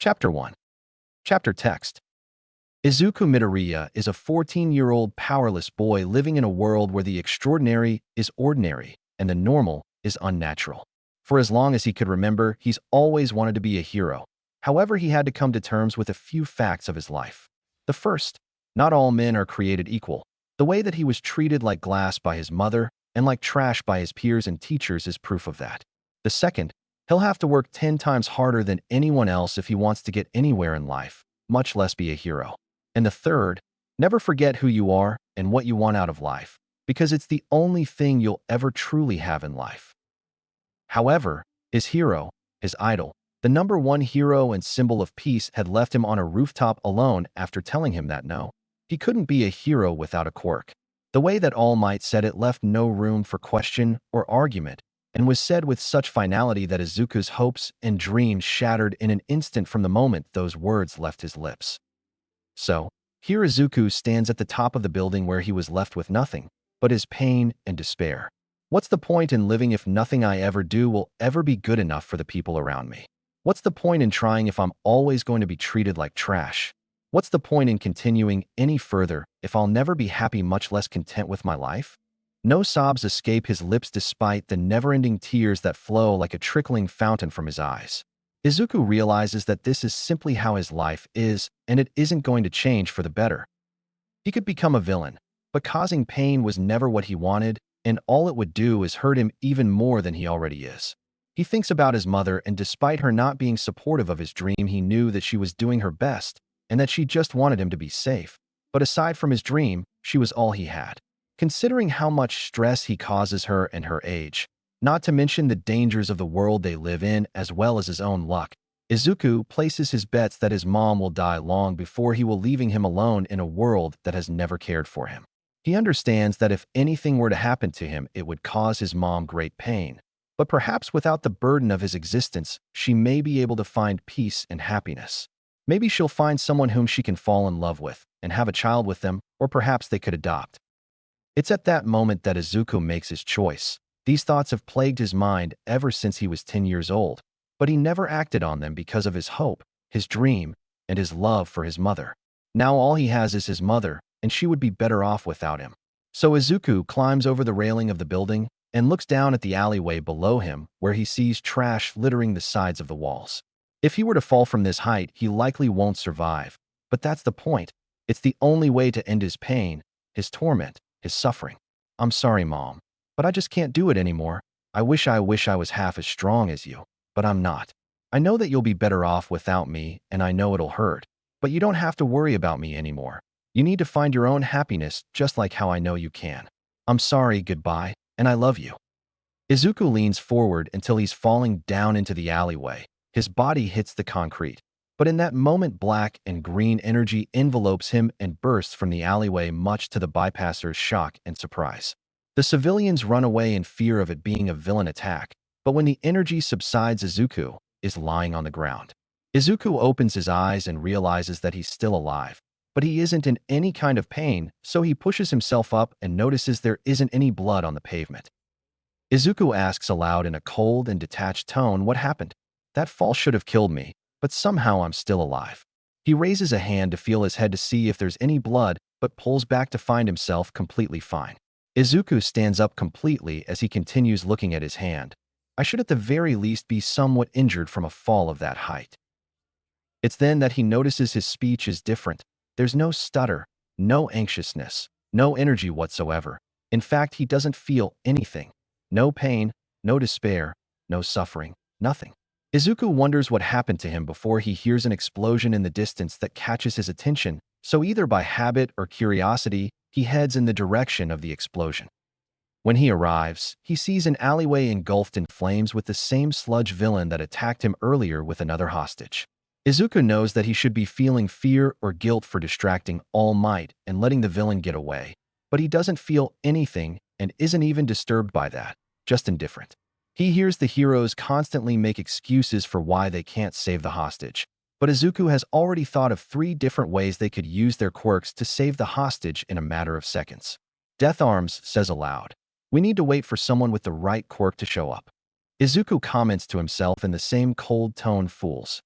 Chapter 1. Chapter Text. Izuku Midoriya is a 14-year-old powerless boy living in a world where the extraordinary is ordinary and the normal is unnatural. For as long as he could remember, he's always wanted to be a hero. However, he had to come to terms with a few facts of his life. The first, not all men are created equal. The way that he was treated like glass by his mother and like trash by his peers and teachers is proof of that. The second, he'll have to work 10 times harder than anyone else if he wants to get anywhere in life, much less be a hero. And the third, never forget who you are and what you want out of life, because it's the only thing you'll ever truly have in life. However, his hero, his idol, the number one hero and symbol of peace had left him on a rooftop alone after telling him that no, he couldn't be a hero without a quirk. The way that All Might said it left no room for question or argument, and was said with such finality that Izuku's hopes and dreams shattered in an instant from the moment those words left his lips. So, here Izuku stands at the top of the building where he was left with nothing but his pain and despair. What's the point in living if nothing I ever do will ever be good enough for the people around me? What's the point in trying if I'm always going to be treated like trash? What's the point in continuing any further if I'll never be happy, much less content with my life? No sobs escape his lips despite the never-ending tears that flow like a trickling fountain from his eyes. Izuku realizes that this is simply how his life is, and it isn't going to change for the better. He could become a villain, but causing pain was never what he wanted, and all it would do is hurt him even more than he already is. He thinks about his mother, and despite her not being supportive of his dream, he knew that she was doing her best, and that she just wanted him to be safe. But aside from his dream, she was all he had. Considering how much stress he causes her and her age, not to mention the dangers of the world they live in as well as his own luck, Izuku places his bets that his mom will die long before he will, leaving him alone in a world that has never cared for him. He understands that if anything were to happen to him, it would cause his mom great pain. But perhaps without the burden of his existence, she may be able to find peace and happiness. Maybe she'll find someone whom she can fall in love with and have a child with them, or perhaps they could adopt. It's at that moment that Izuku makes his choice. These thoughts have plagued his mind ever since he was 10 years old, but he never acted on them because of his hope, his dream, and his love for his mother. Now all he has is his mother, and she would be better off without him. So Izuku climbs over the railing of the building and looks down at the alleyway below him, where he sees trash littering the sides of the walls. If he were to fall from this height, he likely won't survive. But that's the point. It's the only way to end his pain, his torment, his suffering. I'm sorry, Mom, but I just can't do it anymore. I wish I was half as strong as you, but I'm not. I know that you'll be better off without me, and I know it'll hurt, but you don't have to worry about me anymore. You need to find your own happiness just like how I know you can. I'm sorry, goodbye, and I love you. Izuku leans forward until he's falling down into the alleyway. His body hits the concrete. But in that moment, black and green energy envelopes him and bursts from the alleyway, much to the bypasser's shock and surprise. The civilians run away in fear of it being a villain attack, but when the energy subsides, Izuku is lying on the ground. Izuku opens his eyes and realizes that he's still alive, but he isn't in any kind of pain, so he pushes himself up and notices there isn't any blood on the pavement. Izuku asks aloud in a cold and detached tone, "What happened? That fall should have killed me, but somehow I'm still alive." He raises a hand to feel his head to see if there's any blood, but pulls back to find himself completely fine. Izuku stands up completely as he continues looking at his hand. I should at the very least be somewhat injured from a fall of that height. It's then that he notices his speech is different. There's no stutter, no anxiousness, no energy whatsoever. In fact, he doesn't feel anything. No pain, no despair, no suffering, nothing. Izuku wonders what happened to him before he hears an explosion in the distance that catches his attention, so either by habit or curiosity, he heads in the direction of the explosion. When he arrives, he sees an alleyway engulfed in flames with the same sludge villain that attacked him earlier with another hostage. Izuku knows that he should be feeling fear or guilt for distracting All Might and letting the villain get away, but he doesn't feel anything and isn't even disturbed by that, just indifferent. He hears the heroes constantly make excuses for why they can't save the hostage, but Izuku has already thought of 3 different ways they could use their quirks to save the hostage in a matter of seconds. Death Arms says aloud, "We need to wait for someone with the right quirk to show up." Izuku comments to himself in the same cold tone, "Fools."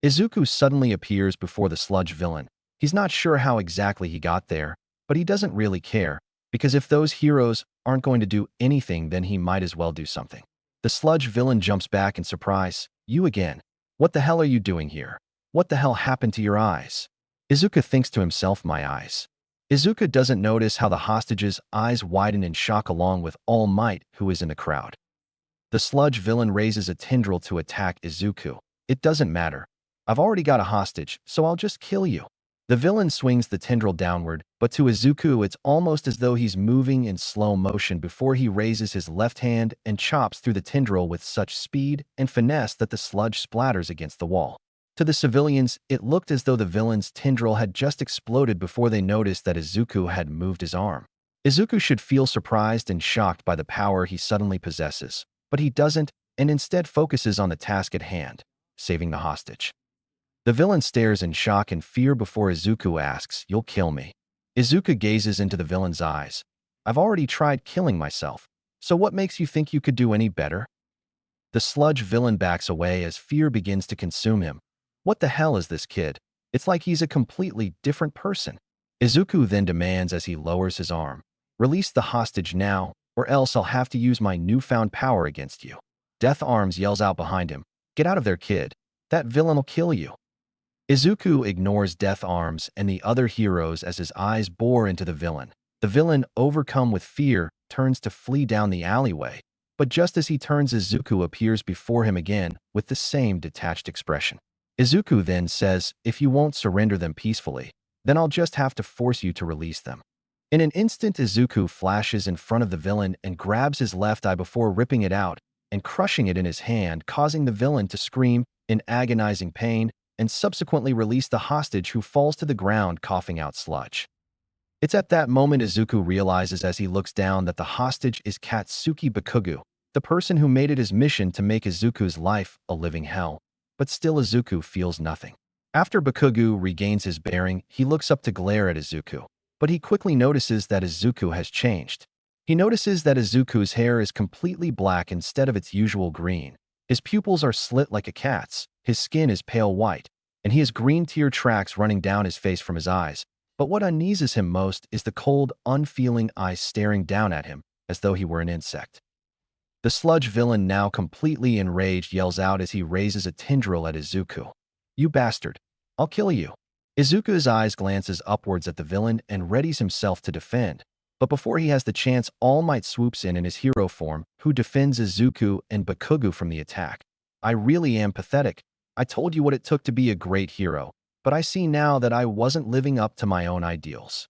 Izuku suddenly appears before the sludge villain. He's not sure how exactly he got there, but he doesn't really care, because if those heroes aren't going to do anything, then he might as well do something. The sludge villain jumps back in surprise. You again. What the hell are you doing here? What the hell happened to your eyes? Izuku thinks to himself, my eyes. Izuku doesn't notice how the hostage's eyes widen in shock along with All Might, who is in the crowd. The sludge villain raises a tendril to attack Izuku. It doesn't matter. I've already got a hostage, so I'll just kill you. The villain swings the tendril downward, but to Izuku it's almost as though he's moving in slow motion before he raises his left hand and chops through the tendril with such speed and finesse that the sludge splatters against the wall. To the civilians, it looked as though the villain's tendril had just exploded before they noticed that Izuku had moved his arm. Izuku should feel surprised and shocked by the power he suddenly possesses, but he doesn't, and instead focuses on the task at hand, saving the hostage. The villain stares in shock and fear before Izuku asks, "You'll kill me?" Izuku gazes into the villain's eyes. "I've already tried killing myself, so what makes you think you could do any better?" The sludge villain backs away as fear begins to consume him. What the hell is this kid? It's like he's a completely different person. Izuku then demands as he lowers his arm, "Release the hostage now, or else I'll have to use my newfound power against you." Death Arms yells out behind him, "Get out of there, kid. That villain'll kill you." Izuku ignores Death Arms and the other heroes as his eyes bore into the villain. The villain, overcome with fear, turns to flee down the alleyway, but just as he turns, Izuku appears before him again with the same detached expression. Izuku then says, "If you won't surrender them peacefully, then I'll just have to force you to release them." In an instant, Izuku flashes in front of the villain and grabs his left eye before ripping it out and crushing it in his hand, causing the villain to scream in agonizing pain and subsequently release the hostage, who falls to the ground coughing out sludge. It's at that moment Izuku realizes as he looks down that the hostage is Katsuki Bakugo, the person who made it his mission to make Izuku's life a living hell. But still Izuku feels nothing. After Bakugo regains his bearing, he looks up to glare at Izuku, but he quickly notices that Izuku has changed. He notices that Izuku's hair is completely black instead of its usual green. His pupils are slit like a cat's, his skin is pale white, and he has green tear tracks running down his face from his eyes. But what uneases him most is the cold, unfeeling eyes staring down at him, as though he were an insect. The sludge villain, now completely enraged, yells out as he raises a tendril at Izuku. "You bastard! I'll kill you!" Izuku's eyes glances upwards at the villain and readies himself to defend. But before he has the chance, All Might swoops in his hero form, who defends Izuku and Bakugo from the attack. "I really am pathetic. I told you what it took to be a great hero, but I see now that I wasn't living up to my own ideals."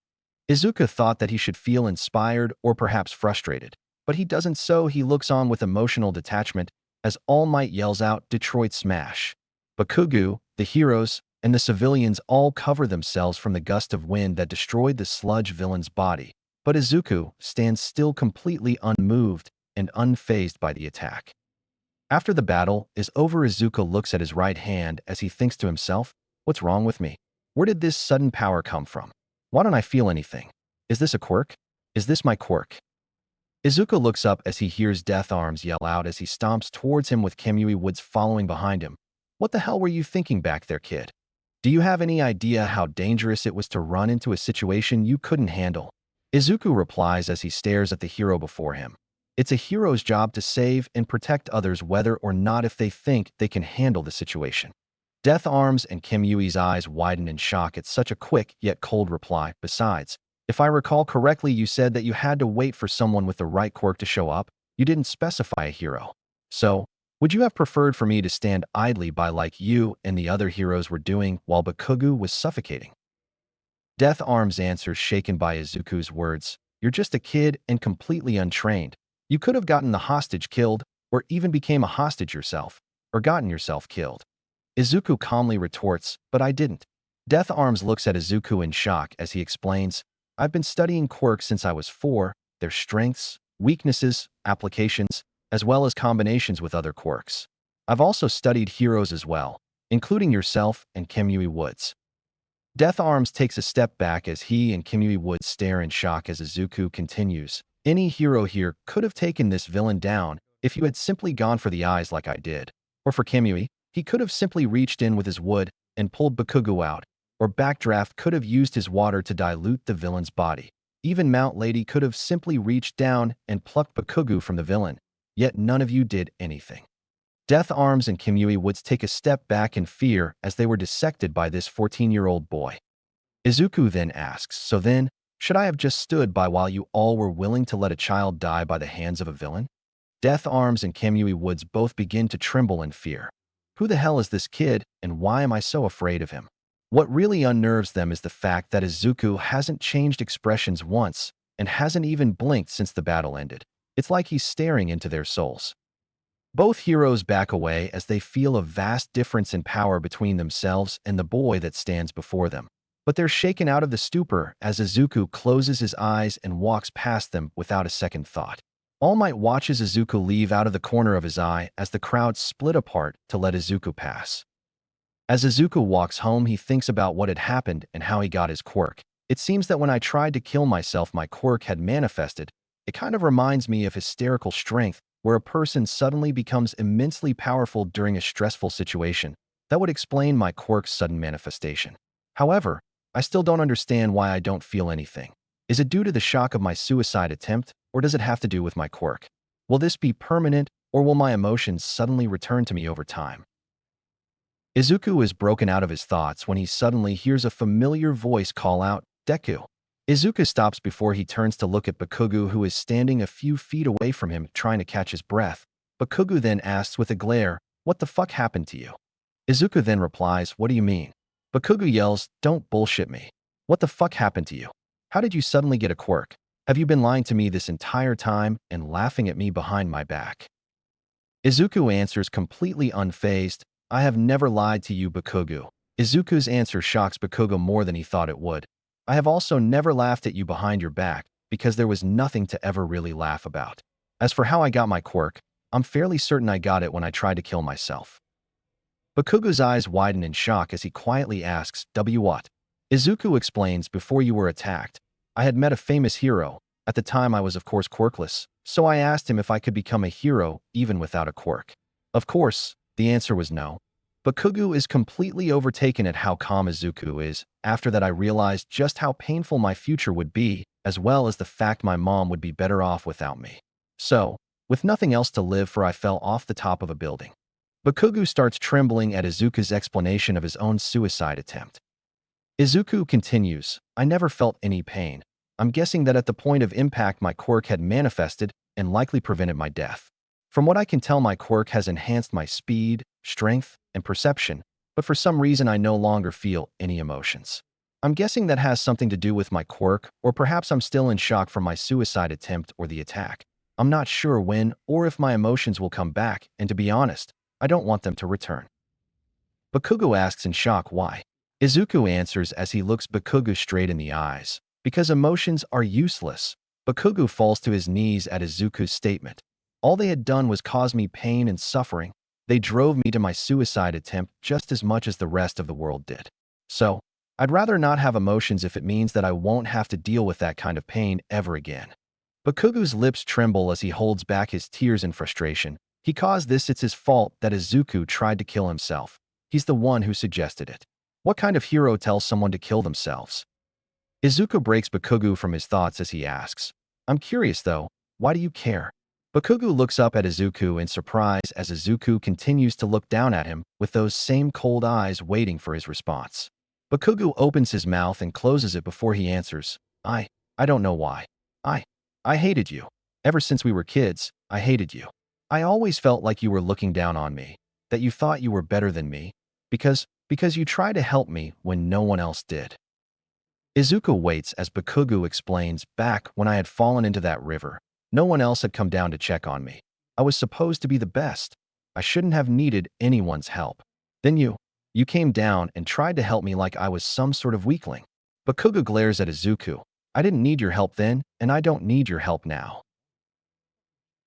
Izuku thought that he should feel inspired or perhaps frustrated, but he doesn't, so he looks on with emotional detachment as All Might yells out, "Detroit Smash!" Bakugo, the heroes, and the civilians all cover themselves from the gust of wind that destroyed the sludge villain's body, but Izuku stands still, completely unmoved and unfazed by the attack. After the battle is over, Izuku looks at his right hand as he thinks to himself, "What's wrong with me? Where did this sudden power come from? Why don't I feel anything? Is this a quirk? Is this my quirk?" Izuku looks up as he hears Death Arms yell out as he stomps towards him with Kamui Woods following behind him. "What the hell were you thinking back there, kid? Do you have any idea how dangerous it was to run into a situation you couldn't handle?" Izuku replies as he stares at the hero before him. It's a hero's job to save and protect others, whether or not if they think they can handle the situation. Death Arms and Kimui's eyes widen in shock at such a quick yet cold reply. "Besides, if I recall correctly, you said that you had to wait for someone with the right quirk to show up. You didn't specify a hero. So, would you have preferred for me to stand idly by like you and the other heroes were doing while Bakugo was suffocating?" Death Arms answers, shaken by Izuku's words, "You're just a kid and completely untrained. You could have gotten the hostage killed, or even became a hostage yourself, or gotten yourself killed." Izuku calmly retorts, "But I didn't." Death Arms looks at Izuku in shock as he explains, "I've been studying quirks since I was 4, their strengths, weaknesses, applications, as well as combinations with other quirks. I've also studied heroes as well, including yourself and Kamui Woods." Death Arms takes a step back as he and Kamui Woods stare in shock as Izuku continues, "Any hero here could have taken this villain down if you had simply gone for the eyes like I did. Or for Kamui, He could have simply reached in with his wood and pulled Bakugo out, or Backdraft could have used his water to dilute the villain's body. Even Mount Lady could have simply reached down and plucked Bakugo from the villain, yet none of you did anything. Death Arms and Kimui would take a step back in fear as they were dissected by this 14-year-old boy. Izuku then asks, so then, should I have just stood by while you all were willing to let a child die by the hands of a villain? Death Arms and Kamui Woods both begin to tremble in fear. Who the hell is this kid, and why am I so afraid of him? What really unnerves them is the fact that Izuku hasn't changed expressions once and hasn't even blinked since the battle ended. It's like he's staring into their souls. Both heroes back away as they feel a vast difference in power between themselves and the boy that stands before them. But they're shaken out of the stupor as Izuku closes his eyes and walks past them without a second thought. All Might watches Izuku leave out of the corner of his eye as the crowd split apart to let Izuku pass. As Izuku walks home, he thinks about what had happened and how he got his quirk. It seems that when I tried to kill myself, my quirk had manifested. It kind of reminds me of hysterical strength, where a person suddenly becomes immensely powerful during a stressful situation. That would explain my quirk's sudden manifestation. However, I still don't understand why I don't feel anything. Is it due to the shock of my suicide attempt, or does it have to do with my quirk? Will this be permanent, or will my emotions suddenly return to me over time? Izuku is broken out of his thoughts when he suddenly hears a familiar voice call out, Deku. Izuku stops before he turns to look at Bakugo, who is standing a few feet away from him trying to catch his breath. Bakugo then asks with a glare, what the fuck happened to you? Izuku then replies, what do you mean? Bakugo yells, don't bullshit me. What the fuck happened to you? How did you suddenly get a quirk? Have you been lying to me this entire time and laughing at me behind my back? Izuku answers completely unfazed, I have never lied to you, Bakugo. Izuku's answer shocks Bakugo more than he thought it would. I have also never laughed at you behind your back, because there was nothing to ever really laugh about. As for how I got my quirk, I'm fairly certain I got it when I tried to kill myself. Bakugo's eyes widen in shock as he quietly asks, what? Izuku explains, before you were attacked, I had met a famous hero. At the time I was of course quirkless, so I asked him if I could become a hero even without a quirk. Of course, the answer was no. Bakugo is completely overtaken at how calm Izuku is. After that I realized just how painful my future would be, as well as the fact my mom would be better off without me. So, with nothing else to live for, I fell off the top of a building. Bakugo starts trembling at Izuku's explanation of his own suicide attempt. Izuku continues, I never felt any pain. I'm guessing that at the point of impact my quirk had manifested and likely prevented my death. From what I can tell, my quirk has enhanced my speed, strength, and perception, but for some reason I no longer feel any emotions. I'm guessing that has something to do with my quirk, or perhaps I'm still in shock from my suicide attempt or the attack. I'm not sure when or if my emotions will come back, and to be honest, I don't want them to return. Bakugo asks in shock why. Izuku answers as he looks Bakugo straight in the eyes. Because emotions are useless. Bakugo falls to his knees at Izuku's statement. All they had done was cause me pain and suffering. They drove me to my suicide attempt just as much as the rest of the world did. So, I'd rather not have emotions if it means that I won't have to deal with that kind of pain ever again. Bakugo's lips tremble as he holds back his tears in frustration. He caused this, it's his fault that Izuku tried to kill himself. He's the one who suggested it. What kind of hero tells someone to kill themselves? Izuku breaks Bakugo from his thoughts as he asks, I'm curious though, why do you care? Bakugo looks up at Izuku in surprise as Izuku continues to look down at him with those same cold eyes waiting for his response. Bakugo opens his mouth and closes it before he answers, I don't know why. I hated you. Ever since we were kids, I hated you. I always felt like you were looking down on me, that you thought you were better than me, because you tried to help me when no one else did. Izuku waits as Bakugo explains, back when I had fallen into that river, no one else had come down to check on me. I was supposed to be the best. I shouldn't have needed anyone's help. Then you came down and tried to help me like I was some sort of weakling. Bakugo glares at Izuku. I didn't need your help then, and I don't need your help now.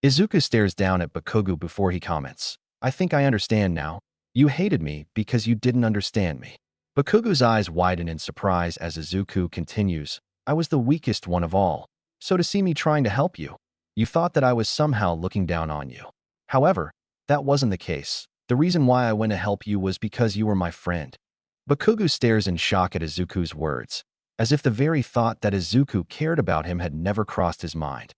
Izuku stares down at Bakugo before he comments, I think I understand now. You hated me because you didn't understand me. Bakugo's eyes widen in surprise as Izuku continues, I was the weakest one of all. So to see me trying to help you, you thought that I was somehow looking down on you. However, that wasn't the case. The reason why I went to help you was because you were my friend. Bakugo stares in shock at Izuku's words, as if the very thought that Izuku cared about him had never crossed his mind.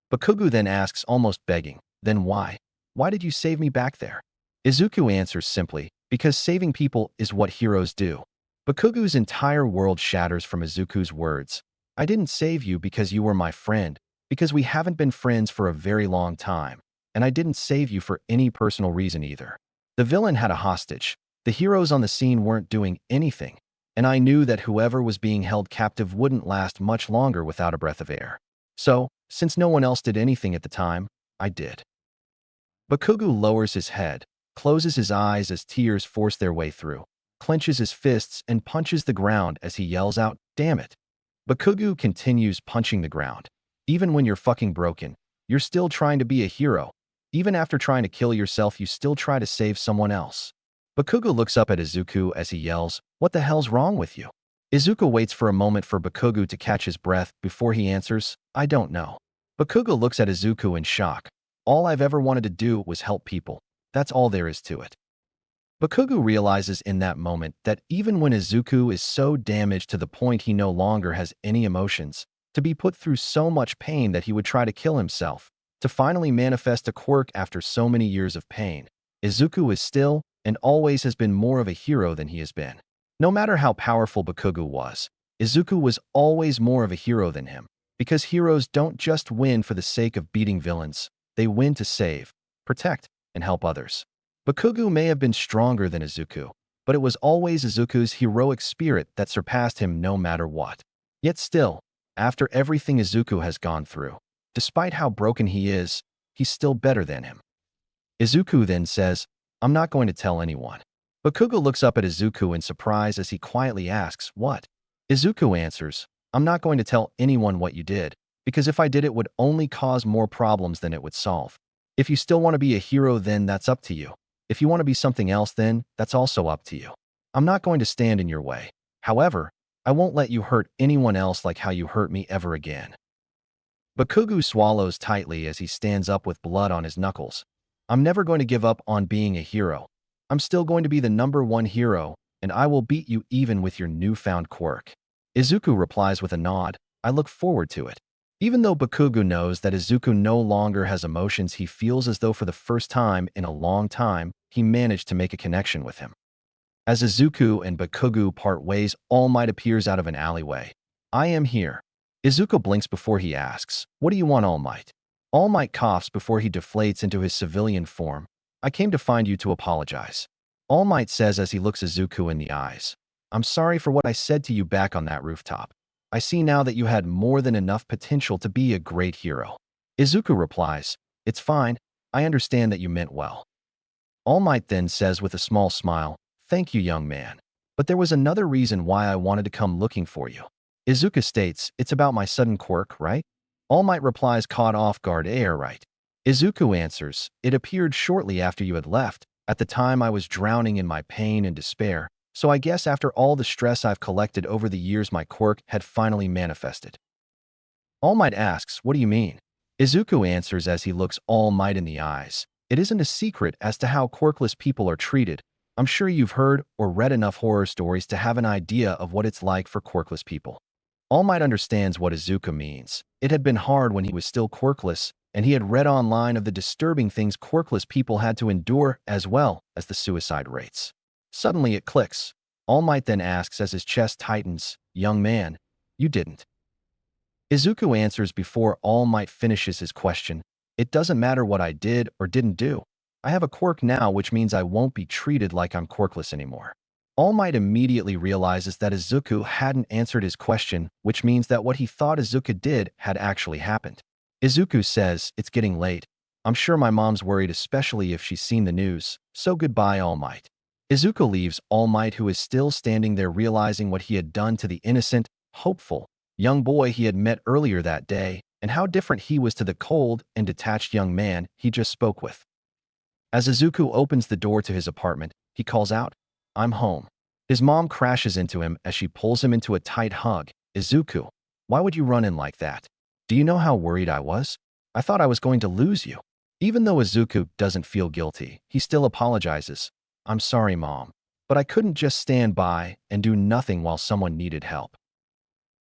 Bakugo then asks, almost begging, then why? Why did you save me back there? Izuku answers simply, because saving people is what heroes do. Bakugo's entire world shatters from Izuku's words. I didn't save you because you were my friend, because we haven't been friends for a very long time, and I didn't save you for any personal reason either. The villain had a hostage. The heroes on the scene weren't doing anything, and I knew that whoever was being held captive wouldn't last much longer without a breath of air. So, since no one else did anything at the time, I did. Bakugo lowers his head, closes his eyes as tears force their way through, clenches his fists and punches the ground as he yells out, damn it. Bakugo continues punching the ground. Even when you're fucking broken, you're still trying to be a hero. Even after trying to kill yourself, you still try to save someone else. Bakugo looks up at Izuku as he yells, what the hell's wrong with you? Izuku waits for a moment for Bakugo to catch his breath before he answers, I don't know. Bakugo looks at Izuku in shock. All I've ever wanted to do was help people. That's all there is to it. Bakugo realizes in that moment that even when Izuku is so damaged to the point he no longer has any emotions, to be put through so much pain that he would try to kill himself, to finally manifest a quirk after so many years of pain, Izuku is still and always has been more of a hero than he has been. No matter how powerful Bakugo was, Izuku was always more of a hero than him, because heroes don't just win for the sake of beating villains, they win to save, protect, and help others. Bakugo may have been stronger than Izuku, but it was always Izuku's heroic spirit that surpassed him no matter what. Yet still, after everything Izuku has gone through, despite how broken he is, he's still better than him. Izuku then says, I'm not going to tell anyone. Bakugo looks up at Izuku in surprise as he quietly asks, what? Izuku answers, I'm not going to tell anyone what you did, because if I did it would only cause more problems than it would solve. If you still want to be a hero, then that's up to you. If you want to be something else, then that's also up to you. I'm not going to stand in your way. However, I won't let you hurt anyone else like how you hurt me ever again. Bakugo swallows tightly as he stands up with blood on his knuckles. I'm never going to give up on being a hero. I'm still going to be the #1 hero, and I will beat you even with your newfound quirk. Izuku replies with a nod. I look forward to it. Even though Bakugo knows that Izuku no longer has emotions, he feels as though for the first time in a long time, he managed to make a connection with him. As Izuku and Bakugo part ways, All Might appears out of an alleyway. I am here. Izuku blinks before he asks, what do you want, All Might? All Might coughs before he deflates into his civilian form. I came to find you to apologize. All Might says as he looks Izuku in the eyes. I'm sorry for what I said to you back on that rooftop. I see now that you had more than enough potential to be a great hero. Izuku replies, it's fine. I understand that you meant well. All Might then says with a small smile, thank you, young man. But there was another reason why I wanted to come looking for you. Izuku states, it's about my sudden quirk, right? All Might replies, caught off guard, right. Izuku answers, it appeared shortly after you had left. At the time I was drowning in my pain and despair. So I guess after all the stress I've collected over the years, my quirk had finally manifested. All Might asks, what do you mean? Izuku answers as he looks All Might in the eyes. It isn't a secret as to how quirkless people are treated. I'm sure you've heard or read enough horror stories to have an idea of what it's like for quirkless people. All Might understands what Izuku means. It had been hard when he was still quirkless, and he had read online of the disturbing things quirkless people had to endure as well as the suicide rates. Suddenly it clicks. All Might then asks as his chest tightens, young man, you didn't. Izuku answers before All Might finishes his question, it doesn't matter what I did or didn't do. I have a quirk now, which means I won't be treated like I'm quirkless anymore. All Might immediately realizes that Izuku hadn't answered his question, which means that what he thought Izuku did had actually happened. Izuku says, it's getting late. I'm sure my mom's worried, especially if she's seen the news, so goodbye, All Might. Izuku leaves All Might, who is still standing there realizing what he had done to the innocent, hopeful, young boy he had met earlier that day, and how different he was to the cold and detached young man he just spoke with. As Izuku opens the door to his apartment, he calls out, I'm home. His mom crashes into him as she pulls him into a tight hug. Izuku, why would you run in like that? Do you know how worried I was? I thought I was going to lose you. Even though Izuku doesn't feel guilty, he still apologizes. I'm sorry, Mom, but I couldn't just stand by and do nothing while someone needed help.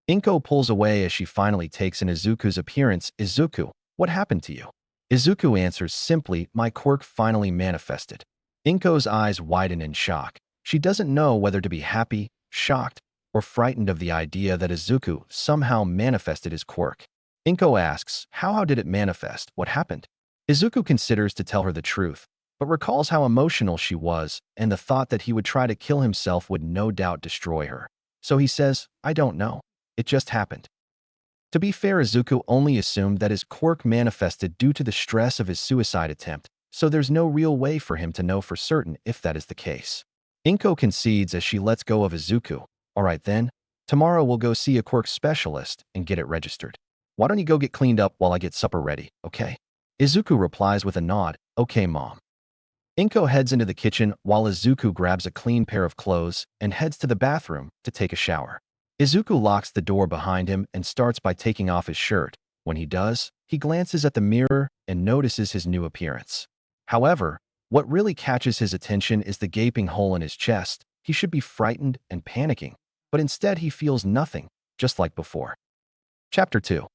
Inko pulls away as she finally takes in Izuku's appearance. Izuku, what happened to you? Izuku answers simply, my quirk finally manifested. Inko's eyes widen in shock. She doesn't know whether to be happy, shocked, or frightened of the idea that Izuku somehow manifested his quirk. Inko asks, how did it manifest? What happened? Izuku considers to tell her the truth, but recalls how emotional she was and the thought that he would try to kill himself would no doubt destroy her. So he says, I don't know. It just happened. To be fair, Izuku only assumed that his quirk manifested due to the stress of his suicide attempt, so there's no real way for him to know for certain if that is the case. Inko concedes as she lets go of Izuku. All right then, tomorrow we'll go see a quirk specialist and get it registered. Why don't you go get cleaned up while I get supper ready, okay? Izuku replies with a nod, okay, Mom. Inko heads into the kitchen while Izuku grabs a clean pair of clothes and heads to the bathroom to take a shower. Izuku locks the door behind him and starts by taking off his shirt. When he does, he glances at the mirror and notices his new appearance. However, what really catches his attention is the gaping hole in his chest. He should be frightened and panicking, but instead he feels nothing, just like before. Chapter 2.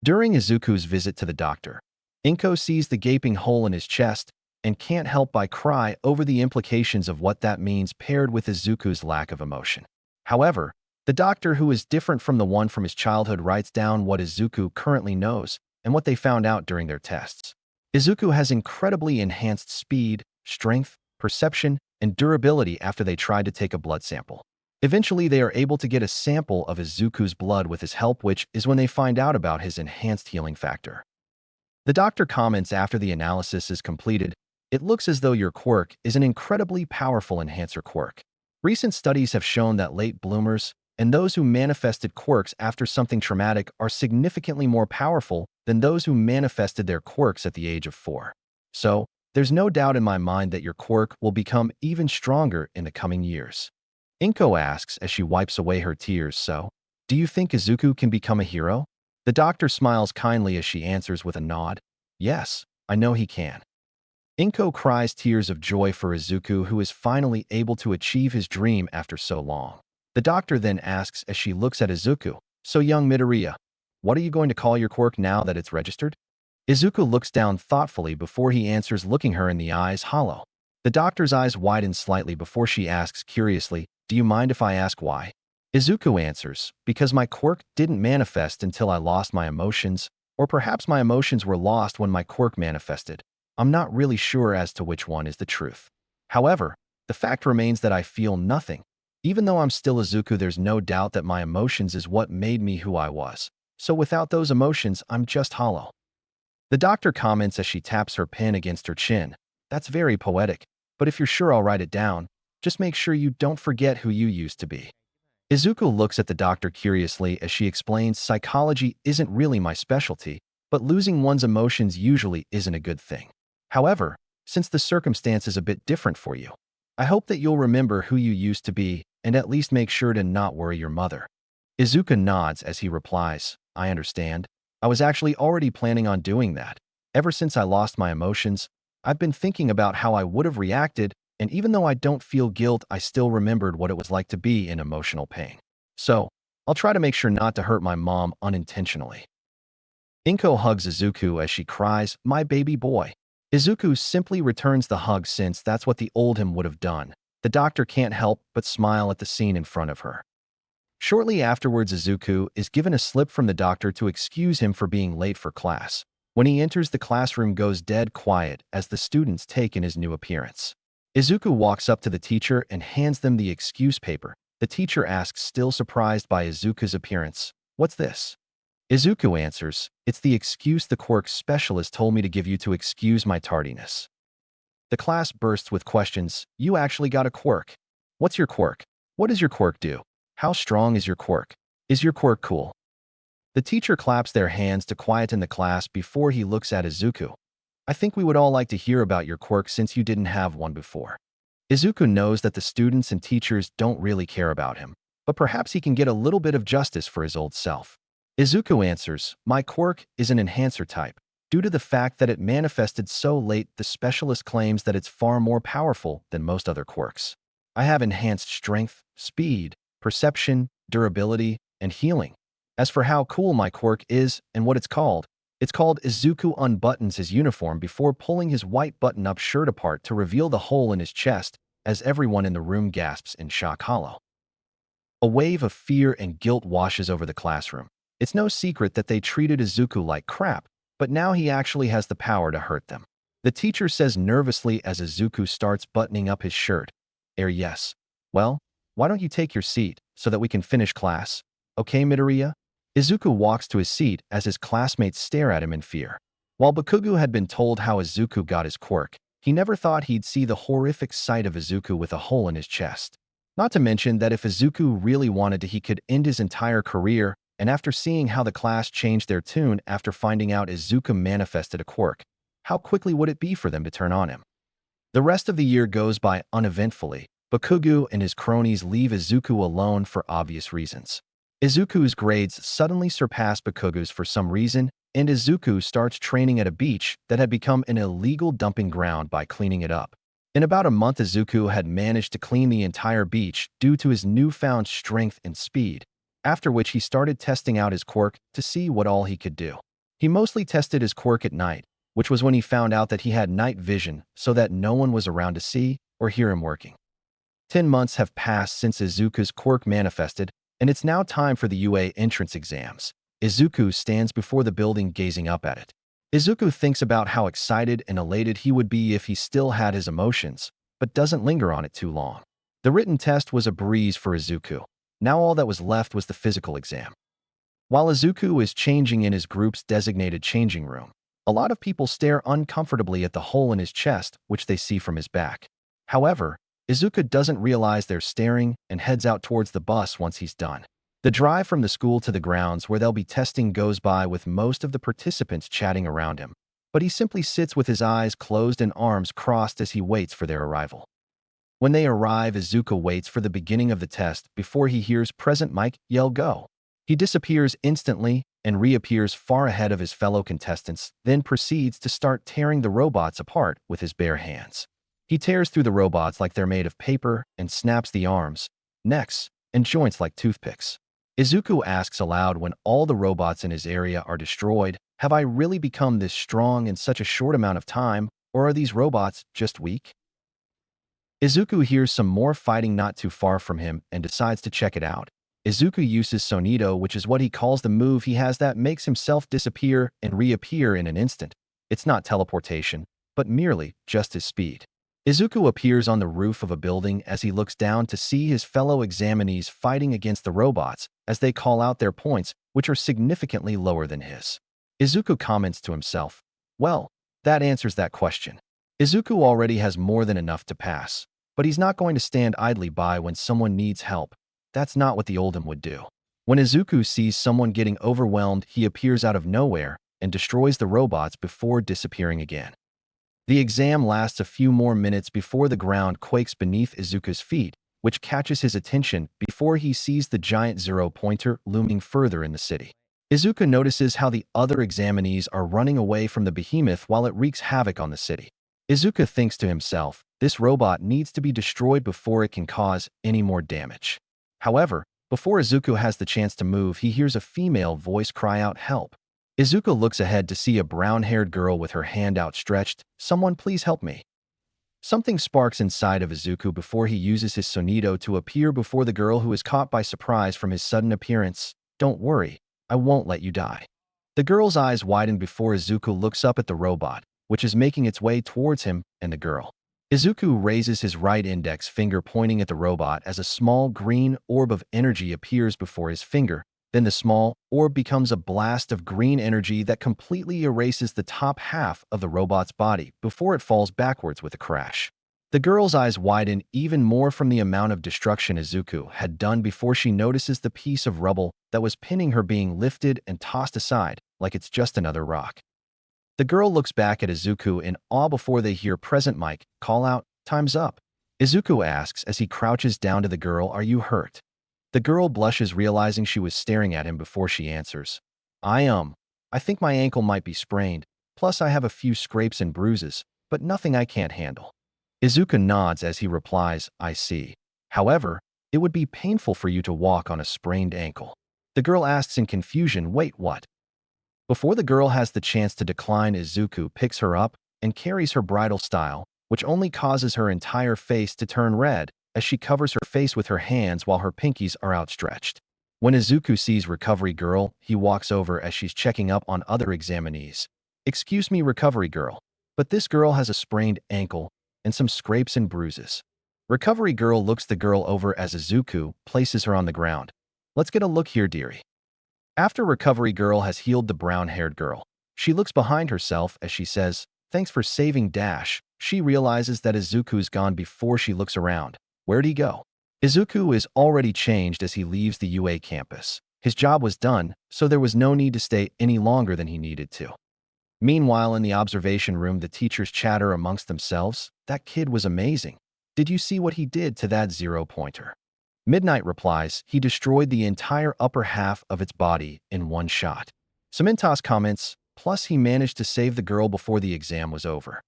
During Izuku's visit to the doctor, Inko sees the gaping hole in his chest and can't help but cry over the implications of what that means paired with Izuku's lack of emotion. However, the doctor, who is different from the one from his childhood, writes down what Izuku currently knows and what they found out during their tests. Izuku has incredibly enhanced speed, strength, perception, and durability after they tried to take a blood sample. Eventually, they are able to get a sample of Izuku's blood with his help, which is when they find out about his enhanced healing factor. The doctor comments after the analysis is completed, it looks as though your quirk is an incredibly powerful enhancer quirk. Recent studies have shown that late bloomers and those who manifested quirks after something traumatic are significantly more powerful than those who manifested their quirks at the age of 4. So, there's no doubt in my mind that your quirk will become even stronger in the coming years. Inko asks as she wipes away her tears, so, do you think Izuku can become a hero? The doctor smiles kindly as she answers with a nod. Yes, I know he can. Inko cries tears of joy for Izuku, who is finally able to achieve his dream after so long. The doctor then asks as she looks at Izuku, so young Midoriya, what are you going to call your quirk now that it's registered? Izuku looks down thoughtfully before he answers, looking her in the eyes hollow. The doctor's eyes widen slightly before she asks curiously, do you mind if I ask why? Izuku answers, because my quirk didn't manifest until I lost my emotions, or perhaps my emotions were lost when my quirk manifested. I'm not really sure as to which one is the truth. However, the fact remains that I feel nothing. Even though I'm still Izuku, there's no doubt that my emotions is what made me who I was. So without those emotions, I'm just hollow. The doctor comments as she taps her pen against her chin. That's very poetic, but if you're sure, I'll write it down. Just make sure you don't forget who you used to be. Izuku looks at the doctor curiously as she explains, psychology isn't really my specialty, but losing one's emotions usually isn't a good thing. However, since the circumstance is a bit different for you, I hope that you'll remember who you used to be and at least make sure to not worry your mother. Izuku nods as he replies, I understand. I was actually already planning on doing that. Ever since I lost my emotions, I've been thinking about how I would have reacted, and even though I don't feel guilt, I still remembered what it was like to be in emotional pain. So, I'll try to make sure not to hurt my mom unintentionally. Inko hugs Izuku as she cries, my baby boy. Izuku simply returns the hug since that's what the old him would have done. The doctor can't help but smile at the scene in front of her. Shortly afterwards, Izuku is given a slip from the doctor to excuse him for being late for class. When he enters, the classroom goes dead quiet as the students take in his new appearance. Izuku walks up to the teacher and hands them the excuse paper. The teacher asks, still surprised by Izuku's appearance, what's this? Izuku answers, it's the excuse the quirk specialist told me to give you to excuse my tardiness. The class bursts with questions. You actually got a quirk. What's your quirk? What does your quirk do? How strong is your quirk? Is your quirk cool? The teacher claps their hands to quieten the class before he looks at Izuku. I think we would all like to hear about your quirk since you didn't have one before. Izuku knows that the students and teachers don't really care about him, but perhaps he can get a little bit of justice for his old self. Izuku answers, my quirk is an enhancer type. Due to the fact that it manifested so late, the specialist claims that it's far more powerful than most other quirks. I have enhanced strength, speed, perception, durability, and healing. As for how cool my quirk is and what it's called Izuku unbuttons his uniform before pulling his white button-up shirt apart to reveal the hole in his chest as everyone in the room gasps in shock. Hollow. A wave of fear and guilt washes over the classroom. It's no secret that they treated Izuku like crap, but now he actually has the power to hurt them. The teacher says nervously as Izuku starts buttoning up his shirt. Yes. Well, why don't you take your seat so that we can finish class? Okay, Midoriya? Izuku walks to his seat as his classmates stare at him in fear. While Bakugo had been told how Izuku got his quirk, he never thought he'd see the horrific sight of Izuku with a hole in his chest. Not to mention that if Izuku really wanted to, he could end his entire career, and after seeing how the class changed their tune after finding out Izuku manifested a quirk, how quickly would it be for them to turn on him? The rest of the year goes by uneventfully. Bakugo and his cronies leave Izuku alone for obvious reasons. Izuku's grades suddenly surpass Bakugo's for some reason, and Izuku starts training at a beach that had become an illegal dumping ground by cleaning it up. In about a month, Izuku had managed to clean the entire beach due to his newfound strength and speed, after which he started testing out his quirk to see what all he could do. He mostly tested his quirk at night, which was when he found out that he had night vision so that no one was around to see or hear him working. 10 months have passed since Izuku's quirk manifested, and it's now time for the UA entrance exams. Izuku stands before the building gazing up at it. Izuku thinks about how excited and elated he would be if he still had his emotions, but doesn't linger on it too long. The written test was a breeze for Izuku. Now all that was left was the physical exam. While Izuku is changing in his group's designated changing room, a lot of people stare uncomfortably at the hole in his chest, which they see from his back. However, Izuku doesn't realize they're staring and heads out towards the bus once he's done. The drive from the school to the grounds where they'll be testing goes by with most of the participants chatting around him, but he simply sits with his eyes closed and arms crossed as he waits for their arrival. When they arrive, Izuku waits for the beginning of the test before he hears Present Mike yell go. He disappears instantly and reappears far ahead of his fellow contestants, then proceeds to start tearing the robots apart with his bare hands. He tears through the robots like they're made of paper and snaps the arms, necks, and joints like toothpicks. Izuku asks aloud when all the robots in his area are destroyed, "Have I really become this strong in such a short amount of time, or are these robots just weak?" Izuku hears some more fighting not too far from him and decides to check it out. Izuku uses Sonido, which is what he calls the move he has that makes himself disappear and reappear in an instant. It's not teleportation, but merely just his speed. Izuku appears on the roof of a building as he looks down to see his fellow examinees fighting against the robots as they call out their points, which are significantly lower than his. Izuku comments to himself, "Well, that answers that question." Izuku already has more than enough to pass, but he's not going to stand idly by when someone needs help. That's not what the old him would do. When Izuku sees someone getting overwhelmed, he appears out of nowhere and destroys the robots before disappearing again. The exam lasts a few more minutes before the ground quakes beneath Izuku's feet, which catches his attention before he sees the giant zero-pointer looming further in the city. Izuku notices how the other examinees are running away from the behemoth while it wreaks havoc on the city. Izuku thinks to himself, this robot needs to be destroyed before it can cause any more damage. However, before Izuku has the chance to move, he hears a female voice cry out, "Help." Izuku looks ahead to see a brown-haired girl with her hand outstretched. "Someone please help me." Something sparks inside of Izuku before he uses his Sonido to appear before the girl, who is caught by surprise from his sudden appearance. "Don't worry, I won't let you die." The girl's eyes widen before Izuku looks up at the robot, which is making its way towards him and the girl. Izuku raises his right index finger pointing at the robot as a small green orb of energy appears before his finger. Then the small orb becomes a blast of green energy that completely erases the top half of the robot's body before it falls backwards with a crash. The girl's eyes widen even more from the amount of destruction Izuku had done before she notices the piece of rubble that was pinning her being lifted and tossed aside like it's just another rock. The girl looks back at Izuku in awe before they hear Present Mike call out, "Time's up." Izuku asks as he crouches down to the girl, "Are you hurt?" The girl blushes, realizing she was staring at him before she answers, I think my ankle might be sprained, Plus, I have a few scrapes and bruises, but nothing I can't handle. Izuku nods as he replies, I see. However, it would be painful for you to walk on a sprained ankle. The girl asks in confusion, wait, what? Before the girl has the chance to decline, Izuku picks her up and carries her bridal style, which only causes her entire face to turn red as she covers her face with her hands while her pinkies are outstretched. When Izuku sees Recovery Girl, he walks over as she's checking up on other examinees. Excuse me, Recovery Girl, but this girl has a sprained ankle and some scrapes and bruises. Recovery Girl looks the girl over as Izuku places her on the ground. Let's get a look here, dearie. After Recovery Girl has healed the brown-haired girl, she looks behind herself as she says, thanks for saving Dash. She realizes that Izuku's gone before she looks around. Where'd he go? Izuku is already changed as he leaves the UA campus. His job was done, so there was no need to stay any longer than he needed to. Meanwhile, in the observation room, the teachers chatter amongst themselves. That kid was amazing. Did you see what he did to that zero-pointer? Midnight replies, he destroyed the entire upper half of its body in one shot. Cementos comments, plus he managed to save the girl before the exam was over.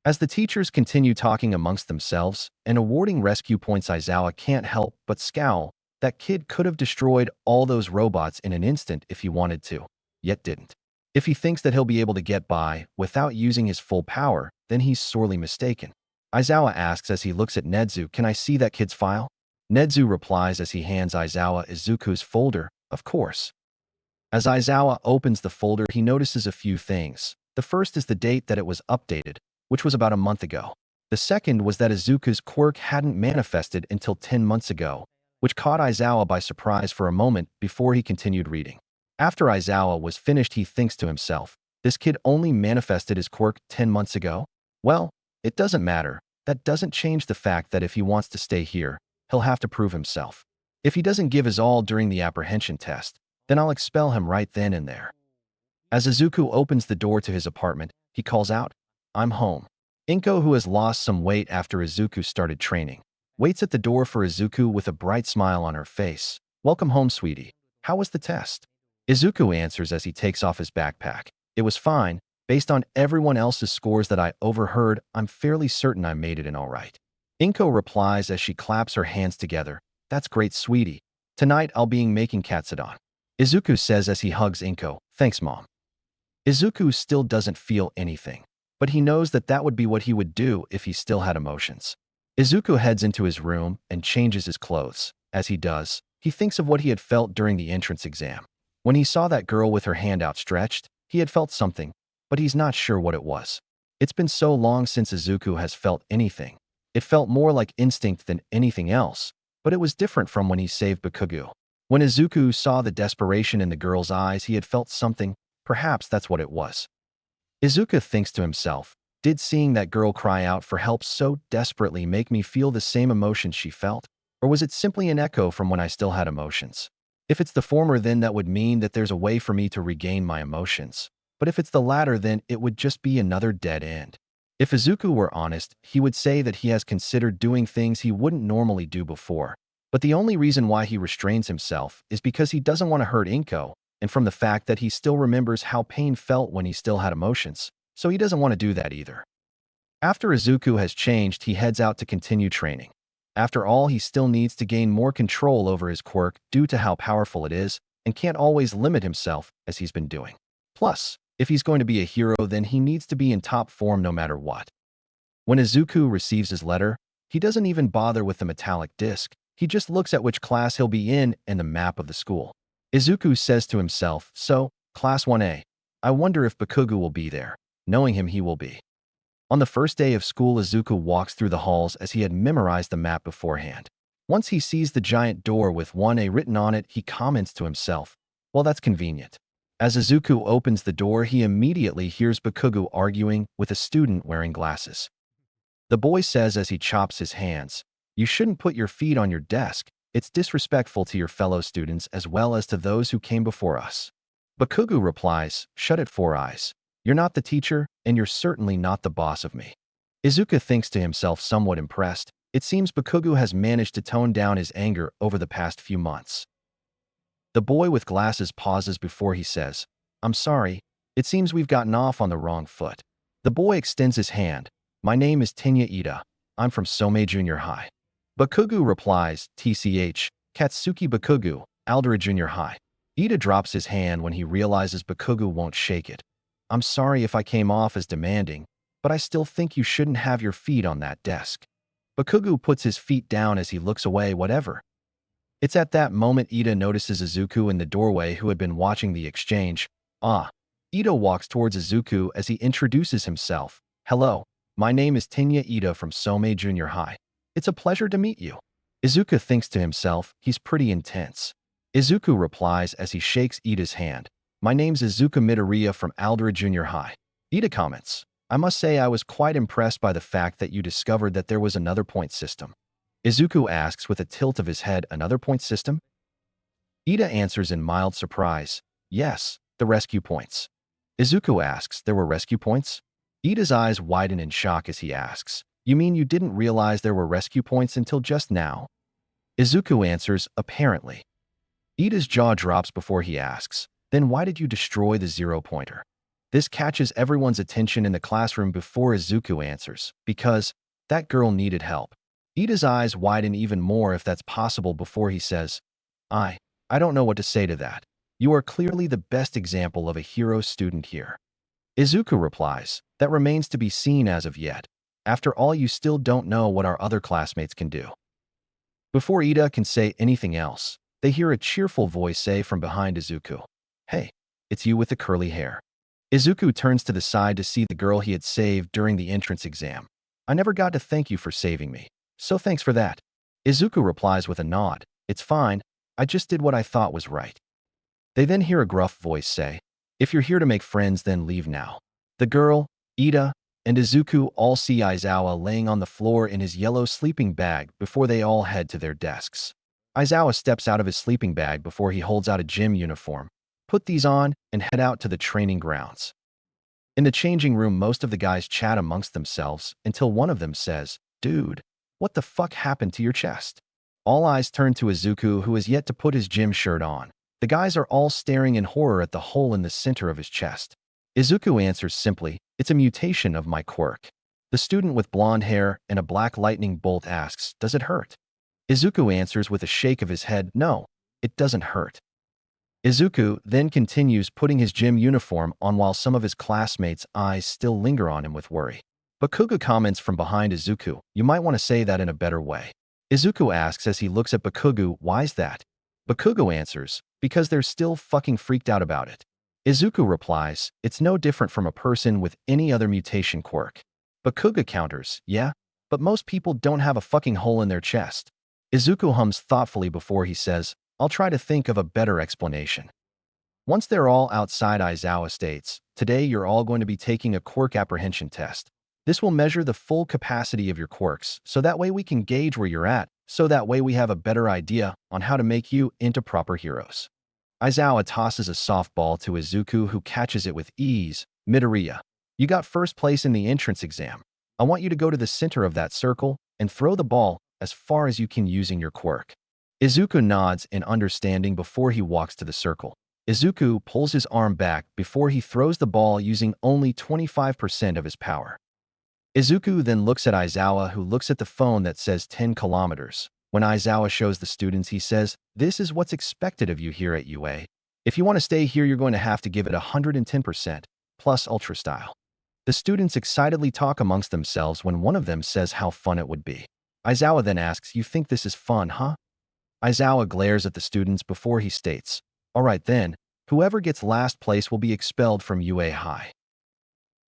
As the teachers continue talking amongst themselves and awarding rescue points, Aizawa can't help but scowl. That kid could have destroyed all those robots in an instant if he wanted to, yet didn't. If he thinks that he'll be able to get by without using his full power, then he's sorely mistaken. Aizawa asks as he looks at Nedzu, can I see that kid's file? Nedzu replies as he hands Aizawa Izuku's folder, of course. As Aizawa opens the folder, he notices a few things. The first is the date that it was updated, which was about a month ago. The second was that Izuku's quirk hadn't manifested until 10 months ago, which caught Aizawa by surprise for a moment before he continued reading. After Aizawa was finished, he thinks to himself, this kid only manifested his quirk 10 months ago? Well, it doesn't matter. That doesn't change the fact that if he wants to stay here, he'll have to prove himself. If he doesn't give his all during the apprehension test, then I'll expel him right then and there. As Izuku opens the door to his apartment, he calls out, I'm home. Inko, who has lost some weight after Izuku started training, waits at the door for Izuku with a bright smile on her face. Welcome home, sweetie. How was the test? Izuku answers as he takes off his backpack. It was fine. Based on everyone else's scores that I overheard, I'm fairly certain I made it in all right. Inko replies as she claps her hands together. That's great, sweetie. Tonight I'll be making katsudon. Izuku says as he hugs Inko. Thanks, Mom. Izuku still doesn't feel anything, but he knows that that would be what he would do if he still had emotions. Izuku heads into his room and changes his clothes. As he does, he thinks of what he had felt during the entrance exam. When he saw that girl with her hand outstretched, he had felt something, but he's not sure what it was. It's been so long since Izuku has felt anything. It felt more like instinct than anything else, but it was different from when he saved Bakugo. When Izuku saw the desperation in the girl's eyes, he had felt something. Perhaps that's what it was. Izuku thinks to himself, did seeing that girl cry out for help so desperately make me feel the same emotions she felt? Or was it simply an echo from when I still had emotions? If it's the former, then that would mean that there's a way for me to regain my emotions. But if it's the latter, then it would just be another dead end. If Izuku were honest, he would say that he has considered doing things he wouldn't normally do before. But the only reason why he restrains himself is because he doesn't want to hurt Inko, and from the fact that he still remembers how pain felt when he still had emotions, so he doesn't want to do that either. After Izuku has changed, he heads out to continue training. After all, he still needs to gain more control over his quirk due to how powerful it is, and can't always limit himself as he's been doing. Plus, if he's going to be a hero, then he needs to be in top form no matter what. When Izuku receives his letter, he doesn't even bother with the metallic disc. He just looks at which class he'll be in and the map of the school. Izuku says to himself, so, Class 1A. I wonder if Bakugo will be there. Knowing him, he will be. On the first day of school, Izuku walks through the halls as he had memorized the map beforehand. Once he sees the giant door with 1A written on it, he comments to himself, well, that's convenient. As Izuku opens the door, he immediately hears Bakugo arguing with a student wearing glasses. The boy says as he chops his hands, you shouldn't put your feet on your desk. It's disrespectful to your fellow students as well as to those who came before us. Bakugo replies, shut it, Four Eyes. You're not the teacher, and you're certainly not the boss of me. Izuku thinks to himself, somewhat impressed. It seems Bakugo has managed to tone down his anger over the past few months. The boy with glasses pauses before he says, I'm sorry, It seems we've gotten off on the wrong foot. The boy extends his hand. My name is Tenya Ida. I'm from Somei Junior High. Bakugu replies, TCH, Katsuki Bakugu, Aldera Junior High. Ida drops his hand when he realizes Bakugu won't shake it. I'm sorry if I came off as demanding, but I still think you shouldn't have your feet on that desk. Bakugu puts his feet down as he looks away, whatever. It's at that moment Ida notices Izuku in the doorway, who had been watching the exchange. Ida walks towards Izuku as he introduces himself. Hello, my name is Tenya Ida from Somei Junior High. It's a pleasure to meet you. Izuku thinks to himself, he's pretty intense. Izuku replies as he shakes Ida's hand. My name's Izuku Midoriya from Aldera Junior High. Ida comments, I must say I was quite impressed by the fact that you discovered that there was another point system. Izuku asks with a tilt of his head, another point system? Ida answers in mild surprise, yes, the rescue points. Izuku asks, there were rescue points? Ida's eyes widen in shock as he asks, you mean you didn't realize there were rescue points until just now? Izuku answers, apparently. Ida's jaw drops before he asks, then why did you destroy the zero-pointer? This catches everyone's attention in the classroom before Izuku answers, because that girl needed help. Ida's eyes widen even more if that's possible before he says, I don't know what to say to that. You are clearly the best example of a hero student here. Izuku replies, that remains to be seen as of yet. After all, you still don't know what our other classmates can do. Before Ida can say anything else, they hear a cheerful voice say from behind Izuku, hey, it's you with the curly hair. Izuku turns to the side to see the girl he had saved during the entrance exam. I never got to thank you for saving me, so thanks for that. Izuku replies with a nod, it's fine, I just did what I thought was right. They then hear a gruff voice say, if you're here to make friends, then leave now. The girl, Ida, and Izuku all see Aizawa laying on the floor in his yellow sleeping bag before they all head to their desks. Aizawa steps out of his sleeping bag before he holds out a gym uniform. Put these on and head out to the training grounds. In the changing room, most of the guys chat amongst themselves until one of them says, dude, what the fuck happened to your chest? All eyes turn to Izuku, who has yet to put his gym shirt on. The guys are all staring in horror at the hole in the center of his chest. Izuku answers simply, it's a mutation of my quirk. The student with blonde hair and a black lightning bolt asks, does it hurt? Izuku answers with a shake of his head, no, it doesn't hurt. Izuku then continues putting his gym uniform on while some of his classmates' eyes still linger on him with worry. Bakugu comments from behind Izuku, you might want to say that in a better way. Izuku asks as he looks at Bakugu, why's that? Bakugu answers, because they're still fucking freaked out about it. Izuku replies, it's no different from a person with any other mutation quirk. Bakugu counters, yeah, but most people don't have a fucking hole in their chest. Izuku hums thoughtfully before he says, I'll try to think of a better explanation. Once they're all outside, Aizawa states, today you're all going to be taking a quirk apprehension test. This will measure the full capacity of your quirks, so that way we can gauge where you're at, so that way we have a better idea on how to make you into proper heroes. Aizawa tosses a softball to Izuku, who catches it with ease. Midoriya, you got first place in the entrance exam. I want you to go to the center of that circle and throw the ball as far as you can using your quirk. Izuku nods in understanding before he walks to the circle. Izuku pulls his arm back before he throws the ball using only 25% of his power. Izuku then looks at Aizawa, who looks at the phone that says 10 kilometers. When Aizawa shows the students, he says, this is what's expected of you here at UA. If you want to stay here, you're going to have to give it 110%, plus Ultra Style. The students excitedly talk amongst themselves when one of them says how fun it would be. Aizawa then asks, you think this is fun, huh? Aizawa glares at the students before he states, all right then, whoever gets last place will be expelled from UA High.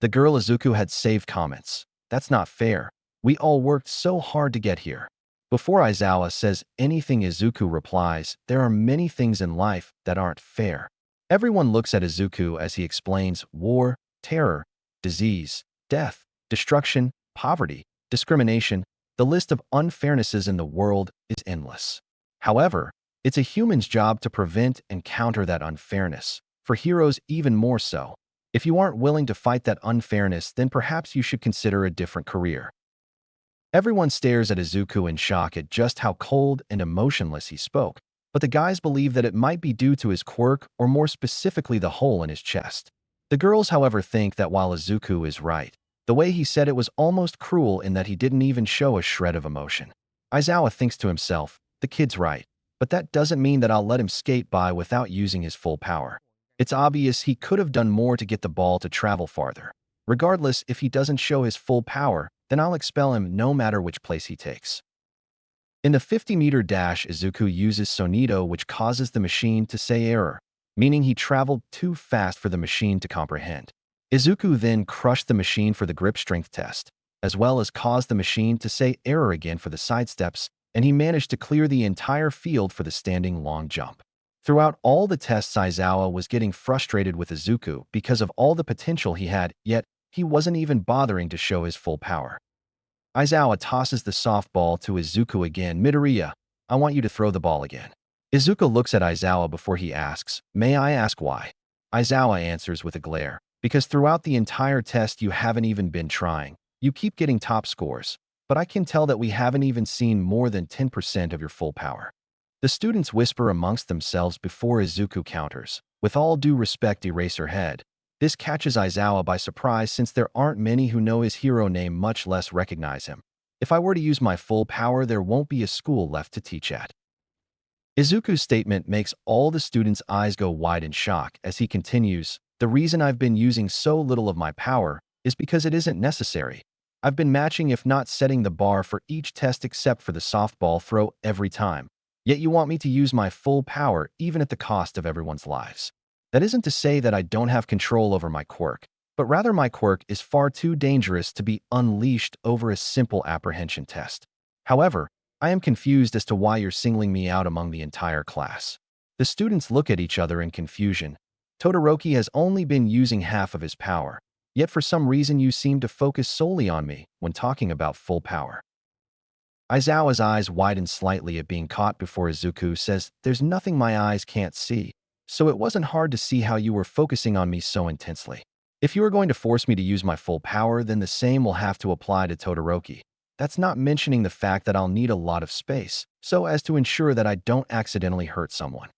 The girl Izuku had saved comments, that's not fair. We all worked so hard to get here. Before Aizawa says anything, Izuku replies, there are many things in life that aren't fair. Everyone looks at Izuku as he explains war, terror, disease, death, destruction, poverty, discrimination. The list of unfairnesses in the world is endless. However, it's a human's job to prevent and counter that unfairness, for heroes even more so. If you aren't willing to fight that unfairness, then perhaps you should consider a different career. Everyone stares at Izuku in shock at just how cold and emotionless he spoke, but the guys believe that it might be due to his quirk or more specifically the hole in his chest. The girls, however, think that while Izuku is right, the way he said it was almost cruel in that he didn't even show a shred of emotion. Aizawa thinks to himself, the kid's right, but that doesn't mean that I'll let him skate by without using his full power. It's obvious he could have done more to get the ball to travel farther. Regardless, if he doesn't show his full power, then I'll expel him no matter which place he takes. In the 50-meter dash, Izuku uses Sonido, which causes the machine to say error, meaning he traveled too fast for the machine to comprehend. Izuku then crushed the machine for the grip strength test, as well as caused the machine to say error again for the sidesteps, and he managed to clear the entire field for the standing long jump. Throughout all the tests, Aizawa was getting frustrated with Izuku because of all the potential he had, yet he wasn't even bothering to show his full power. Aizawa tosses the softball to Izuku again. Midoriya, I want you to throw the ball again. Izuku looks at Aizawa before he asks, may I ask why? Aizawa answers with a glare, because throughout the entire test you haven't even been trying. You keep getting top scores, but I can tell that we haven't even seen more than 10% of your full power. The students whisper amongst themselves before Izuku counters. With all due respect, erase her head. This catches Aizawa by surprise since there aren't many who know his hero name, much less recognize him. If I were to use my full power, there won't be a school left to teach at. Izuku's statement makes all the students' eyes go wide in shock as he continues, the reason I've been using so little of my power is because it isn't necessary. I've been matching, if not setting the bar for each test except for the softball throw every time. Yet you want me to use my full power even at the cost of everyone's lives. That isn't to say that I don't have control over my quirk, but rather my quirk is far too dangerous to be unleashed over a simple apprehension test. However, I am confused as to why you're singling me out among the entire class. The students look at each other in confusion. Todoroki has only been using half of his power, yet for some reason you seem to focus solely on me when talking about full power. Aizawa's eyes widen slightly at being caught before Izuku says, there's nothing my eyes can't see, so it wasn't hard to see how you were focusing on me so intensely. If you are going to force me to use my full power, then the same will have to apply to Todoroki. That's not mentioning the fact that I'll need a lot of space, so as to ensure that I don't accidentally hurt someone.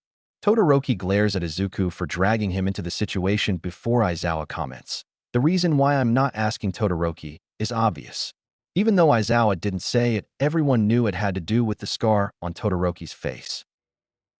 Todoroki glares at Izuku for dragging him into the situation before Aizawa comments. The reason why I'm not asking Todoroki is obvious. Even though Aizawa didn't say it, everyone knew it had to do with the scar on Todoroki's face.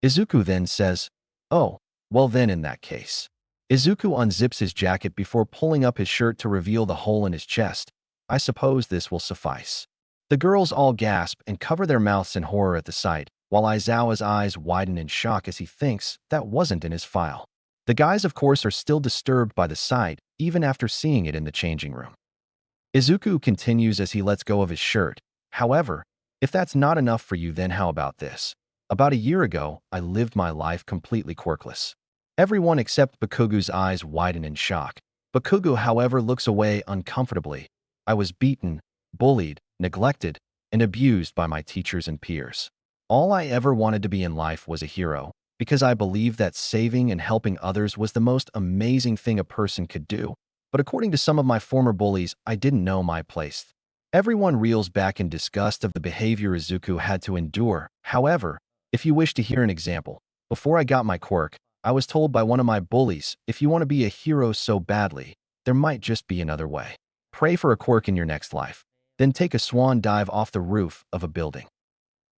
Izuku then says, oh, well then in that case. Izuku unzips his jacket before pulling up his shirt to reveal the hole in his chest. I suppose this will suffice. The girls all gasp and cover their mouths in horror at the sight, while Aizawa's eyes widen in shock as he thinks that wasn't in his file. The guys, of course, are still disturbed by the sight, even after seeing it in the changing room. Izuku continues as he lets go of his shirt. However, if that's not enough for you, then how about this? About a year ago, I lived my life completely quirkless. Everyone except Bakugo's eyes widen in shock. Bakugo, however, looks away uncomfortably. I was beaten, bullied, neglected, and abused by my teachers and peers. All I ever wanted to be in life was a hero, because I believed that saving and helping others was the most amazing thing a person could do. But according to some of my former bullies, I didn't know my place. Everyone reels back in disgust of the behavior Izuku had to endure. However, if you wish to hear an example, before I got my quirk, I was told by one of my bullies, if you want to be a hero so badly, there might just be another way. Pray for a quirk in your next life, then take a swan dive off the roof of a building.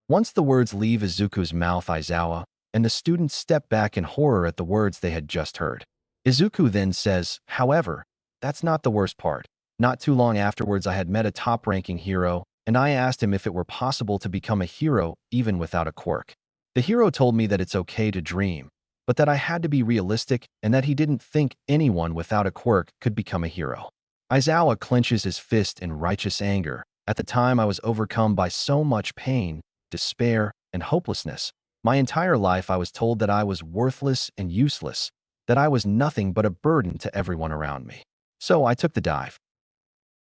Once the words leave Izuku's mouth, Aizawa and the students step back in horror at the words they had just heard. Izuku then says, however, that's not the worst part. Not too long afterwards, I had met a top-ranking hero, and I asked him if it were possible to become a hero even without a quirk. The hero told me that it's okay to dream, but that I had to be realistic and that he didn't think anyone without a quirk could become a hero. Aizawa clenches his fist in righteous anger. At the time, I was overcome by so much pain, despair, and hopelessness. My entire life, I was told that I was worthless and useless, that I was nothing but a burden to everyone around me. So I took the dive.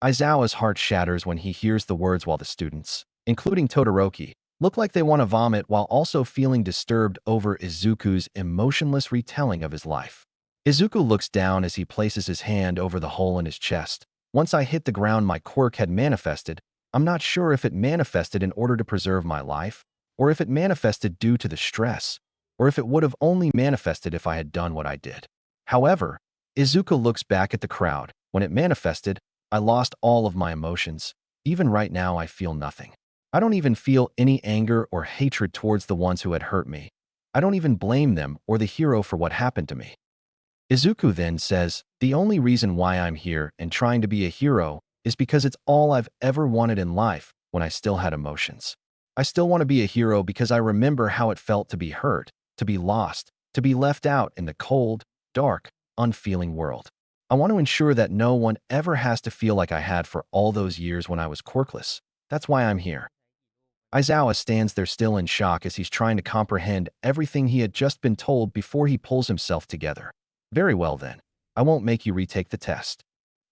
Aizawa's heart shatters when he hears the words while the students, including Todoroki, look like they want to vomit while also feeling disturbed over Izuku's emotionless retelling of his life. Izuku looks down as he places his hand over the hole in his chest. Once I hit the ground, my quirk had manifested. I'm not sure if it manifested in order to preserve my life, or if it manifested due to the stress, or if it would have only manifested if I had done what I did. However, Izuku looks back at the crowd. When it manifested, I lost all of my emotions. Even right now, I feel nothing. I don't even feel any anger or hatred towards the ones who had hurt me. I don't even blame them or the hero for what happened to me. Izuku then says, the only reason why I'm here and trying to be a hero is because it's all I've ever wanted in life when I still had emotions. I still want to be a hero because I remember how it felt to be hurt, to be lost, to be left out in the cold, dark, unfeeling world. I want to ensure that no one ever has to feel like I had for all those years when I was quirkless. That's why I'm here. Aizawa stands there still in shock as he's trying to comprehend everything he had just been told before he pulls himself together. Very well then. I won't make you retake the test.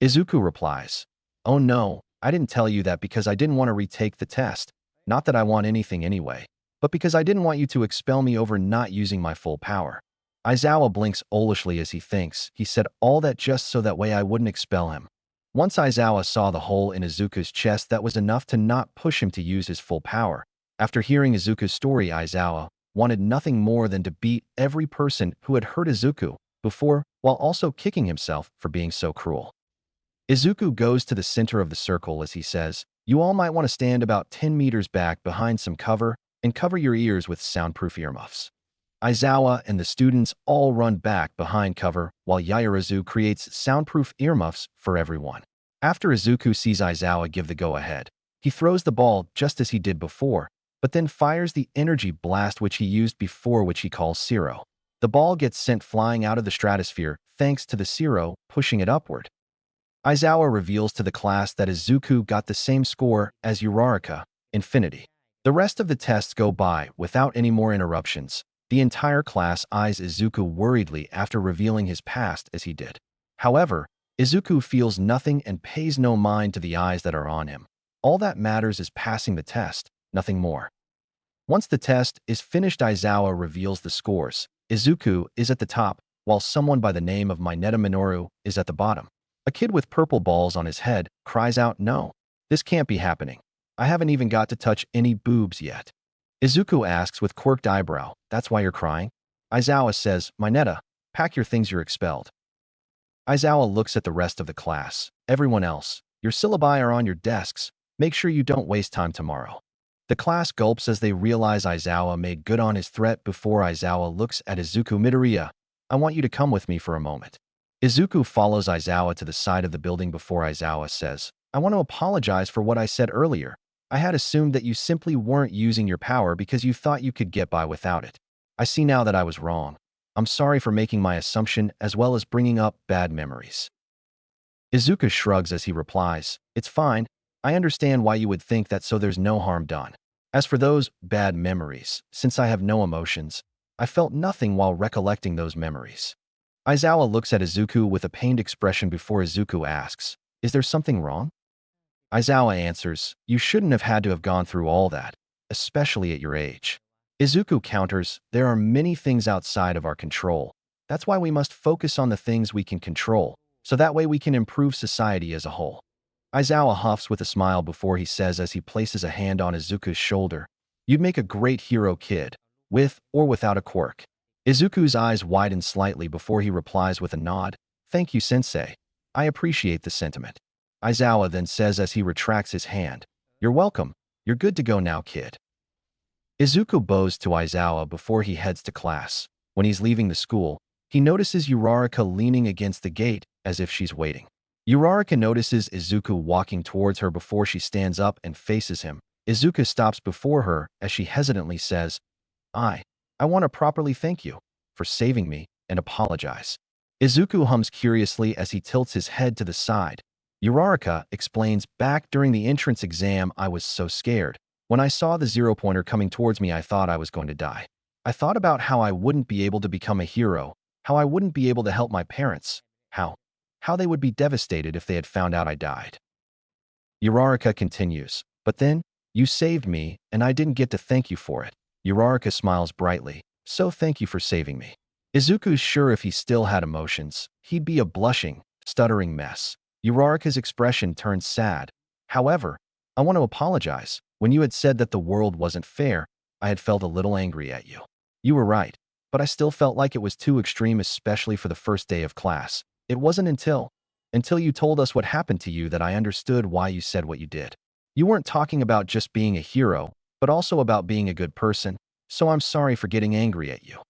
Izuku replies, oh no, I didn't tell you that because I didn't want to retake the test. Not that I want anything anyway, but because I didn't want you to expel me over not using my full power. Aizawa blinks owlishly as he thinks he said all that just so that way I wouldn't expel him. Once Aizawa saw the hole in Izuku's chest, that was enough to not push him to use his full power. After hearing Izuku's story, Aizawa wanted nothing more than to beat every person who had hurt Izuku before, while also kicking himself for being so cruel. Izuku goes to the center of the circle as he says, you all might want to stand about 10 meters back behind some cover and cover your ears with soundproof earmuffs. Aizawa and the students all run back behind cover while Yaoyorozu creates soundproof earmuffs for everyone. After Izuku sees Aizawa give the go-ahead, he throws the ball just as he did before, but then fires the energy blast which he used before, which he calls Zero. The ball gets sent flying out of the stratosphere thanks to the Zero pushing it upward. Aizawa reveals to the class that Izuku got the same score as Uraraka, Infinity. The rest of the tests go by without any more interruptions. The entire class eyes Izuku worriedly after revealing his past as he did. However, Izuku feels nothing and pays no mind to the eyes that are on him. All that matters is passing the test, nothing more. Once the test is finished, Aizawa reveals the scores. Izuku is at the top, while someone by the name of Mineta Minoru is at the bottom. A kid with purple balls on his head cries out, no, this can't be happening. I haven't even got to touch any boobs yet. Izuku asks with quirked eyebrow, that's why you're crying? Aizawa says, Mineta, pack your things, you're expelled. Aizawa looks at the rest of the class. Everyone else, your syllabi are on your desks. Make sure you don't waste time tomorrow. The class gulps as they realize Aizawa made good on his threat. Before Aizawa looks at Izuku, Midoriya, I want you to come with me for a moment. Izuku follows Aizawa to the side of the building before Aizawa says, I want to apologize for what I said earlier. I had assumed that you simply weren't using your power because you thought you could get by without it. I see now that I was wrong. I'm sorry for making my assumption as well as bringing up bad memories. Izuku shrugs as he replies, it's fine. I understand why you would think that, so there's no harm done. As for those bad memories, since I have no emotions, I felt nothing while recollecting those memories. Aizawa looks at Izuku with a pained expression before Izuku asks, is there something wrong? Aizawa answers, you shouldn't have had to have gone through all that, especially at your age. Izuku counters, there are many things outside of our control. That's why we must focus on the things we can control, so that way we can improve society as a whole. Aizawa huffs with a smile before he says as he places a hand on Izuku's shoulder, you'd make a great hero, kid, with or without a quirk. Izuku's eyes widen slightly before he replies with a nod, thank you, sensei. I appreciate the sentiment. Aizawa then says as he retracts his hand, you're welcome. You're good to go now, kid. Izuku bows to Aizawa before he heads to class. When he's leaving the school, he notices Uraraka leaning against the gate as if she's waiting. Uraraka notices Izuku walking towards her before she stands up and faces him. Izuku stops before her as she hesitantly says, I want to properly thank you for saving me and apologize. Izuku hums curiously as he tilts his head to the side. Uraraka explains, back during the entrance exam, I was so scared. When I saw the zero-pointer coming towards me, I thought I was going to die. I thought about how I wouldn't be able to become a hero, how I wouldn't be able to help my parents, how they would be devastated if they had found out I died. Uraraka continues, but then, you saved me, and I didn't get to thank you for it. Uraraka smiles brightly, so thank you for saving me. Izuku's sure if he still had emotions, he'd be a blushing, stuttering mess. Uraraka's expression turns sad. However, I want to apologize. When you had said that the world wasn't fair, I had felt a little angry at you. You were right, but I still felt like it was too extreme, especially for the first day of class. It wasn't until you told us what happened to you that I understood why you said what you did. You weren't talking about just being a hero, but also about being a good person, so I'm sorry for getting angry at you."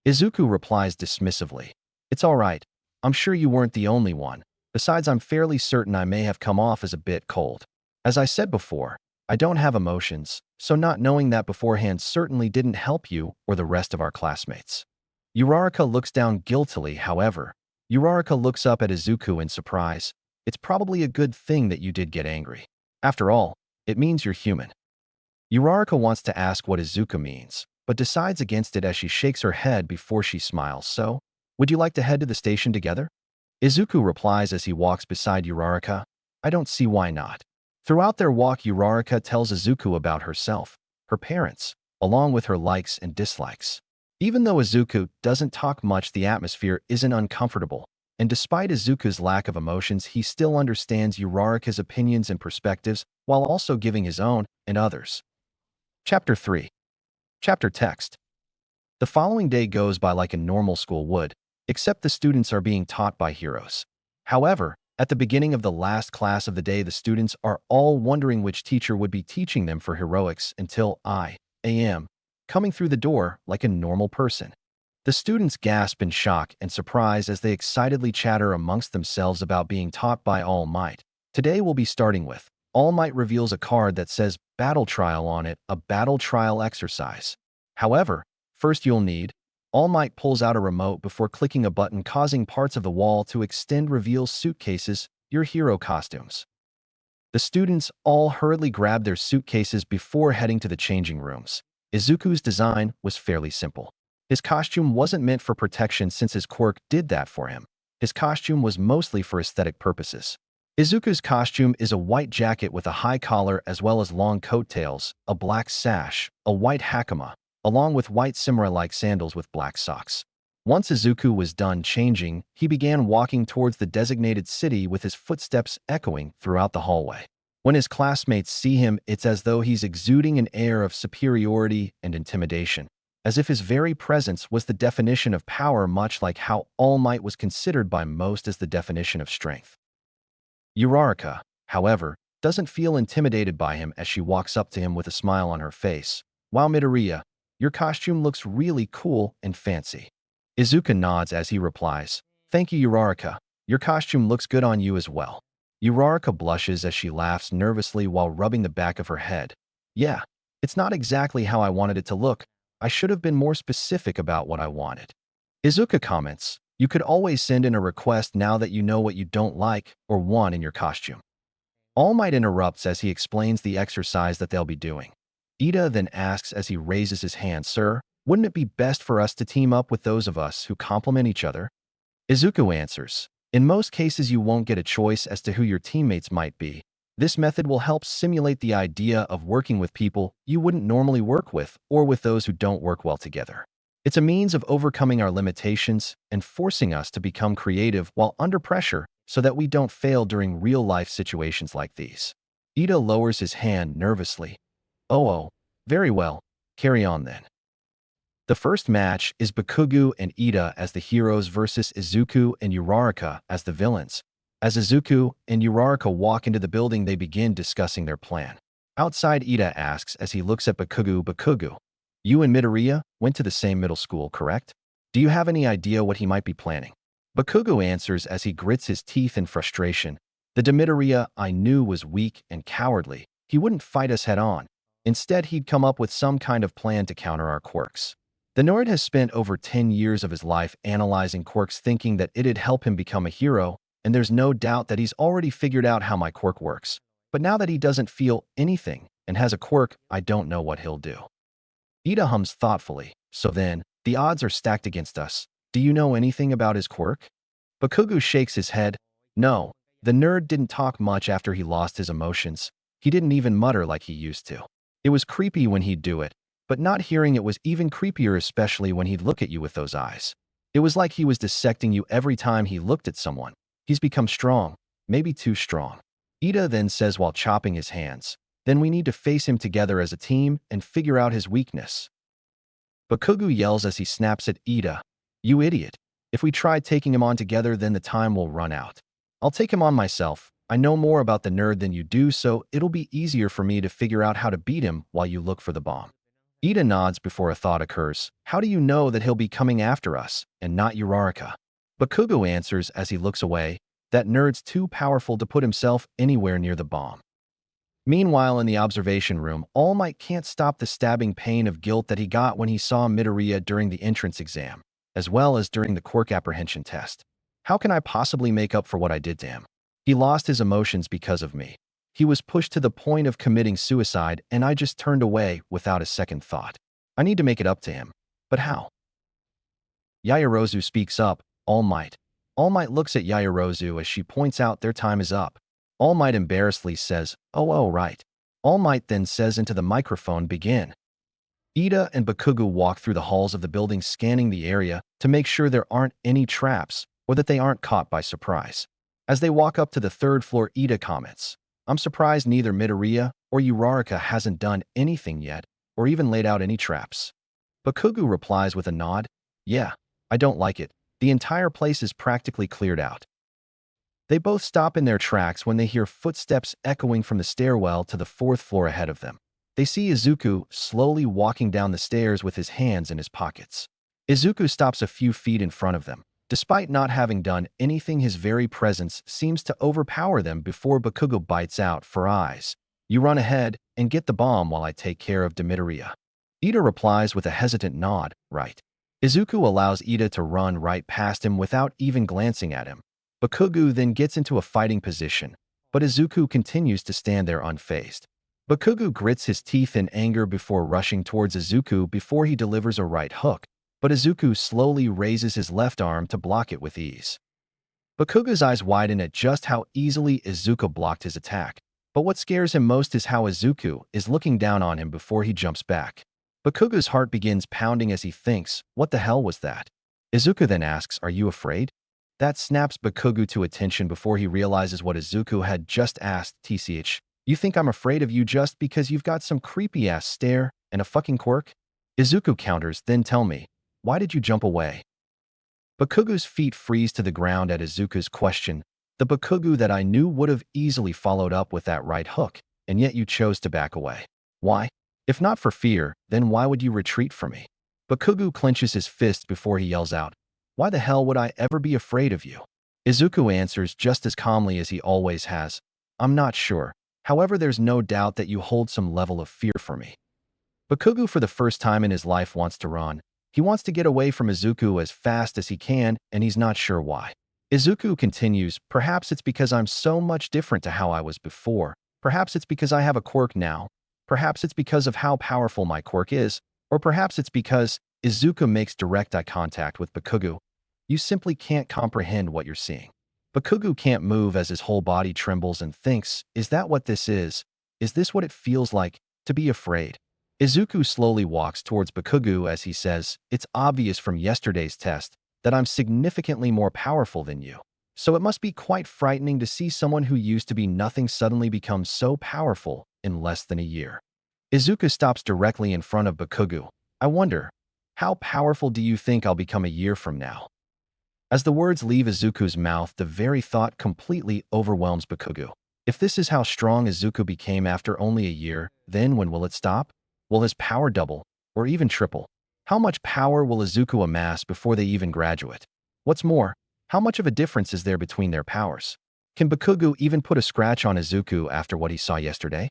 Izuku replies dismissively. "It's all right. I'm sure you weren't the only one. Besides, I'm fairly certain I may have come off as a bit cold. As I said before, I don't have emotions, so not knowing that beforehand certainly didn't help you or the rest of our classmates." Uraraka looks down guiltily, however. Uraraka looks up at Izuku in surprise. "It's probably a good thing that you did get angry. After all, it means you're human." Uraraka wants to ask what Izuku means, but decides against it as she shakes her head before she smiles. "So, would you like to head to the station together?" Izuku replies as he walks beside Uraraka. "I don't see why not." Throughout their walk, Uraraka tells Izuku about herself, her parents, along with her likes and dislikes. Even though Izuku doesn't talk much, the atmosphere isn't uncomfortable, and despite Izuku's lack of emotions, he still understands Uraraka's opinions and perspectives while also giving his own and others. Chapter 3. Chapter Text. The following day goes by like a normal school would, except the students are being taught by heroes. However, at the beginning of the last class of the day, the students are all wondering which teacher would be teaching them for heroics until I am coming through the door like a normal person. The students gasp in shock and surprise as they excitedly chatter amongst themselves about being taught by All Might. Today we'll be starting with All Might reveals a card that says Battle Trial on it, a battle trial exercise. However, first you'll need All Might pulls out a remote before clicking a button, causing parts of the wall to extend, reveals suitcases, your hero costumes. The students all hurriedly grab their suitcases before heading to the changing rooms. Izuku's design was fairly simple. His costume wasn't meant for protection since his quirk did that for him. His costume was mostly for aesthetic purposes. Izuku's costume is a white jacket with a high collar as well as long coattails, a black sash, a white hakama, along with white samurai-like sandals with black socks. Once Izuku was done changing, he began walking towards the designated city with his footsteps echoing throughout the hallway. When his classmates see him, it's as though he's exuding an air of superiority and intimidation, as if his very presence was the definition of power, much like how All Might was considered by most as the definition of strength. Uraraka, however, doesn't feel intimidated by him as she walks up to him with a smile on her face. "Wow, Midoriya, your costume looks really cool and fancy." Izuku nods as he replies, "Thank you, Uraraka. Your costume looks good on you as well." Uraraka blushes as she laughs nervously while rubbing the back of her head. "Yeah, it's not exactly how I wanted it to look. I should have been more specific about what I wanted." Izuku comments, "You could always send in a request now that you know what you don't like or want in your costume." All Might interrupts as he explains the exercise that they'll be doing. Ida then asks as he raises his hand, "Sir, wouldn't it be best for us to team up with those of us who complement each other?" Izuku answers, "In most cases you won't get a choice as to who your teammates might be. This method will help simulate the idea of working with people you wouldn't normally work with or with those who don't work well together. It's a means of overcoming our limitations and forcing us to become creative while under pressure so that we don't fail during real-life situations like these." Ida lowers his hand nervously. Oh, very well. Carry on then." The first match is Bakugo and Ida as the heroes versus Izuku and Uraraka as the villains. As Izuku and Uraraka walk into the building, they begin discussing their plan. Outside, Ida asks as he looks at Bakugo, "Bakugo, you and Midoriya went to the same middle school, correct? Do you have any idea what he might be planning?" Bakugo answers as he grits his teeth in frustration. "The Midoriya I knew was weak and cowardly. He wouldn't fight us head-on. Instead, he'd come up with some kind of plan to counter our quirks. The Nord has spent over 10 years of his life analyzing quirks, thinking that it'd help him become a hero, and there's no doubt that he's already figured out how my quirk works. But now that he doesn't feel anything and has a quirk, I don't know what he'll do." Ida hums thoughtfully. "So then, the odds are stacked against us. Do you know anything about his quirk?" Bakugo shakes his head. "No, the nerd didn't talk much after he lost his emotions. He didn't even mutter like he used to. It was creepy when he'd do it, but not hearing it was even creepier, especially when he'd look at you with those eyes. It was like he was dissecting you every time he looked at someone. He's become strong, maybe too strong." Ida then says while chopping his hands, "Then we need to face him together as a team and figure out his weakness." Bakugo yells as he snaps at Ida, "You idiot. If we try taking him on together, then the time will run out. I'll take him on myself. I know more about the nerd than you do, so it'll be easier for me to figure out how to beat him while you look for the bomb. Ida nods before a thought occurs. How do you know that he'll be coming after us, and not Uraraka? Bakugo answers as he looks away. That nerd's too powerful to put himself anywhere near the bomb. Meanwhile, in the observation room, All Might can't stop the stabbing pain of guilt that he got when he saw Midoriya during the entrance exam, as well as during the Quirk apprehension test. How can I possibly make up for what I did to him? He lost his emotions because of me. He was pushed to the point of committing suicide, and I just turned away without a second thought. I need to make it up to him. But how? Yaoyorozu speaks up. All Might. All Might looks at Yaoyorozu as she points out their time is up. All Might embarrassedly says, oh, right. All Might then says into the microphone, begin. Ida and Bakugo walk through the halls of the building, scanning the area to make sure there aren't any traps or that they aren't caught by surprise. As they walk up to the third floor, Ida comments, I'm surprised neither Midoriya or Uraraka hasn't done anything yet or even laid out any traps. Bakugo replies with a nod, yeah, I don't like it. The entire place is practically cleared out. They both stop in their tracks when they hear footsteps echoing from the stairwell to the fourth floor ahead of them. They see Izuku slowly walking down the stairs with his hands in his pockets. Izuku stops a few feet in front of them. Despite not having done anything, his very presence seems to overpower them before Bakugo bites out for eyes. You run ahead and get the bomb while I take care of Midoriya. Ida replies with a hesitant nod, right. Izuku allows Ida to run right past him without even glancing at him. Bakugo then gets into a fighting position, but Izuku continues to stand there unfazed. Bakugo grits his teeth in anger before rushing towards Izuku before he delivers a right hook, but Izuku slowly raises his left arm to block it with ease. Bakugo's eyes widen at just how easily Izuku blocked his attack, but what scares him most is how Izuku is looking down on him before he jumps back. Bakugo's heart begins pounding as he thinks, what the hell was that? Izuku then asks, are you afraid? That snaps Bakugo to attention before he realizes what Izuku had just asked. TCH, you think I'm afraid of you just because you've got some creepy-ass stare and a fucking quirk? Izuku counters, then tell me, why did you jump away? Bakugo's feet freeze to the ground at Izuku's question, the Bakugo that I knew would have easily followed up with that right hook, and yet you chose to back away. Why? If not for fear, then why would you retreat from me? Bakugo clenches his fist before he yells out, why the hell would I ever be afraid of you? Izuku answers just as calmly as he always has, I'm not sure. However, there's no doubt that you hold some level of fear for me. Bakugo for the first time in his life wants to run. He wants to get away from Izuku as fast as he can, and he's not sure why. Izuku continues, perhaps it's because I'm so much different to how I was before. Perhaps it's because I have a quirk now. Perhaps it's because of how powerful my quirk is. Or perhaps it's because Izuku makes direct eye contact with Bakugo. You simply can't comprehend what you're seeing. Bakugo can't move as his whole body trembles and thinks, is that what this is? Is this what it feels like to be afraid? Izuku slowly walks towards Bakugo as he says, it's obvious from yesterday's test that I'm significantly more powerful than you. So it must be quite frightening to see someone who used to be nothing suddenly become so powerful in less than a year. Izuku stops directly in front of Bakugo. I wonder, how powerful do you think I'll become a year from now? As the words leave Izuku's mouth, the very thought completely overwhelms Bakugo. If this is how strong Izuku became after only a year, then when will it stop? Will his power double, or even triple? How much power will Izuku amass before they even graduate? What's more, how much of a difference is there between their powers? Can Bakugo even put a scratch on Izuku after what he saw yesterday?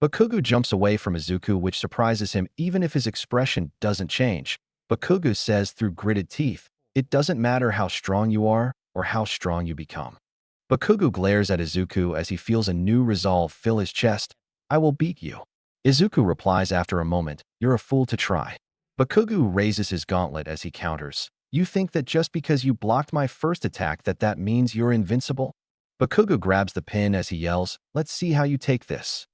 Bakugo jumps away from Izuku, which surprises him even if his expression doesn't change. Bakugo says through gritted teeth, it doesn't matter how strong you are or how strong you become. Bakugo glares at Izuku as he feels a new resolve fill his chest. I will beat you. Izuku replies after a moment, you're a fool to try. Bakugo raises his gauntlet as he counters. You think that just because you blocked my first attack that means you're invincible? Bakugo grabs the pin as he yells, let's see how you take this.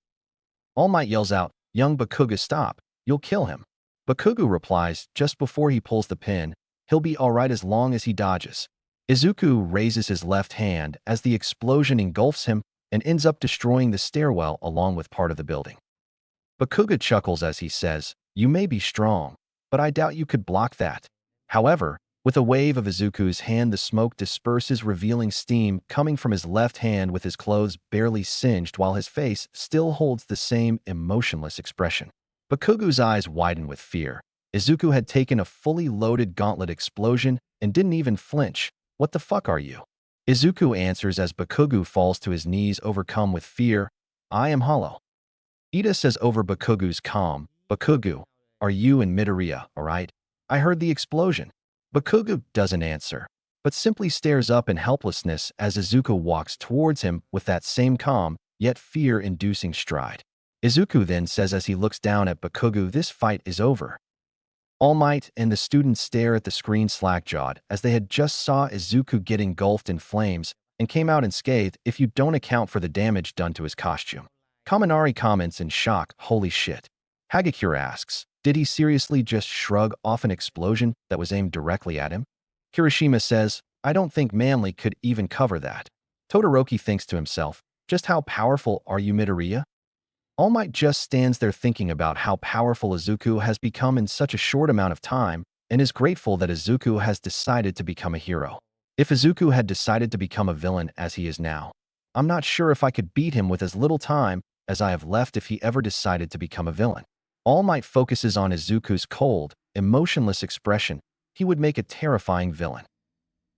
All Might yells out, young Bakugo, stop, you'll kill him. Bakugo replies, just before he pulls the pin, he'll be alright as long as he dodges. Izuku raises his left hand as the explosion engulfs him and ends up destroying the stairwell along with part of the building. Bakugo chuckles as he says, you may be strong, but I doubt you could block that. However, With a wave of Izuku's hand, the smoke disperses, revealing steam coming from his left hand with his clothes barely singed while his face still holds the same emotionless expression. Bakugu's eyes widen with fear. Izuku had taken a fully loaded gauntlet explosion and didn't even flinch. What the fuck are you? Izuku answers as Bakugu falls to his knees, overcome with fear. I am hollow. Ida says over Bakugu's calm, Bakugu, are you and Midoriya, alright? I heard the explosion. Bakugu doesn't answer, but simply stares up in helplessness as Izuku walks towards him with that same calm, yet fear-inducing stride. Izuku then says as he looks down at Bakugu, this fight is over. All Might and the students stare at the screen slack-jawed as they had just saw Izuku get engulfed in flames and came out unscathed if you don't account for the damage done to his costume. Kaminari comments in shock, holy shit. Hagakure asks, did he seriously just shrug off an explosion that was aimed directly at him? Kirishima says, I don't think Manly could even cover that. Todoroki thinks to himself, just how powerful are you, Midoriya? All Might just stands there thinking about how powerful Izuku has become in such a short amount of time and is grateful that Izuku has decided to become a hero. If Izuku had decided to become a villain as he is now, I'm not sure if I could beat him with as little time as I have left if he ever decided to become a villain. All Might focuses on Izuku's cold, emotionless expression. He would make a terrifying villain.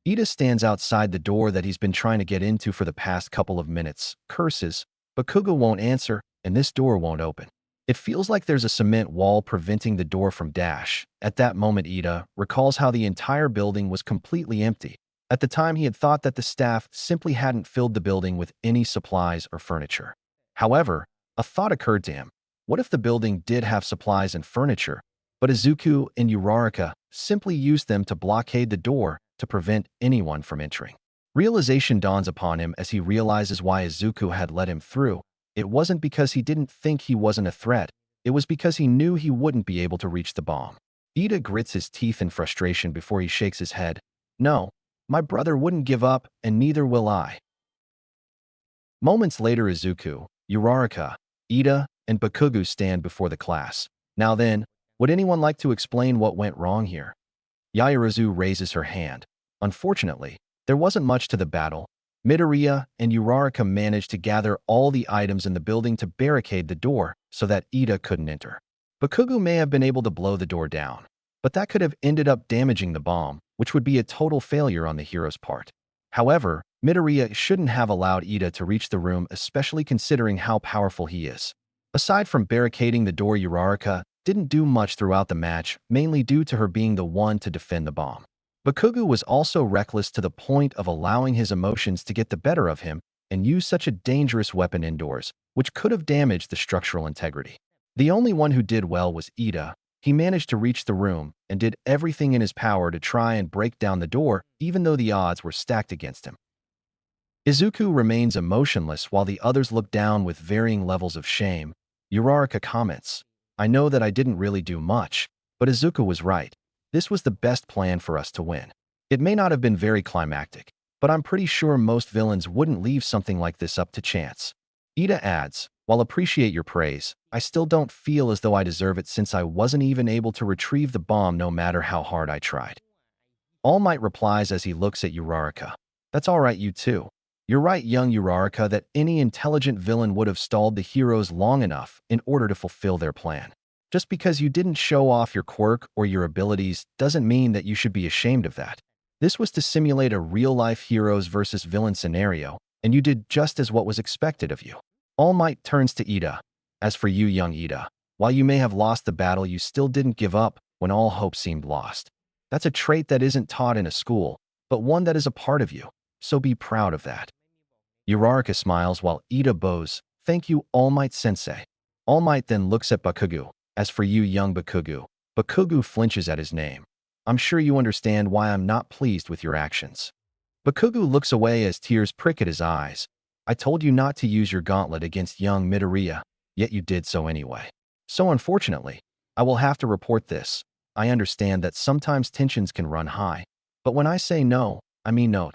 Ida stands outside the door that he's been trying to get into for the past couple of minutes, curses, Bakugo won't answer, and this door won't open. It feels like there's a cement wall preventing the door from dash. At that moment, Ida recalls how the entire building was completely empty. At the time, he had thought that the staff simply hadn't filled the building with any supplies or furniture. However, a thought occurred to him. What if the building did have supplies and furniture, but Izuku and Uraraka simply used them to blockade the door to prevent anyone from entering? Realization dawns upon him as he realizes why Izuku had let him through. It wasn't because he didn't think he wasn't a threat. It was because he knew he wouldn't be able to reach the bomb. Ida grits his teeth in frustration before he shakes his head. No, my brother wouldn't give up, and neither will I. Moments later, Izuku, Uraraka, Ida, and Bakugu stand before the class. Now then, would anyone like to explain what went wrong here? Yaoyorozu raises her hand. Unfortunately, there wasn't much to the battle. Midoriya and Uraraka managed to gather all the items in the building to barricade the door so that Ida couldn't enter. Bakugu may have been able to blow the door down, but that could have ended up damaging the bomb, which would be a total failure on the hero's part. However, Midoriya shouldn't have allowed Ida to reach the room, especially considering how powerful he is. Aside from barricading the door, Uraraka didn't do much throughout the match, mainly due to her being the one to defend the bomb. Bakugu was also reckless to the point of allowing his emotions to get the better of him and use such a dangerous weapon indoors, which could have damaged the structural integrity. The only one who did well was Ida. He managed to reach the room and did everything in his power to try and break down the door, even though the odds were stacked against him. Izuku remains emotionless while the others look down with varying levels of shame. Uraraka comments, I know that I didn't really do much, but Izuku was right. This was the best plan for us to win. It may not have been very climactic, but I'm pretty sure most villains wouldn't leave something like this up to chance. Ida adds, while appreciate your praise, I still don't feel as though I deserve it since I wasn't even able to retrieve the bomb no matter how hard I tried. All Might replies as he looks at Uraraka. That's alright, you too. You're right, young Uraraka, that any intelligent villain would have stalled the heroes long enough in order to fulfill their plan. Just because you didn't show off your quirk or your abilities doesn't mean that you should be ashamed of that. This was to simulate a real-life heroes versus villain scenario, and you did just as what was expected of you. All Might turns to Ida. As for you, young Ida, while you may have lost the battle, you still didn't give up when all hope seemed lost. That's a trait that isn't taught in a school, but one that is a part of you, so be proud of that. Uraraka smiles while Ida bows. Thank you, All Might Sensei. All Might then looks at Bakugu. As for you, young Bakugu, Bakugu flinches at his name. I'm sure you understand why I'm not pleased with your actions. Bakugu looks away as tears prick at his eyes. I told you not to use your gauntlet against young Midoriya, yet you did so anyway. So unfortunately, I will have to report this. I understand that sometimes tensions can run high, but when I say no, I mean no.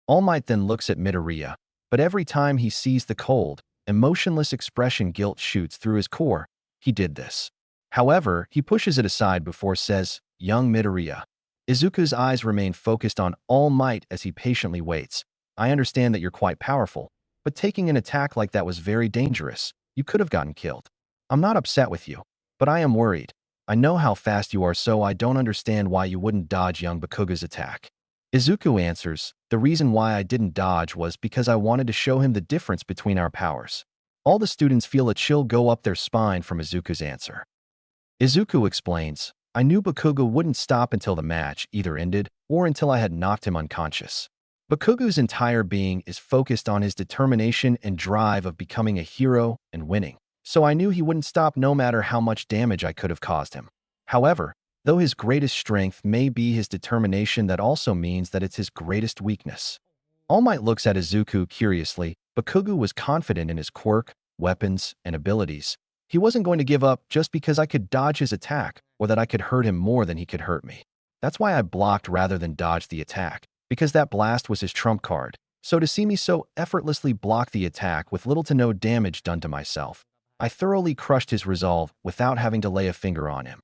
All Might then looks at Midoriya, but every time he sees the cold, emotionless expression, guilt shoots through his core. He did this. However, he pushes it aside before says, young Midoriya, Izuku's eyes remain focused on All Might as he patiently waits. I understand that you're quite powerful, but taking an attack like that was very dangerous. You could have gotten killed. I'm not upset with you, but I am worried. I know how fast you are, so I don't understand why you wouldn't dodge young Bakuga's attack. Izuku answers, the reason why I didn't dodge was because I wanted to show him the difference between our powers. All the students feel a chill go up their spine from Izuku's answer. Izuku explains, I knew Bakuga wouldn't stop until the match either ended or until I had knocked him unconscious. Bakuga's entire being is focused on his determination and drive of becoming a hero and winning, so I knew he wouldn't stop no matter how much damage I could have caused him. However, though his greatest strength may be his determination, that also means that it's his greatest weakness. All Might looks at Izuku curiously. Bakuga was confident in his quirk, weapons, and abilities. He wasn't going to give up just because I could dodge his attack or that I could hurt him more than he could hurt me. That's why I blocked rather than dodged the attack, because that blast was his trump card. So to see me so effortlessly block the attack with little to no damage done to myself, I thoroughly crushed his resolve without having to lay a finger on him.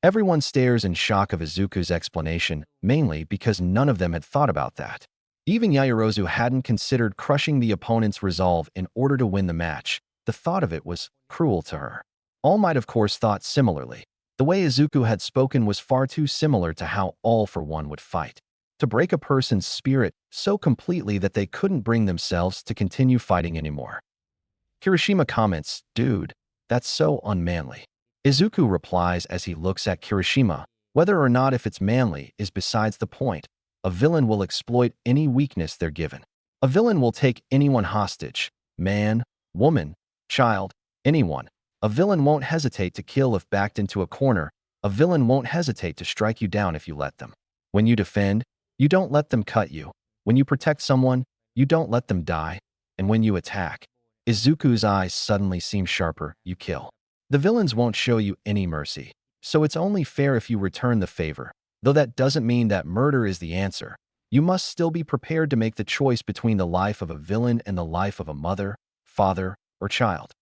Everyone stares in shock of Izuku's explanation, mainly because none of them had thought about that. Even Yaoyorozu hadn't considered crushing the opponent's resolve in order to win the match. The thought of it was cruel to her. All Might, of course, thought similarly. The way Izuku had spoken was far too similar to how All for One would fight. To break a person's spirit so completely that they couldn't bring themselves to continue fighting anymore. Kirishima comments, dude, that's so unmanly. Izuku replies as he looks at Kirishima, whether or not if it's manly is besides the point. A villain will exploit any weakness they're given. A villain will take anyone hostage, man, woman, child, anyone. A villain won't hesitate to kill if backed into a corner. A villain won't hesitate to strike you down if you let them. When you defend, you don't let them cut you. When you protect someone, you don't let them die. And when you attack, Izuku's eyes suddenly seem sharper, you kill. The villains won't show you any mercy, so it's only fair if you return the favor. Though that doesn't mean that murder is the answer. You must still be prepared to make the choice between the life of a villain and the life of a mother, father, or child.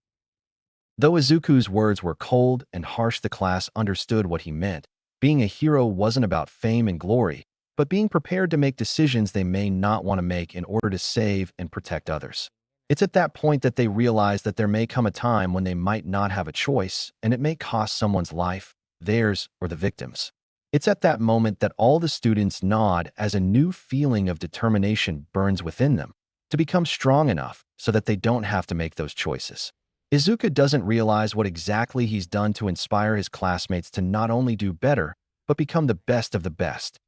Though Izuku's words were cold and harsh, the class understood what he meant. Being a hero wasn't about fame and glory, but being prepared to make decisions they may not want to make in order to save and protect others. It's at that point that they realize that there may come a time when they might not have a choice, and it may cost someone's life, theirs, or the victim's. It's at that moment that all the students nod as a new feeling of determination burns within them to become strong enough so that they don't have to make those choices. Izuku doesn't realize what exactly he's done to inspire his classmates to not only do better, but become the best of the best.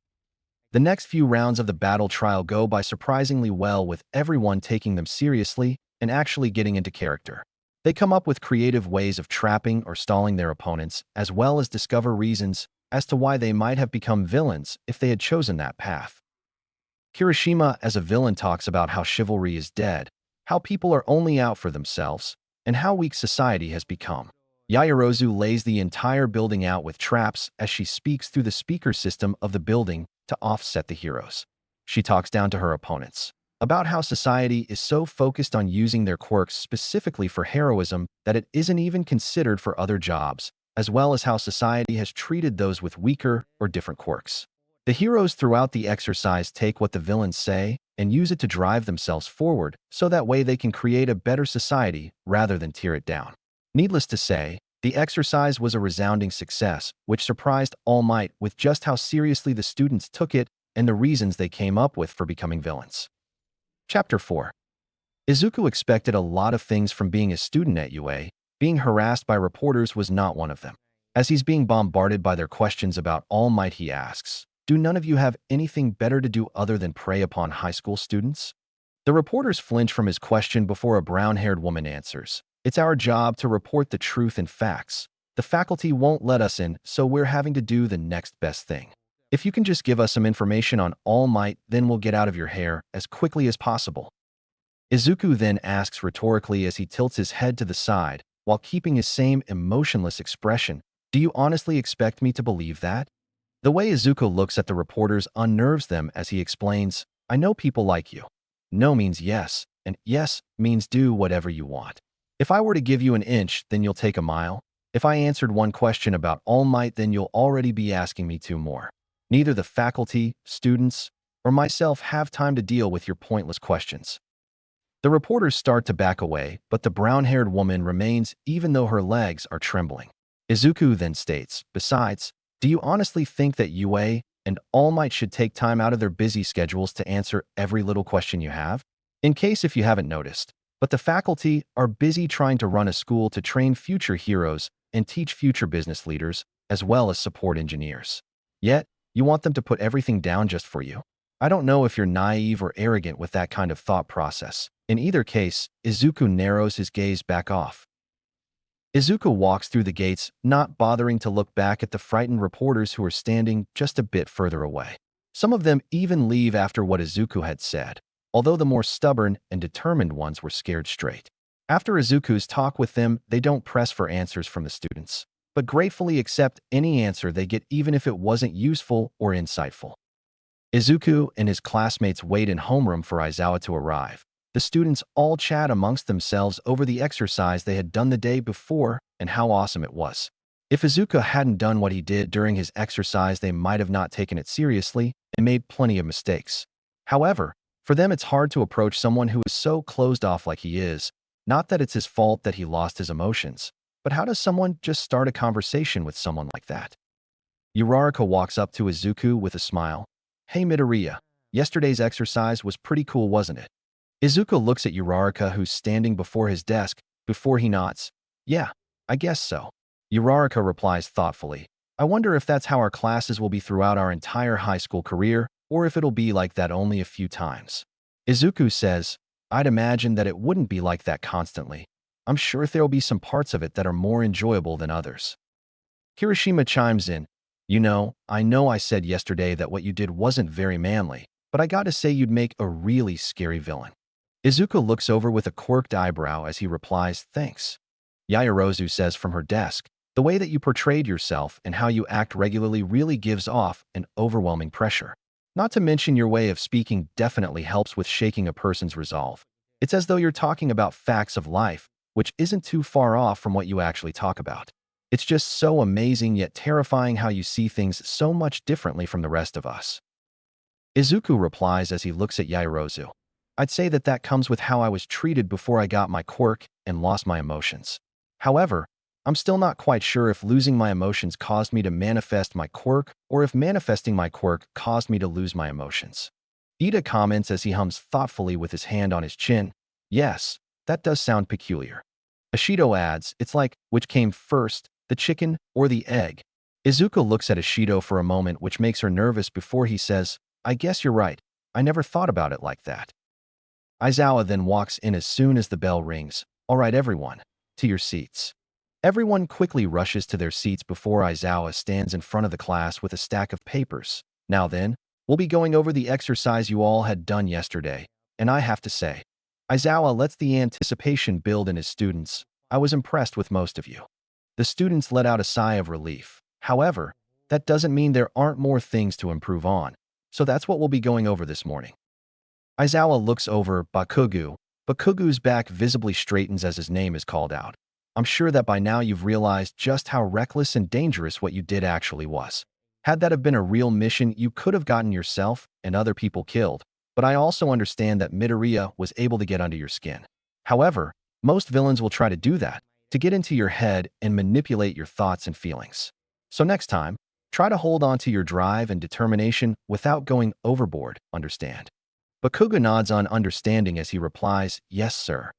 The next few rounds of the battle trial go by surprisingly well, with everyone taking them seriously and actually getting into character. They come up with creative ways of trapping or stalling their opponents, as well as discover reasons as to why they might have become villains if they had chosen that path. Kirishima as a villain talks about how chivalry is dead, how people are only out for themselves, and how weak society has become. Yaoyorozu lays the entire building out with traps as she speaks through the speaker system of the building to offset the heroes. She talks down to her opponents about how society is so focused on using their quirks specifically for heroism that it isn't even considered for other jobs, as well as how society has treated those with weaker or different quirks. The heroes throughout the exercise take what the villains say and use it to drive themselves forward, so that way they can create a better society rather than tear it down. Needless to say, the exercise was a resounding success, which surprised All Might with just how seriously the students took it and the reasons they came up with for becoming villains. Chapter 4. Izuku expected a lot of things from being a student at UA. Being harassed by reporters was not one of them. As he's being bombarded by their questions about All Might, he asks, "Do none of you have anything better to do other than prey upon high school students?" The reporters flinch from his question before a brown-haired woman answers, "It's our job to report the truth and facts. The faculty won't let us in, so we're having to do the next best thing. If you can just give us some information on All Might, then we'll get out of your hair as quickly as possible." Izuku then asks rhetorically as he tilts his head to the side, while keeping his same emotionless expression, "Do you honestly expect me to believe that?" The way Izuku looks at the reporters unnerves them as he explains, "I know people like you. No means yes, and yes means do whatever you want. If I were to give you an inch, then you'll take a mile. If I answered one question about All Might, then you'll already be asking me two more. Neither the faculty, students, or myself have time to deal with your pointless questions. The reporters start to back away, but the brown-haired woman remains even though her legs are trembling. Izuku then states, besides, do you honestly think that UA and All Might should take time out of their busy schedules to answer every little question you have? In case if you haven't noticed, but the faculty are busy trying to run a school to train future heroes and teach future business leaders, as well as support engineers. Yet, you want them to put everything down just for you? I don't know if you're naive or arrogant with that kind of thought process. In either case, Izuku narrows his gaze back off. Izuku walks through the gates, not bothering to look back at the frightened reporters who are standing just a bit further away. Some of them even leave after what Izuku had said, although the more stubborn and determined ones were scared straight. After Izuku's talk with them, they don't press for answers from the students, but gratefully accept any answer they get even if it wasn't useful or insightful. Izuku and his classmates wait in homeroom for Aizawa to arrive. The students all chat amongst themselves over the exercise they had done the day before and how awesome it was. If Izuku hadn't done what he did during his exercise, they might have not taken it seriously and made plenty of mistakes. However, for them it's hard to approach someone who is so closed off like he is. Not that it's his fault that he lost his emotions, but how does someone just start a conversation with someone like that? Uraraka walks up to Izuku with a smile. Hey Midoriya, yesterday's exercise was pretty cool, wasn't it? Izuku looks at Uraraka, who's standing before his desk, before he nods. Yeah, I guess so. Uraraka replies thoughtfully. I wonder if that's how our classes will be throughout our entire high school career, or if it'll be like that only a few times. Izuku says, I'd imagine that it wouldn't be like that constantly. I'm sure there'll be some parts of it that are more enjoyable than others. Kirishima chimes in. I know I said yesterday that what you did wasn't very manly, but I gotta say you'd make a really scary villain. Izuku looks over with a quirked eyebrow as he replies, thanks. Yaoyorozu says from her desk, the way that you portrayed yourself and how you act regularly really gives off an overwhelming pressure. Not to mention your way of speaking definitely helps with shaking a person's resolve. It's as though you're talking about facts of life, which isn't too far off from what you actually talk about. It's just so amazing yet terrifying how you see things so much differently from the rest of us. Izuku replies as he looks at Yaoyorozu. I'd say that comes with how I was treated before I got my quirk and lost my emotions. However, I'm still not quite sure if losing my emotions caused me to manifest my quirk or if manifesting my quirk caused me to lose my emotions. Ida comments as he hums thoughtfully with his hand on his chin. Yes, that does sound peculiar. Ashido adds, it's like, which came first, the chicken or the egg? Izuku looks at Ashido for a moment, which makes her nervous before he says, I guess you're right. I never thought about it like that. Aizawa then walks in as soon as the bell rings. All right, everyone, to your seats. Everyone quickly rushes to their seats before Aizawa stands in front of the class with a stack of papers. Now then, we'll be going over the exercise you all had done yesterday, and I have to say, Aizawa lets the anticipation build in his students. I was impressed with most of you. The students let out a sigh of relief. However, that doesn't mean there aren't more things to improve on, so that's what we'll be going over this morning. Aizawa looks over Bakugu. Bakugu's back visibly straightens as his name is called out. I'm sure that by now you've realized just how reckless and dangerous what you did actually was. Had that have been a real mission, you could have gotten yourself and other people killed, but I also understand that Midoriya was able to get under your skin. However, most villains will try to do that, to get into your head and manipulate your thoughts and feelings. So next time, try to hold on to your drive and determination without going overboard, understand? Bakugo nods on understanding as he replies, yes, sir.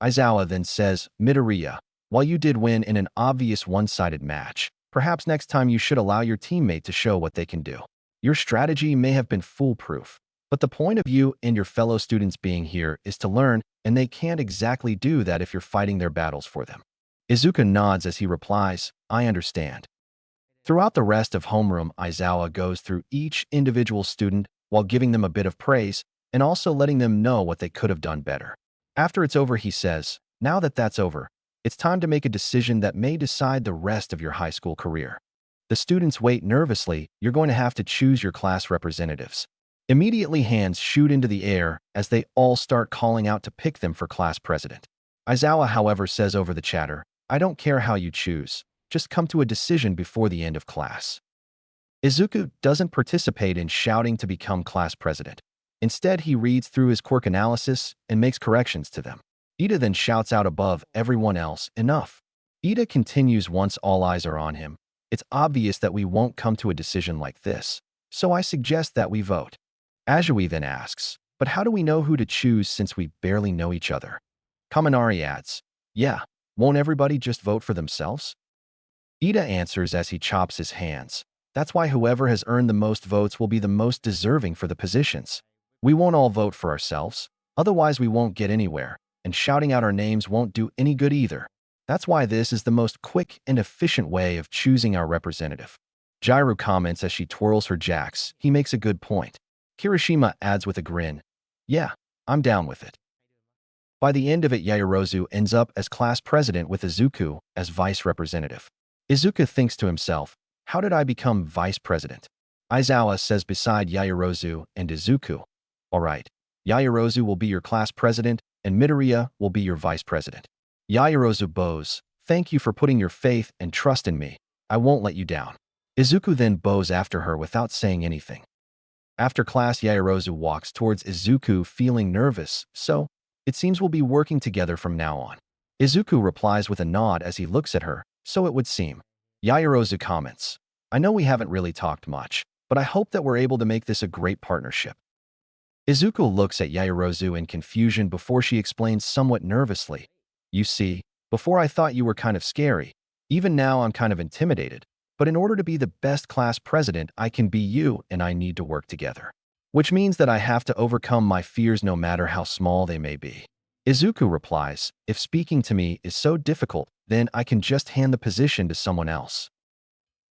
Aizawa then says, Midoriya, while you did win in an obvious one-sided match, perhaps next time you should allow your teammate to show what they can do. Your strategy may have been foolproof, but the point of you and your fellow students being here is to learn, and they can't exactly do that if you're fighting their battles for them. Izuku nods as he replies, I understand. Throughout the rest of homeroom, Aizawa goes through each individual student while giving them a bit of praise and also letting them know what they could have done better. After it's over, he says, now that that's over, it's time to make a decision that may decide the rest of your high school career. The students wait nervously. You're going to have to choose your class representatives. Immediately, hands shoot into the air as they all start calling out to pick them for class president. Aizawa, however, says over the chatter, I don't care how you choose. Just come to a decision before the end of class. Izuku doesn't participate in shouting to become class president. Instead, he reads through his quirk analysis and makes corrections to them. Ida then shouts out above everyone else, "Enough." Ida continues once all eyes are on him. "It's obvious that we won't come to a decision like this, so I suggest that we vote." Azui then asks, "But how do we know who to choose since we barely know each other?" Kaminari adds, "Yeah, won't everybody just vote for themselves?" Ida answers as he chops his hands, "That's why whoever has earned the most votes will be the most deserving for the positions. We won't all vote for ourselves, otherwise we won't get anywhere, and shouting out our names won't do any good either. That's why this is the most quick and efficient way of choosing our representative." Jairu comments as she twirls her jacks, "He makes a good point." Kirishima adds with a grin, "Yeah, I'm down with it." By the end of it, Yaoyorozu ends up as class president with Izuku as vice representative. Izuku thinks to himself, "How did I become vice president?" Aizawa says beside Yaoyorozu and Izuku, "All right, Yaoyorozu will be your class president and Midoriya will be your vice president." Yaoyorozu bows, "Thank you for putting your faith and trust in me. I won't let you down." Izuku then bows after her without saying anything. After class, Yaoyorozu walks towards Izuku feeling nervous, "So, it seems we'll be working together from now on." Izuku replies with a nod as he looks at her, "So it would seem." Yaoyorozu comments, "I know we haven't really talked much, but I hope that we're able to make this a great partnership." Izuku looks at Yaoyorozu in confusion before she explains somewhat nervously, "You see, before I thought you were kind of scary. Even now I'm kind of intimidated. But in order to be the best class president, I can be you and I need to work together. Which means that I have to overcome my fears no matter how small they may be." Izuku replies, "If speaking to me is so difficult, then I can just hand the position to someone else."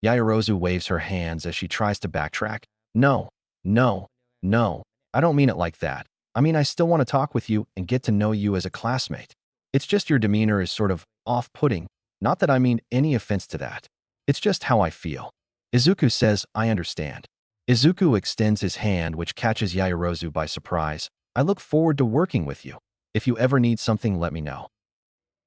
Yaoyorozu waves her hands as she tries to backtrack. "No, no, no, I don't mean it like that. I mean, I still want to talk with you and get to know you as a classmate. It's just your demeanor is sort of off-putting. Not that I mean any offense to that. It's just how I feel." Izuku says, "I understand." Izuku extends his hand, which catches Yaoyorozu by surprise. "I look forward to working with you. If you ever need something, let me know."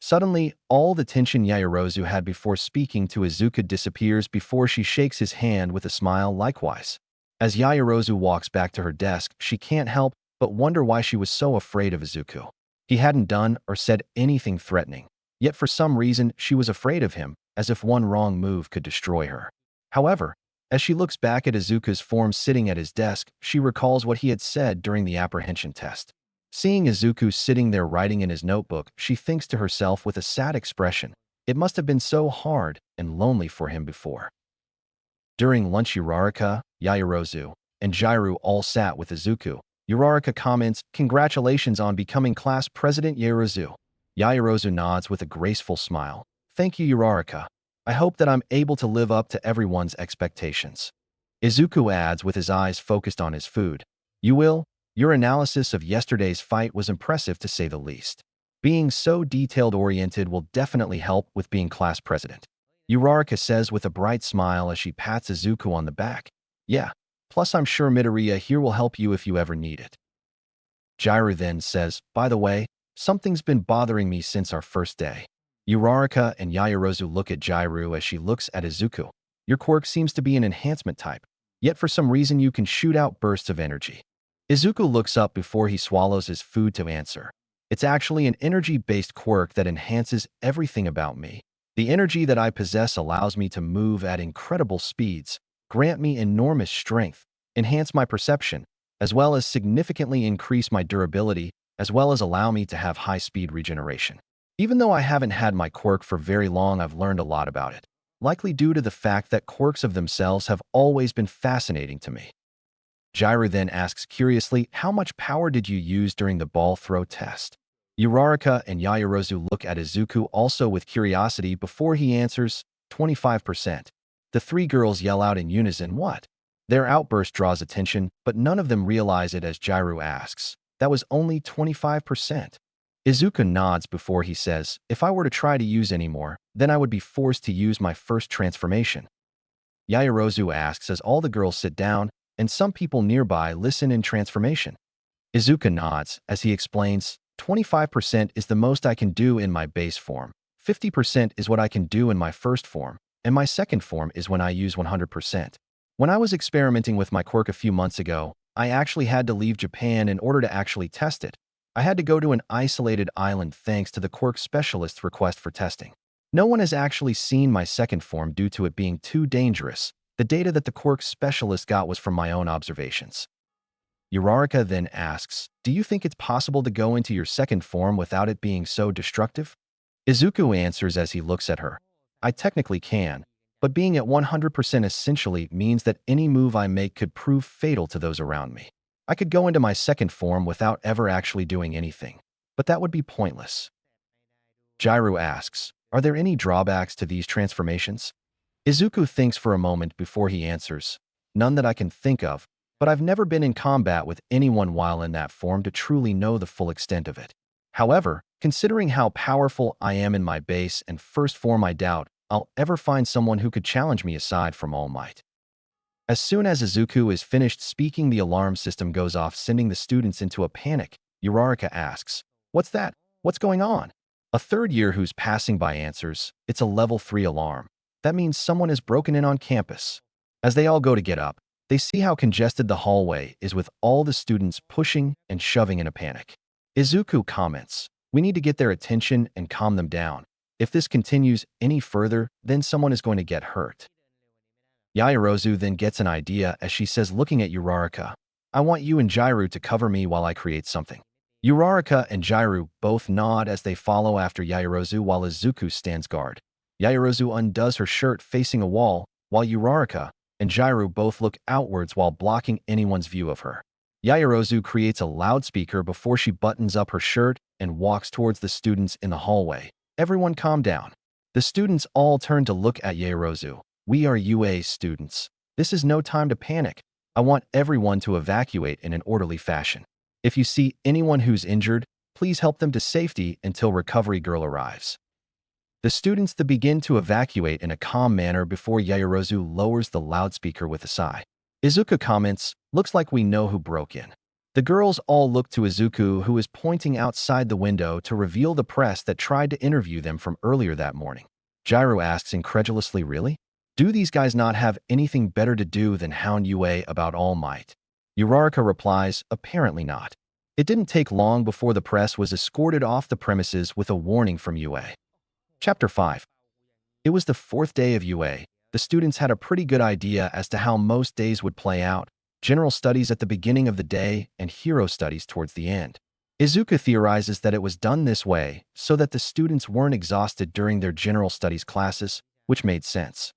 Suddenly, all the tension Yaoyorozu had before speaking to Izuku disappears before she shakes his hand with a smile likewise. As Yaoyorozu walks back to her desk, she can't help but wonder why she was so afraid of Izuku. He hadn't done or said anything threatening, yet for some reason she was afraid of him, as if one wrong move could destroy her. However, as she looks back at Izuku's form sitting at his desk, she recalls what he had said during the apprehension test. Seeing Izuku sitting there writing in his notebook, she thinks to herself with a sad expression, "It must have been so hard and lonely for him before." During lunch, Uraraka, Yaoyorozu, and Jairu all sat with Izuku. Uraraka comments, "Congratulations on becoming class president, Yaoyorozu." Yaoyorozu nods with a graceful smile. "Thank you, Uraraka. I hope that I'm able to live up to everyone's expectations." Izuku adds with his eyes focused on his food, "You will? Your analysis of yesterday's fight was impressive to say the least. Being so detailed-oriented will definitely help with being class president." Uraraka says with a bright smile as she pats Izuku on the back. "Yeah, plus I'm sure Midoriya here will help you if you ever need it." Jairu then says, "By the way, something's been bothering me since our first day." Uraraka and Yaoyorozu look at Jairu as she looks at Izuku. "Your quirk seems to be an enhancement type, yet for some reason you can shoot out bursts of energy." Izuku looks up before he swallows his food to answer. "It's actually an energy-based quirk that enhances everything about me. The energy that I possess allows me to move at incredible speeds, grant me enormous strength, enhance my perception, as well as significantly increase my durability, as well as allow me to have high-speed regeneration. Even though I haven't had my quirk for very long, I've learned a lot about it, likely due to the fact that quirks of themselves have always been fascinating to me." Jairu then asks curiously, "How much power did you use during the ball throw test?" Uraraka and Yaoyorozu look at Izuku also with curiosity before he answers, 25%. The three girls yell out in unison, "What?" Their outburst draws attention, but none of them realize it as Jairu asks, "That was only 25%. Izuku nods before he says, "If I were to try to use any more, then I would be forced to use my first transformation." Yaoyorozu asks as all the girls sit down, and some people nearby listen in transformation. Izuku nods as he explains, 25% is the most I can do in my base form, 50% is what I can do in my first form, and my second form is when I use 100%. When I was experimenting with my quirk a few months ago, I actually had to leave Japan in order to actually test it. I had to go to an isolated island thanks to the quirk specialist's request for testing. No one has actually seen my second form due to it being too dangerous. The data that the quirk specialist got was from my own observations. Uraraka then asks, do you think it's possible to go into your second form without it being so destructive? Izuku answers as he looks at her. I technically can, but being at 100% essentially means that any move I make could prove fatal to those around me. I could go into my second form without ever actually doing anything, but that would be pointless. Jairu asks, are there any drawbacks to these transformations? Izuku thinks for a moment before he answers, none that I can think of, but I've never been in combat with anyone while in that form to truly know the full extent of it. However, considering how powerful I am in my base and first form, I doubt I'll ever find someone who could challenge me aside from All Might. As soon as Izuku is finished speaking, the alarm system goes off, sending the students into a panic. Uraraka asks, what's that? What's going on? A third year who's passing by answers, it's a level 3 alarm. That means someone has broken in on campus. As they all go to get up, they see how congested the hallway is with all the students pushing and shoving in a panic. Izuku comments, we need to get their attention and calm them down. If this continues any further, then someone is going to get hurt. Yaoyorozu then gets an idea as she says, looking at Uraraka, I want you and Jairu to cover me while I create something. Uraraka and Jairu both nod as they follow after Yaoyorozu while Izuku stands guard. Yaoyorozu undoes her shirt facing a wall, while Uraraka and Jairu both look outwards while blocking anyone's view of her. Yaoyorozu creates a loudspeaker before she buttons up her shirt and walks towards the students in the hallway. Everyone calm down. The students all turn to look at Yaoyorozu. We are UA students. This is no time to panic. I want everyone to evacuate in an orderly fashion. If you see anyone who's injured, please help them to safety until Recovery Girl arrives. The students begin to evacuate in a calm manner before Yaoyorozu lowers the loudspeaker with a sigh. Izuku comments, looks like we know who broke in. The girls all look to Izuku, who is pointing outside the window to reveal the press that tried to interview them from earlier that morning. Jairu asks incredulously, really? Do these guys not have anything better to do than hound UA about All Might? Uraraka replies, apparently not. It didn't take long before the press was escorted off the premises with a warning from UA. Chapter 5. It was the 4th day of UA. The students had a pretty good idea as to how most days would play out. General studies at the beginning of the day and hero studies towards the end. Izuku theorizes that it was done this way so that the students weren't exhausted during their general studies classes, which made sense.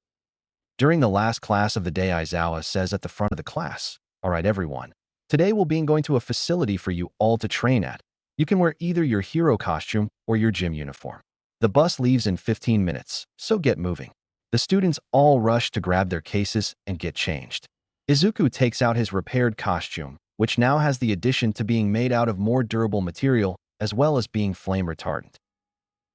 During the last class of the day, Aizawa says at the front of the class, all right, everyone. Today we'll be going to a facility for you all to train at. You can wear either your hero costume or your gym uniform. The bus leaves in 15 minutes, so get moving. The students all rush to grab their cases and get changed. Izuku takes out his repaired costume, which now has the addition to being made out of more durable material as well as being flame retardant.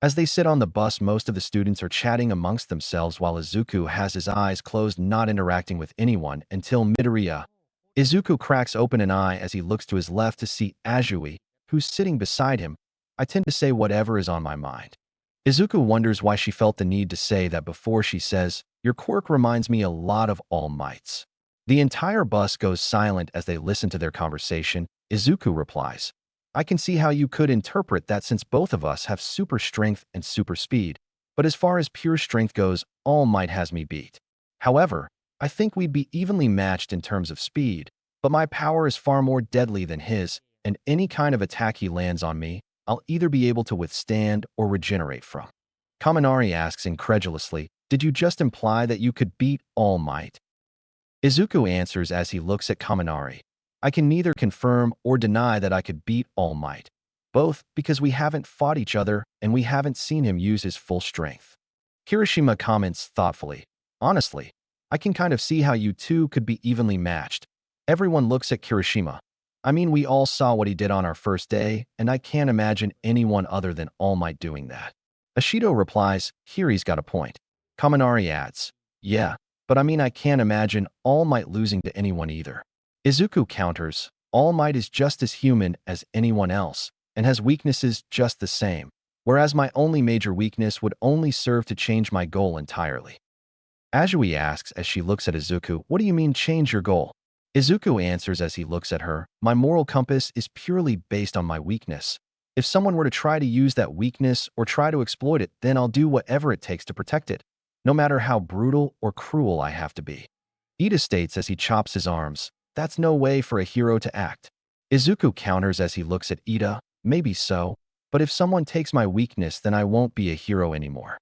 As they sit on the bus, most of the students are chatting amongst themselves while Izuku has his eyes closed, not interacting with anyone until Midoriya. Izuku cracks open an eye as he looks to his left to see Azui, who's sitting beside him. I tend to say whatever is on my mind. Izuku wonders why she felt the need to say that before she says, your quirk reminds me a lot of All Might's. The entire bus goes silent as they listen to their conversation. Izuku replies, I can see how you could interpret that since both of us have super strength and super speed, but as far as pure strength goes, All Might has me beat. However, I think we'd be evenly matched in terms of speed, but my power is far more deadly than his, and any kind of attack he lands on me, I'll either be able to withstand or regenerate from. Kaminari asks incredulously, did you just imply that you could beat All Might? Izuku answers as he looks at Kaminari. I can neither confirm or deny that I could beat All Might, both because we haven't fought each other and we haven't seen him use his full strength. Kirishima comments thoughtfully, honestly, I can kind of see how you two could be evenly matched. Everyone looks at Kirishima. I mean, we all saw what he did on our first day, and I can't imagine anyone other than All Might doing that. Ashido replies, here he's got a point. Kaminari adds, yeah, but I mean I can't imagine All Might losing to anyone either. Izuku counters, All Might is just as human as anyone else, and has weaknesses just the same, whereas my only major weakness would only serve to change my goal entirely. Azui asks as she looks at Izuku, what do you mean change your goal? Izuku answers as he looks at her, my moral compass is purely based on my weakness. If someone were to try to use that weakness or try to exploit it, then I'll do whatever it takes to protect it, no matter how brutal or cruel I have to be. Ida states as he chops his arms, that's no way for a hero to act. Izuku counters as he looks at Ida, maybe so, but if someone takes my weakness, then I won't be a hero anymore.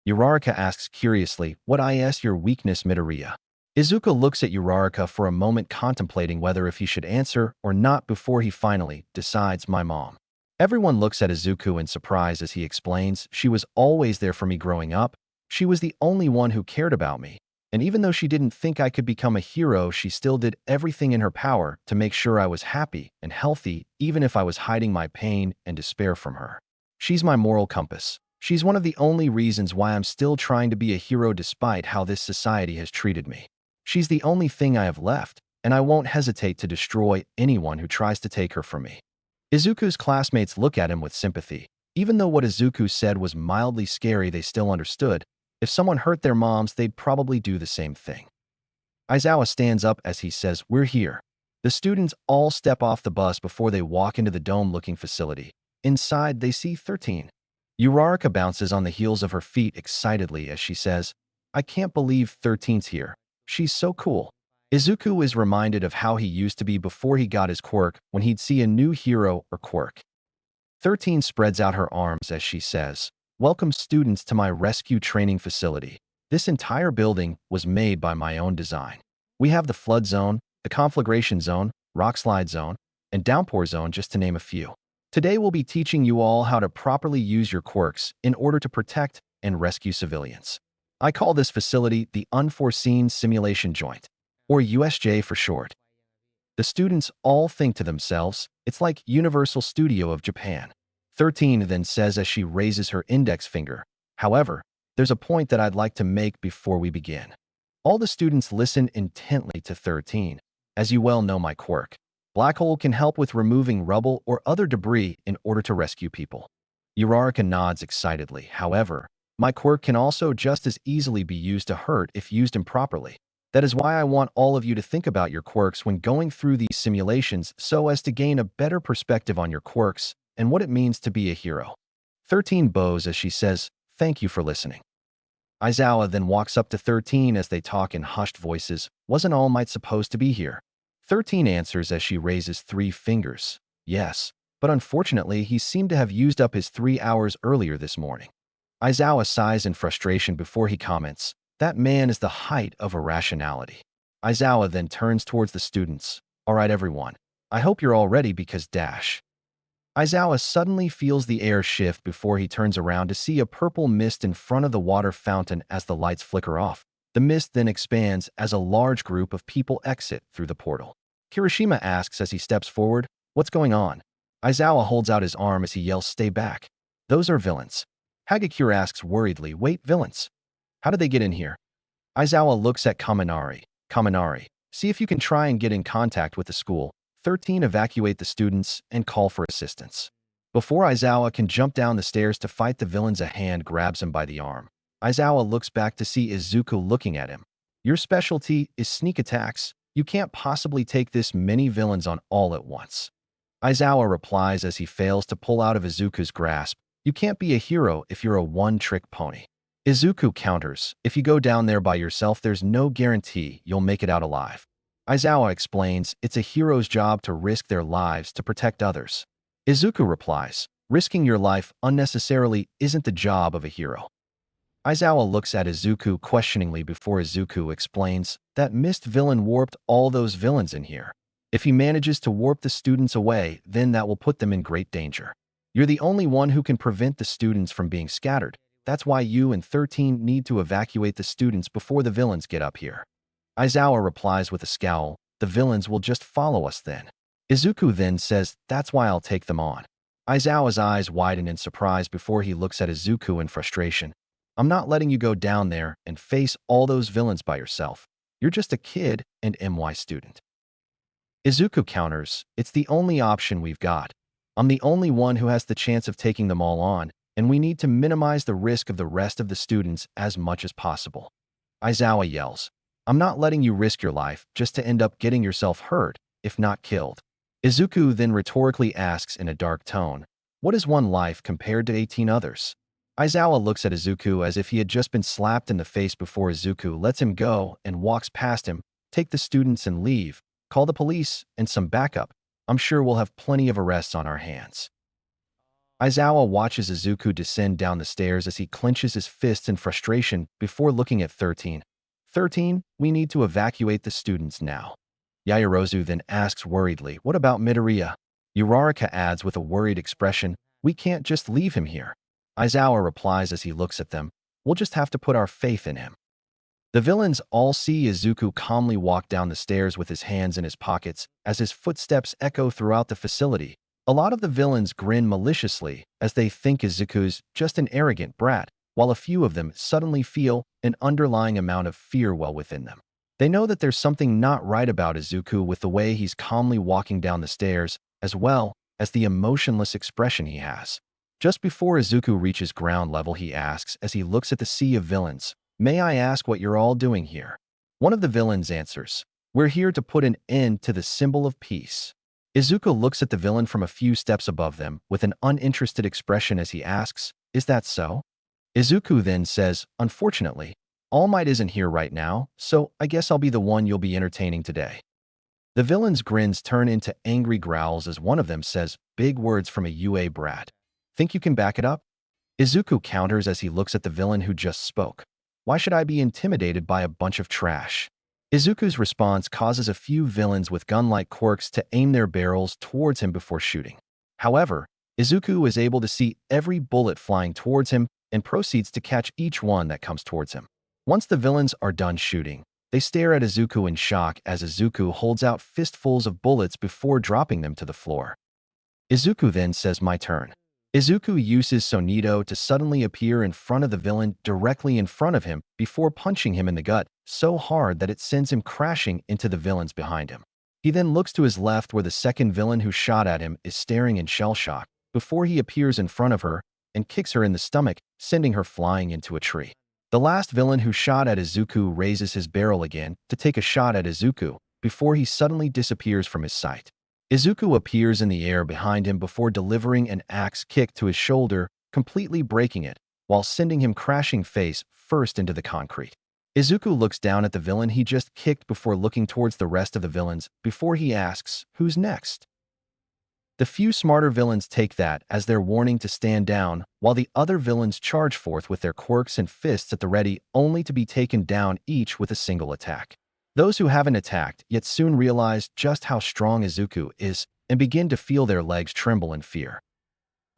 Uraraka asks curiously, what is your weakness, Midoriya? Izuku looks at Uraraka for a moment, contemplating whether if he should answer or not before he finally decides, my mom. Everyone looks at Izuku in surprise as he explains, she was always there for me growing up. She was the only one who cared about me. And even though she didn't think I could become a hero, she still did everything in her power to make sure I was happy and healthy, even if I was hiding my pain and despair from her. She's my moral compass. She's one of the only reasons why I'm still trying to be a hero despite how this society has treated me. She's the only thing I have left, and I won't hesitate to destroy anyone who tries to take her from me. Izuku's classmates look at him with sympathy. Even though what Izuku said was mildly scary, they still understood. If someone hurt their moms, they'd probably do the same thing. Aizawa stands up as he says, we're here. The students all step off the bus before they walk into the dome-looking facility. Inside, they see 13. Uraraka bounces on the heels of her feet excitedly as she says, I can't believe 13's here. She's so cool. Izuku is reminded of how he used to be before he got his quirk when he'd see a new hero or quirk. 13 spreads out her arms as she says, welcome students to my rescue training facility. This entire building was made by my own design. We have the flood zone, the conflagration zone, rock slide zone, and downpour zone, just to name a few. Today we'll be teaching you all how to properly use your quirks in order to protect and rescue civilians. I call this facility the Unforeseen Simulation Joint, or USJ for short. The students all think to themselves, it's like Universal Studio of Japan. 13 then says as she raises her index finger, however, there's a point that I'd like to make before we begin. All the students listen intently to 13. As you well know, my quirk, Black Hole, can help with removing rubble or other debris in order to rescue people. Uraraka nods excitedly. However, my quirk can also just as easily be used to hurt if used improperly. That is why I want all of you to think about your quirks when going through these simulations so as to gain a better perspective on your quirks and what it means to be a hero. 13 bows as she says, thank you for listening. Aizawa then walks up to 13 as they talk in hushed voices. Wasn't All Might supposed to be here? 13 answers as she raises 3 fingers. Yes, but unfortunately he seemed to have used up his 3 hours earlier this morning. Aizawa sighs in frustration before he comments, that man is the height of irrationality. Aizawa then turns towards the students. All right, everyone. I hope you're all ready because dash. Aizawa suddenly feels the air shift before he turns around to see a purple mist in front of the water fountain as the lights flicker off. The mist then expands as a large group of people exit through the portal. Kirishima asks as he steps forward, what's going on? Aizawa holds out his arm as he yells, stay back. Those are villains. Hagakure asks worriedly, wait, villains? How did they get in here? Aizawa looks at Kaminari. Kaminari, see if you can try and get in contact with the school. 13 evacuate the students and call for assistance. Before Aizawa can jump down the stairs to fight the villains, a hand grabs him by the arm. Aizawa looks back to see Izuku looking at him. Your specialty is sneak attacks. You can't possibly take this many villains on all at once. Aizawa replies as he fails to pull out of Izuku's grasp. You can't be a hero if you're a one-trick pony. Izuku counters, if you go down there by yourself, there's no guarantee you'll make it out alive. Aizawa explains, it's a hero's job to risk their lives to protect others. Izuku replies, risking your life unnecessarily isn't the job of a hero. Aizawa looks at Izuku questioningly before Izuku explains, that mist villain warped all those villains in here. If he manages to warp the students away, then that will put them in great danger. You're the only one who can prevent the students from being scattered. That's why you and 13 need to evacuate the students before the villains get up here. Aizawa replies with a scowl, the villains will just follow us then. Izuku then says, that's why I'll take them on. Aizawa's eyes widen in surprise before he looks at Izuku in frustration. I'm not letting you go down there and face all those villains by yourself. You're just a kid and MY student. Izuku counters, it's the only option we've got. I'm the only one who has the chance of taking them all on, and we need to minimize the risk of the rest of the students as much as possible. Aizawa yells, I'm not letting you risk your life just to end up getting yourself hurt, if not killed. Izuku then rhetorically asks in a dark tone, what is one life compared to 18 others? Aizawa looks at Izuku as if he had just been slapped in the face before Izuku lets him go and walks past him, take the students and leave, call the police and some backup. I'm sure we'll have plenty of arrests on our hands. Aizawa watches Izuku descend down the stairs as he clenches his fists in frustration before looking at 13. 13, we need to evacuate the students now. Yaoyorozu then asks worriedly, what about Midoriya? Uraraka adds with a worried expression, we can't just leave him here. Aizawa replies as he looks at them, we'll just have to put our faith in him. The villains all see Izuku calmly walk down the stairs with his hands in his pockets as his footsteps echo throughout the facility. A lot of the villains grin maliciously as they think Izuku's just an arrogant brat, while a few of them suddenly feel an underlying amount of fear well within them. They know that there's something not right about Izuku with the way he's calmly walking down the stairs, as well as the emotionless expression he has. Just before Izuku reaches ground level, he asks as he looks at the sea of villains, may I ask what you're all doing here? One of the villains answers, we're here to put an end to the symbol of peace. Izuku looks at the villain from a few steps above them with an uninterested expression as he asks, is that so? Izuku then says, unfortunately, All Might isn't here right now, so I guess I'll be the one you'll be entertaining today. The villain's grins turn into angry growls as one of them says, big words from a UA brat. Think you can back it up? Izuku counters as he looks at the villain who just spoke. Why should I be intimidated by a bunch of trash? Izuku's response causes a few villains with gun-like quirks to aim their barrels towards him before shooting. However, Izuku is able to see every bullet flying towards him and proceeds to catch each one that comes towards him. Once the villains are done shooting, they stare at Izuku in shock as Izuku holds out fistfuls of bullets before dropping them to the floor. Izuku then says, my turn. Izuku uses Sonido to suddenly appear in front of the villain directly in front of him before punching him in the gut so hard that it sends him crashing into the villains behind him. He then looks to his left where the second villain who shot at him is staring in shell shock before he appears in front of her and kicks her in the stomach, sending her flying into a tree. The last villain who shot at Izuku raises his barrel again to take a shot at Izuku before he suddenly disappears from his sight. Izuku appears in the air behind him before delivering an axe kick to his shoulder, completely breaking it, while sending him crashing face first into the concrete. Izuku looks down at the villain he just kicked before looking towards the rest of the villains before he asks, who's next? The few smarter villains take that as their warning to stand down, while the other villains charge forth with their quirks and fists at the ready, only to be taken down each with a single attack. Those who haven't attacked yet soon realize just how strong Izuku is and begin to feel their legs tremble in fear.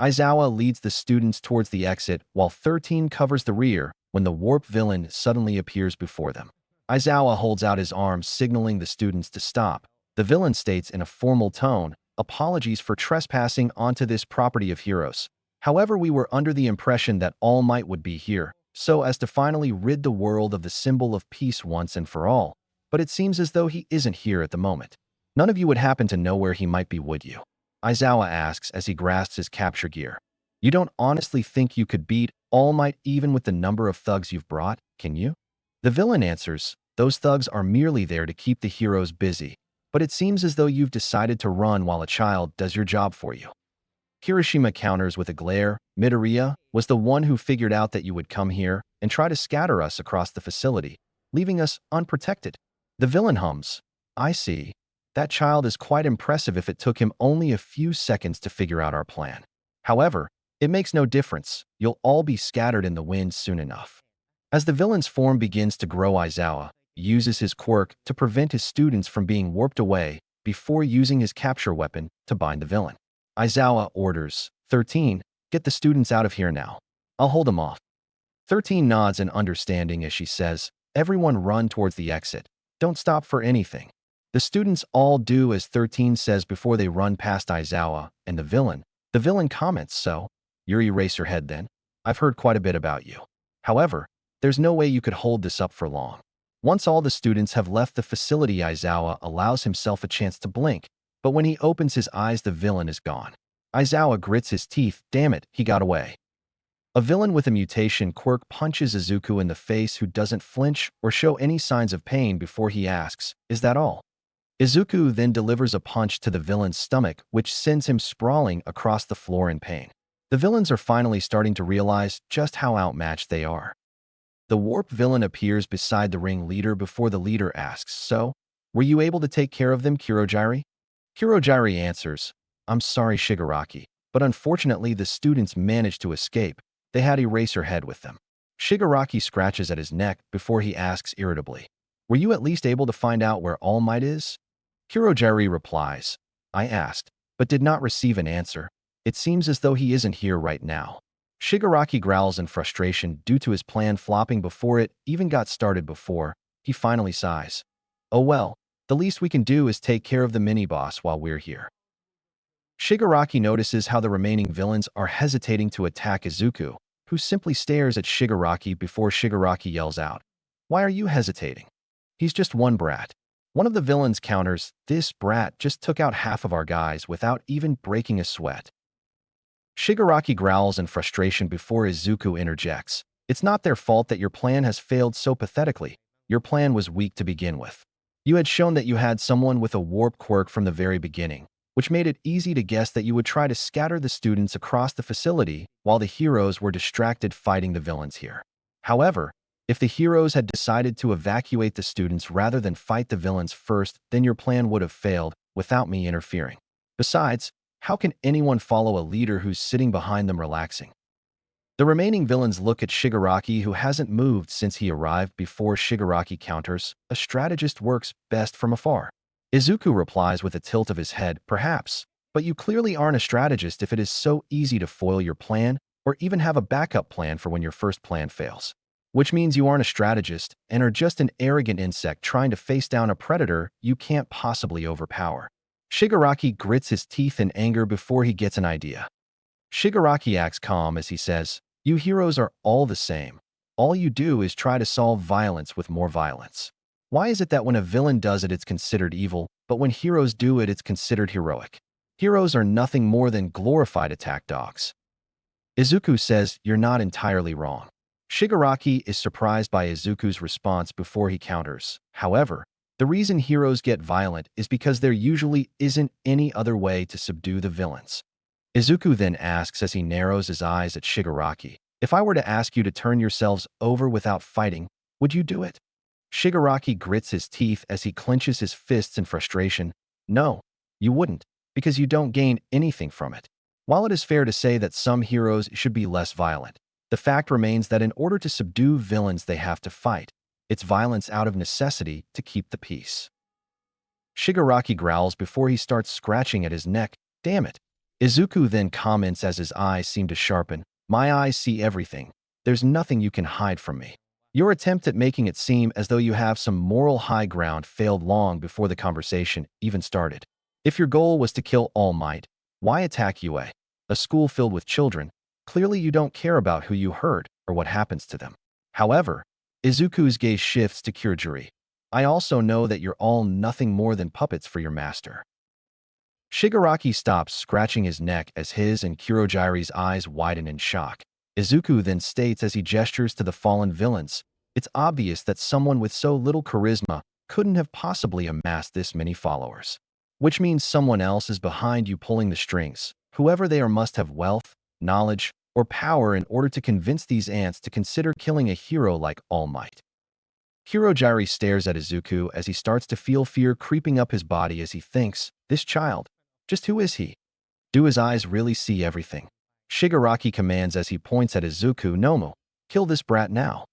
Aizawa leads the students towards the exit while 13 covers the rear when the warp villain suddenly appears before them. Aizawa holds out his arms signaling the students to stop. The villain states in a formal tone, apologies for trespassing onto this property of heroes. However, we were under the impression that All Might would be here, so as to finally rid the world of the symbol of peace once and for all. But it seems as though he isn't here at the moment. None of you would happen to know where he might be, would you? Aizawa asks as he grasps his capture gear. You don't honestly think you could beat All Might even with the number of thugs you've brought, can you? The villain answers, those thugs are merely there to keep the heroes busy, but it seems as though you've decided to run while a child does your job for you. Kirishima counters with a glare, Midoriya was the one who figured out that you would come here and try to scatter us across the facility, leaving us unprotected. The villain hums, I see. That child is quite impressive if it took him only a few seconds to figure out our plan. However, it makes no difference. You'll all be scattered in the wind soon enough. As the villain's form begins to grow, Aizawa uses his quirk to prevent his students from being warped away before using his capture weapon to bind the villain. Aizawa orders, 13, get the students out of here now. I'll hold them off. 13 nods in understanding as she says, everyone run towards the exit. Don't stop for anything. The students all do as 13 says before they run past Aizawa and the villain. The villain comments, so, you're Eraserhead then? I've heard quite a bit about you. However, there's no way you could hold this up for long. Once all the students have left the facility, Aizawa allows himself a chance to blink, but when he opens his eyes, the villain is gone. Aizawa grits his teeth, damn it, he got away. A villain with a mutation quirk punches Izuku in the face who doesn't flinch or show any signs of pain before he asks, "Is that all?" Izuku then delivers a punch to the villain's stomach, which sends him sprawling across the floor in pain. The villains are finally starting to realize just how outmatched they are. The warp villain appears beside the ring leader before the leader asks, "So, were you able to take care of them, Kurogiri?" Kurogiri answers, "I'm sorry, Shigaraki, but unfortunately the students managed to escape. They had Eraserhead with them." Shigaraki scratches at his neck before he asks irritably, "Were you at least able to find out where All Might is?" Kurogiri replies, "I asked, but did not receive an answer. It seems as though he isn't here right now." Shigaraki growls in frustration due to his plan flopping before it even got started before. He finally sighs. "Oh well, the least we can do is take care of the mini-boss while we're here." Shigaraki notices how the remaining villains are hesitating to attack Izuku, who simply stares at Shigaraki before Shigaraki yells out, "Why are you hesitating? He's just one brat." One of the villains counters, "This brat just took out half of our guys without even breaking a sweat." Shigaraki growls in frustration before Izuku interjects, "It's not their fault that your plan has failed so pathetically. Your plan was weak to begin with. You had shown that you had someone with a warp quirk from the very beginning, which made it easy to guess that you would try to scatter the students across the facility while the heroes were distracted fighting the villains here. However, if the heroes had decided to evacuate the students rather than fight the villains first, then your plan would have failed without me interfering. Besides, how can anyone follow a leader who's sitting behind them relaxing?" The remaining villains look at Shigaraki, who hasn't moved since he arrived before Shigaraki counters, "A strategist works best from afar." Izuku replies with a tilt of his head, "Perhaps, but you clearly aren't a strategist if it is so easy to foil your plan or even have a backup plan for when your first plan fails. Which means you aren't a strategist and are just an arrogant insect trying to face down a predator you can't possibly overpower." Shigaraki grits his teeth in anger before he gets an idea. Shigaraki acts calm as he says, "You heroes are all the same. All you do is try to solve violence with more violence. Why is it that when a villain does it, it's considered evil, but when heroes do it, it's considered heroic? Heroes are nothing more than glorified attack dogs." Izuku says, "You're not entirely wrong." Shigaraki is surprised by Izuku's response before he counters, "However, the reason heroes get violent is because there usually isn't any other way to subdue the villains." Izuku then asks as he narrows his eyes at Shigaraki, "If I were to ask you to turn yourselves over without fighting, would you do it?" Shigaraki grits his teeth as he clenches his fists in frustration. "No, you wouldn't, because you don't gain anything from it." While it is fair to say that some heroes should be less violent, the fact remains that in order to subdue villains they have to fight. It's violence out of necessity to keep the peace. Shigaraki growls before he starts scratching at his neck. "Damn it." Izuku then comments as his eyes seem to sharpen, "My eyes see everything. There's nothing you can hide from me." Your attempt at making it seem as though you have some moral high ground failed long before the conversation even started. If your goal was to kill All Might, why attack UA, a school filled with children? Clearly you don't care about who you hurt or what happens to them. However, Izuku's gaze shifts to Kurogiri. "I also know that you're all nothing more than puppets for your master." Shigaraki stops scratching his neck as his and Kurogiri's eyes widen in shock. Izuku then states as he gestures to the fallen villains, "It's obvious that someone with so little charisma couldn't have possibly amassed this many followers. Which means someone else is behind you pulling the strings. Whoever they are must have wealth, knowledge, or power in order to convince these ants to consider killing a hero like All Might." Kurogiri stares at Izuku as he starts to feel fear creeping up his body as he thinks, "This child, just who is he? Do his eyes really see everything?" Shigaraki commands as he points at Izuku, "Nomu, kill this brat now."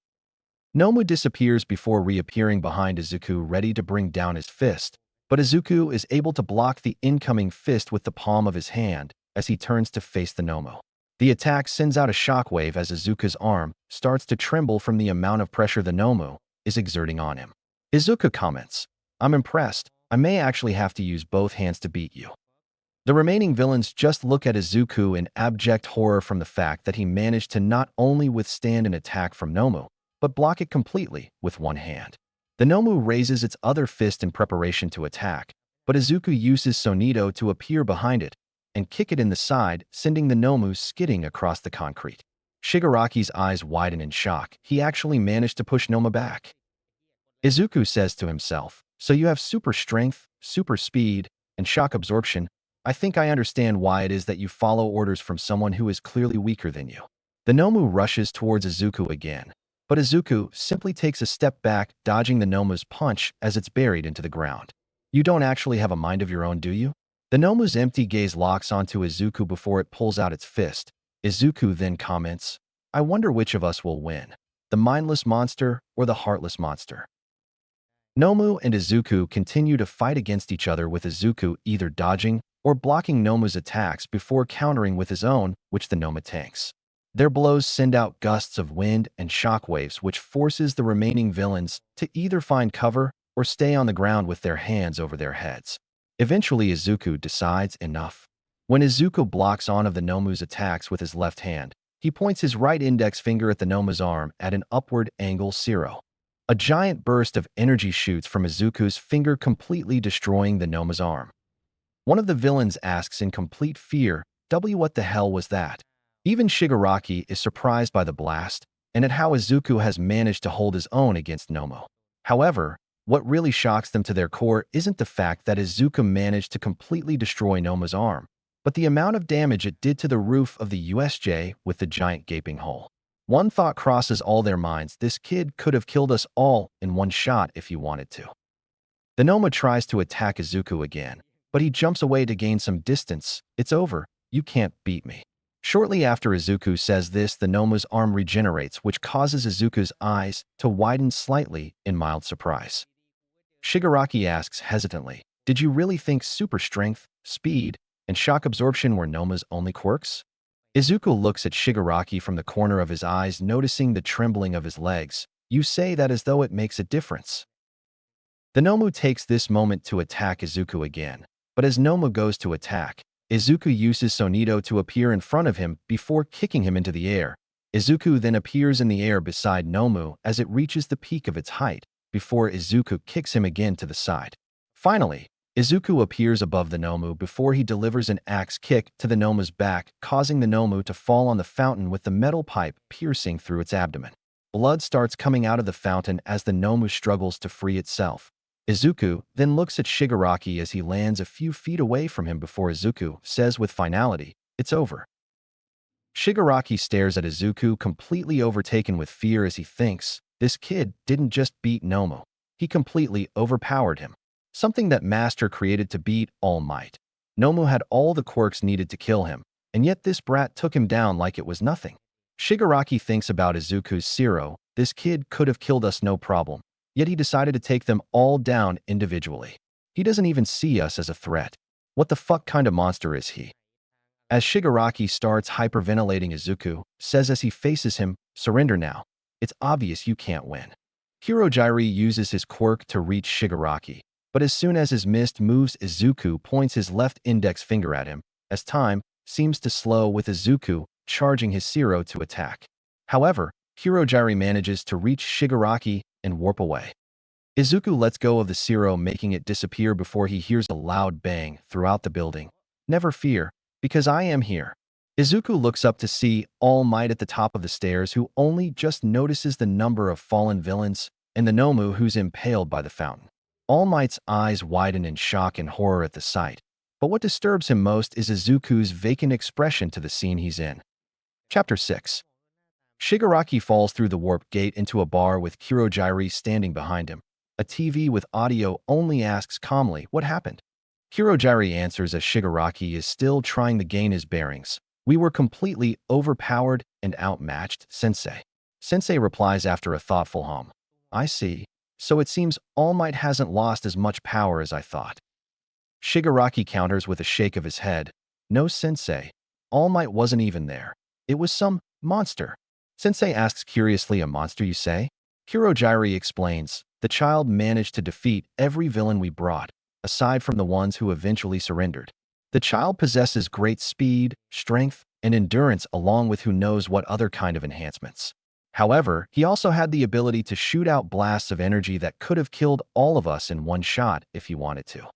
Nomu disappears before reappearing behind Izuku ready to bring down his fist, but Izuku is able to block the incoming fist with the palm of his hand as he turns to face the Nomu. The attack sends out a shockwave as Izuku's arm starts to tremble from the amount of pressure the Nomu is exerting on him. Izuku comments, "I'm impressed. I may actually have to use both hands to beat you." The remaining villains just look at Izuku in abject horror from the fact that he managed to not only withstand an attack from Nomu, but block it completely with one hand. The Nomu raises its other fist in preparation to attack, but Izuku uses Sonito to appear behind it and kick it in the side, sending the Nomu skidding across the concrete. Shigaraki's eyes widen in shock. He actually managed to push Noma back. Izuku says to himself, "So you have super strength, super speed, and shock absorption. I think I understand why it is that you follow orders from someone who is clearly weaker than you." The Nomu rushes towards Izuku again, but Izuku simply takes a step back, dodging the Nomu's punch as it's buried into the ground. "You don't actually have a mind of your own, do you?" The Nomu's empty gaze locks onto Izuku before it pulls out its fist. Izuku then comments, "I wonder which of us will win, the mindless monster or the heartless monster." Nomu and Izuku continue to fight against each other, with Izuku either dodging or blocking Nomu's attacks before countering with his own, which the Noma tanks. Their blows send out gusts of wind and shockwaves, which forces the remaining villains to either find cover or stay on the ground with their hands over their heads. Eventually, Izuku decides enough. When Izuku blocks one of the Nomu's attacks with his left hand, he points his right index finger at the Noma's arm at an upward angle 0. A giant burst of energy shoots from Izuku's finger, completely destroying the Noma's arm. One of the villains asks in complete fear, What the hell was that?" Even Shigaraki is surprised by the blast and at how Izuku has managed to hold his own against Nomo. However, what really shocks them to their core isn't the fact that Izuku managed to completely destroy Noma's arm, but the amount of damage it did to the roof of the USJ with the giant gaping hole. One thought crosses all their minds: this kid could have killed us all in one shot if he wanted to. The Noma tries to attack Izuku again, but he jumps away to gain some distance. "It's over. You can't beat me." Shortly after Izuku says this, the Noma's arm regenerates, which causes Izuku's eyes to widen slightly in mild surprise. Shigaraki asks hesitantly, "Did you really think super strength, speed, and shock absorption were Noma's only quirks?" Izuku looks at Shigaraki from the corner of his eyes, noticing the trembling of his legs. "You say that as though it makes a difference." The Nomu takes this moment to attack Izuku again, but as Nomu goes to attack, Izuku uses Sonido to appear in front of him before kicking him into the air. Izuku then appears in the air beside Nomu as it reaches the peak of its height, before Izuku kicks him again to the side. Finally, Izuku appears above the Nomu before he delivers an axe kick to the Nomu's back, causing the Nomu to fall on the fountain with the metal pipe piercing through its abdomen. Blood starts coming out of the fountain as the Nomu struggles to free itself. Izuku then looks at Shigaraki as he lands a few feet away from him before Izuku says with finality, "It's over." Shigaraki stares at Izuku, completely overtaken with fear as he thinks, this kid didn't just beat Nomu, he completely overpowered him. Something that Master created to beat All Might. Nomu had all the quirks needed to kill him, and yet this brat took him down like it was nothing. Shigaraki thinks about Izuku's Zero. This kid could have killed us no problem, yet he decided to take them all down individually. He doesn't even see us as a threat. What the fuck kind of monster is he? As Shigaraki starts hyperventilating, Izuku says as he faces him, "Surrender now. It's obvious you can't win." Hirojiri uses his quirk to reach Shigaraki, but as soon as his mist moves, Izuku points his left index finger at him, as time seems to slow with Izuku charging his Zero to attack. However, Hirojiri manages to reach Shigaraki and warp away. Izuku lets go of the Zero, making it disappear before he hears a loud bang throughout the building. "Never fear, because I am here." Izuku looks up to see All Might at the top of the stairs, who only just notices the number of fallen villains and the Nomu who's impaled by the fountain. All Might's eyes widen in shock and horror at the sight, but what disturbs him most is Izuku's vacant expression to the scene he's in. Chapter 6. Shigaraki falls through the warp gate into a bar with Hirojiri standing behind him. A TV with audio only asks calmly, "What happened?" Hirojiri answers as Shigaraki is still trying to gain his bearings. "We were completely overpowered and outmatched, Sensei." Sensei replies after a thoughtful hum. "I see. So it seems All Might hasn't lost as much power as I thought." Shigaraki counters with a shake of his head. "No, Sensei. All Might wasn't even there. It was some monster." Sensei asks curiously, "A monster, you say?" Hirojiri explains, "The child managed to defeat every villain we brought, aside from the ones who eventually surrendered. The child possesses great speed, strength, and endurance, along with who knows what other kind of enhancements. However, he also had the ability to shoot out blasts of energy that could have killed all of us in one shot if he wanted to."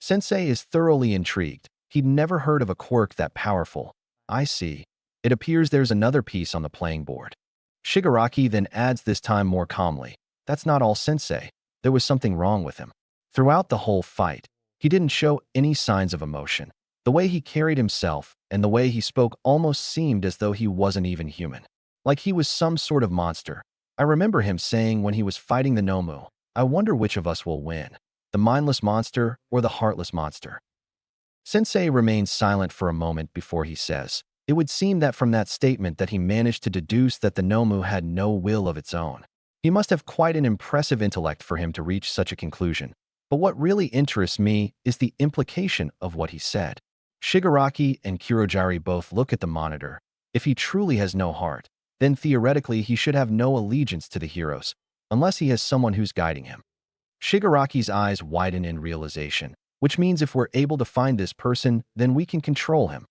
Sensei is thoroughly intrigued. He'd never heard of a quirk that powerful. "I see. It appears there's another piece on the playing board. Shigaraki then adds this time more calmly. That's not all, sensei. There was something wrong with him. Throughout the whole fight, he didn't show any signs of emotion. The way he carried himself and the way he spoke almost seemed as though he wasn't even human. Like he was some sort of monster. I remember him saying when he was fighting the Nomu, I wonder which of us will win, the mindless monster or the heartless monster. Sensei remains silent for a moment before he says, it would seem that from that statement that he managed to deduce that the Nomu had no will of its own. He must have quite an impressive intellect for him to reach such a conclusion. But what really interests me is the implication of what he said. Shigaraki and Kurojari both look at the monitor. If he truly has no heart, then theoretically he should have no allegiance to the heroes, unless he has someone who's guiding him. Shigaraki's eyes widen in realization, which means if we're able to find this person, then we can control him.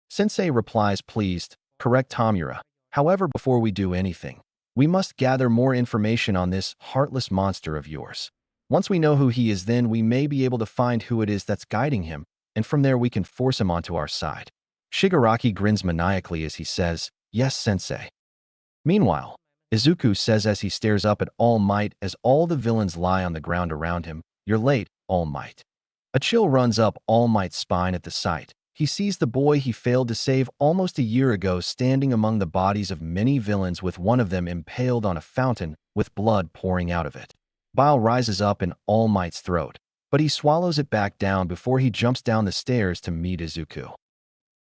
Sensei replies pleased, correct Tamura. However, before we do anything, we must gather more information on this heartless monster of yours. Once we know who he is, then we may be able to find who it is that's guiding him, and from there we can force him onto our side. Shigaraki grins maniacally as he says, yes, sensei. Meanwhile, Izuku says as he stares up at All Might as all the villains lie on the ground around him, you're late, All Might. A chill runs up All Might's spine at the sight. He sees the boy he failed to save almost a year ago standing among the bodies of many villains with one of them impaled on a fountain with blood pouring out of it. Bile rises up in All Might's throat, but he swallows it back down before he jumps down the stairs to meet Izuku.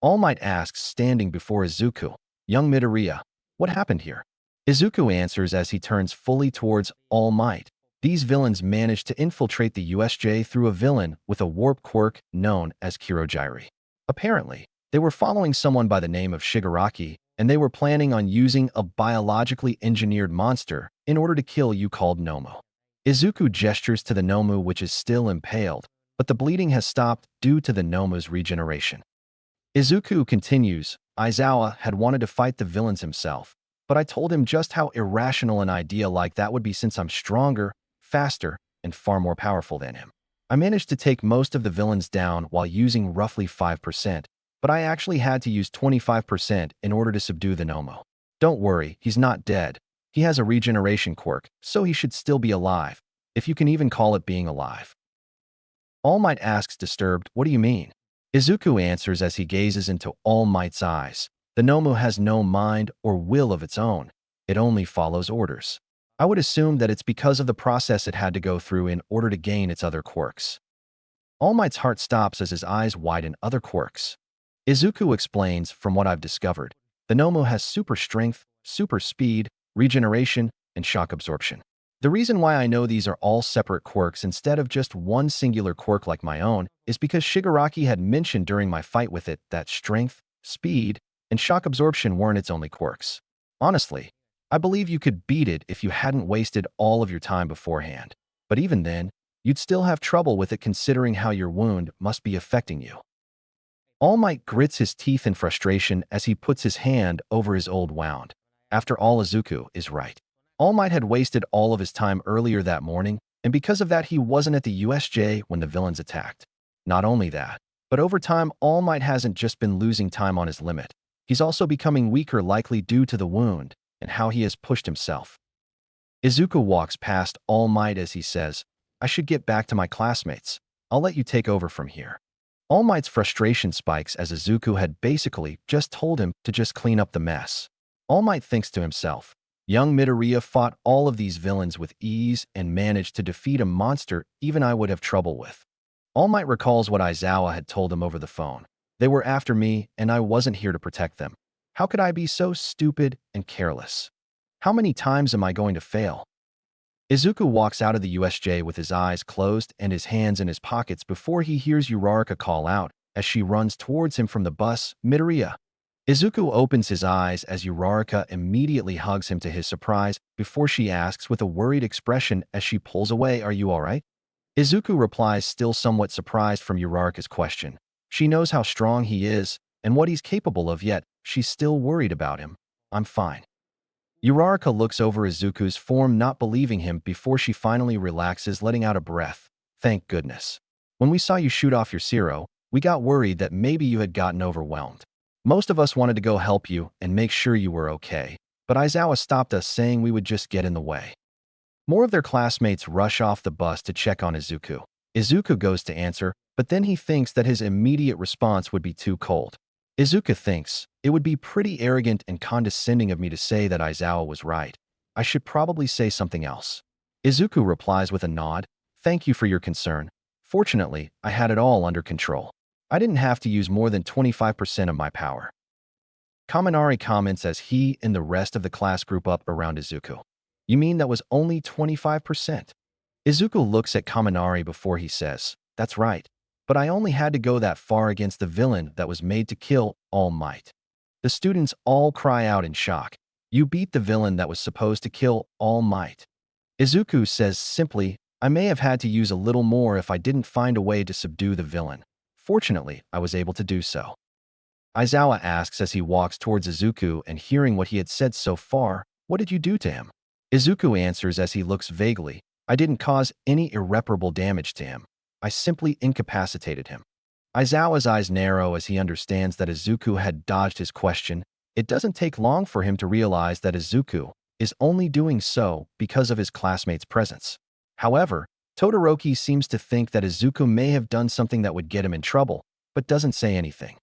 All Might asks, standing before Izuku, young Midoriya, what happened here? Izuku answers as he turns fully towards All Might. These villains managed to infiltrate the USJ through a villain with a warp quirk known as Kurojari. Apparently, they were following someone by the name of Shigaraki, and they were planning on using a biologically engineered monster in order to kill you called Nomu. Izuku gestures to the Nomu, which is still impaled, but the bleeding has stopped due to the Nomu's regeneration. Izuku continues, Aizawa had wanted to fight the villains himself, but I told him just how irrational an idea like that would be since I'm stronger, faster, and far more powerful than him. I managed to take most of the villains down while using roughly 5%, but I actually had to use 25% in order to subdue the Nomu. Don't worry, he's not dead. He has a regeneration quirk, so he should still be alive, if you can even call it being alive. All Might asks disturbed, what do you mean? Izuku answers as he gazes into All Might's eyes. The Nomu has no mind or will of its own. It only follows orders. I would assume that it's because of the process it had to go through in order to gain its other quirks. All Might's heart stops as his eyes widen. Other quirks. Izuku explains, from what I've discovered, the Nomu has super strength, super speed, regeneration, and shock absorption. The reason why I know these are all separate quirks instead of just one singular quirk like my own is because Shigaraki had mentioned during my fight with it that strength, speed, and shock absorption weren't its only quirks. Honestly, I believe you could beat it if you hadn't wasted all of your time beforehand. But even then, you'd still have trouble with it considering how your wound must be affecting you. All Might grits his teeth in frustration as he puts his hand over his old wound. After all, Izuku is right. All Might had wasted all of his time earlier that morning, and because of that he wasn't at the USJ when the villains attacked. Not only that, but over time All Might hasn't just been losing time on his limit. He's also becoming weaker, likely due to the wound and how he has pushed himself. Izuku walks past All Might as he says, I should get back to my classmates. I'll let you take over from here. All Might's frustration spikes as Izuku had basically just told him to just clean up the mess. All Might thinks to himself, young Midoriya fought all of these villains with ease and managed to defeat a monster even I would have trouble with. All Might recalls what Aizawa had told him over the phone. They were after me and I wasn't here to protect them. How could I be so stupid and careless? How many times am I going to fail? Izuku walks out of the USJ with his eyes closed and his hands in his pockets before he hears Uraraka call out as she runs towards him from the bus, Midoriya. Izuku opens his eyes as Uraraka immediately hugs him to his surprise before she asks with a worried expression as she pulls away, are you alright? Izuku replies, still somewhat surprised from Uraraka's question. She knows how strong he is and what he's capable of, yet she's still worried about him. I'm fine. Uraraka looks over Izuku's form, not believing him, before she finally relaxes, letting out a breath. Thank goodness. When we saw you shoot off your Zero, we got worried that maybe you had gotten overwhelmed. Most of us wanted to go help you and make sure you were okay, but Aizawa stopped us saying we would just get in the way. More of their classmates rush off the bus to check on Izuku. Izuku goes to answer, but then he thinks that his immediate response would be too cold. Izuku thinks, it would be pretty arrogant and condescending of me to say that Aizawa was right. I should probably say something else. Izuku replies with a nod, thank you for your concern. Fortunately, I had it all under control. I didn't have to use more than 25% of my power. Kaminari comments as he and the rest of the class group up around Izuku. You mean that was only 25%? Izuku looks at Kaminari before he says, that's right, but I only had to go that far against the villain that was made to kill All Might. The students all cry out in shock. You beat the villain that was supposed to kill All Might. Izuku says simply, I may have had to use a little more if I didn't find a way to subdue the villain. Fortunately, I was able to do so. Aizawa asks as he walks towards Izuku and hearing what he had said so far, what did you do to him? Izuku answers as he looks vaguely, I didn't cause any irreparable damage to him. I simply incapacitated him. Aizawa's eyes narrow as he understands that Izuku had dodged his question. It doesn't take long for him to realize that Izuku is only doing so because of his classmate's presence. However, Todoroki seems to think that Izuku may have done something that would get him in trouble, but doesn't say anything.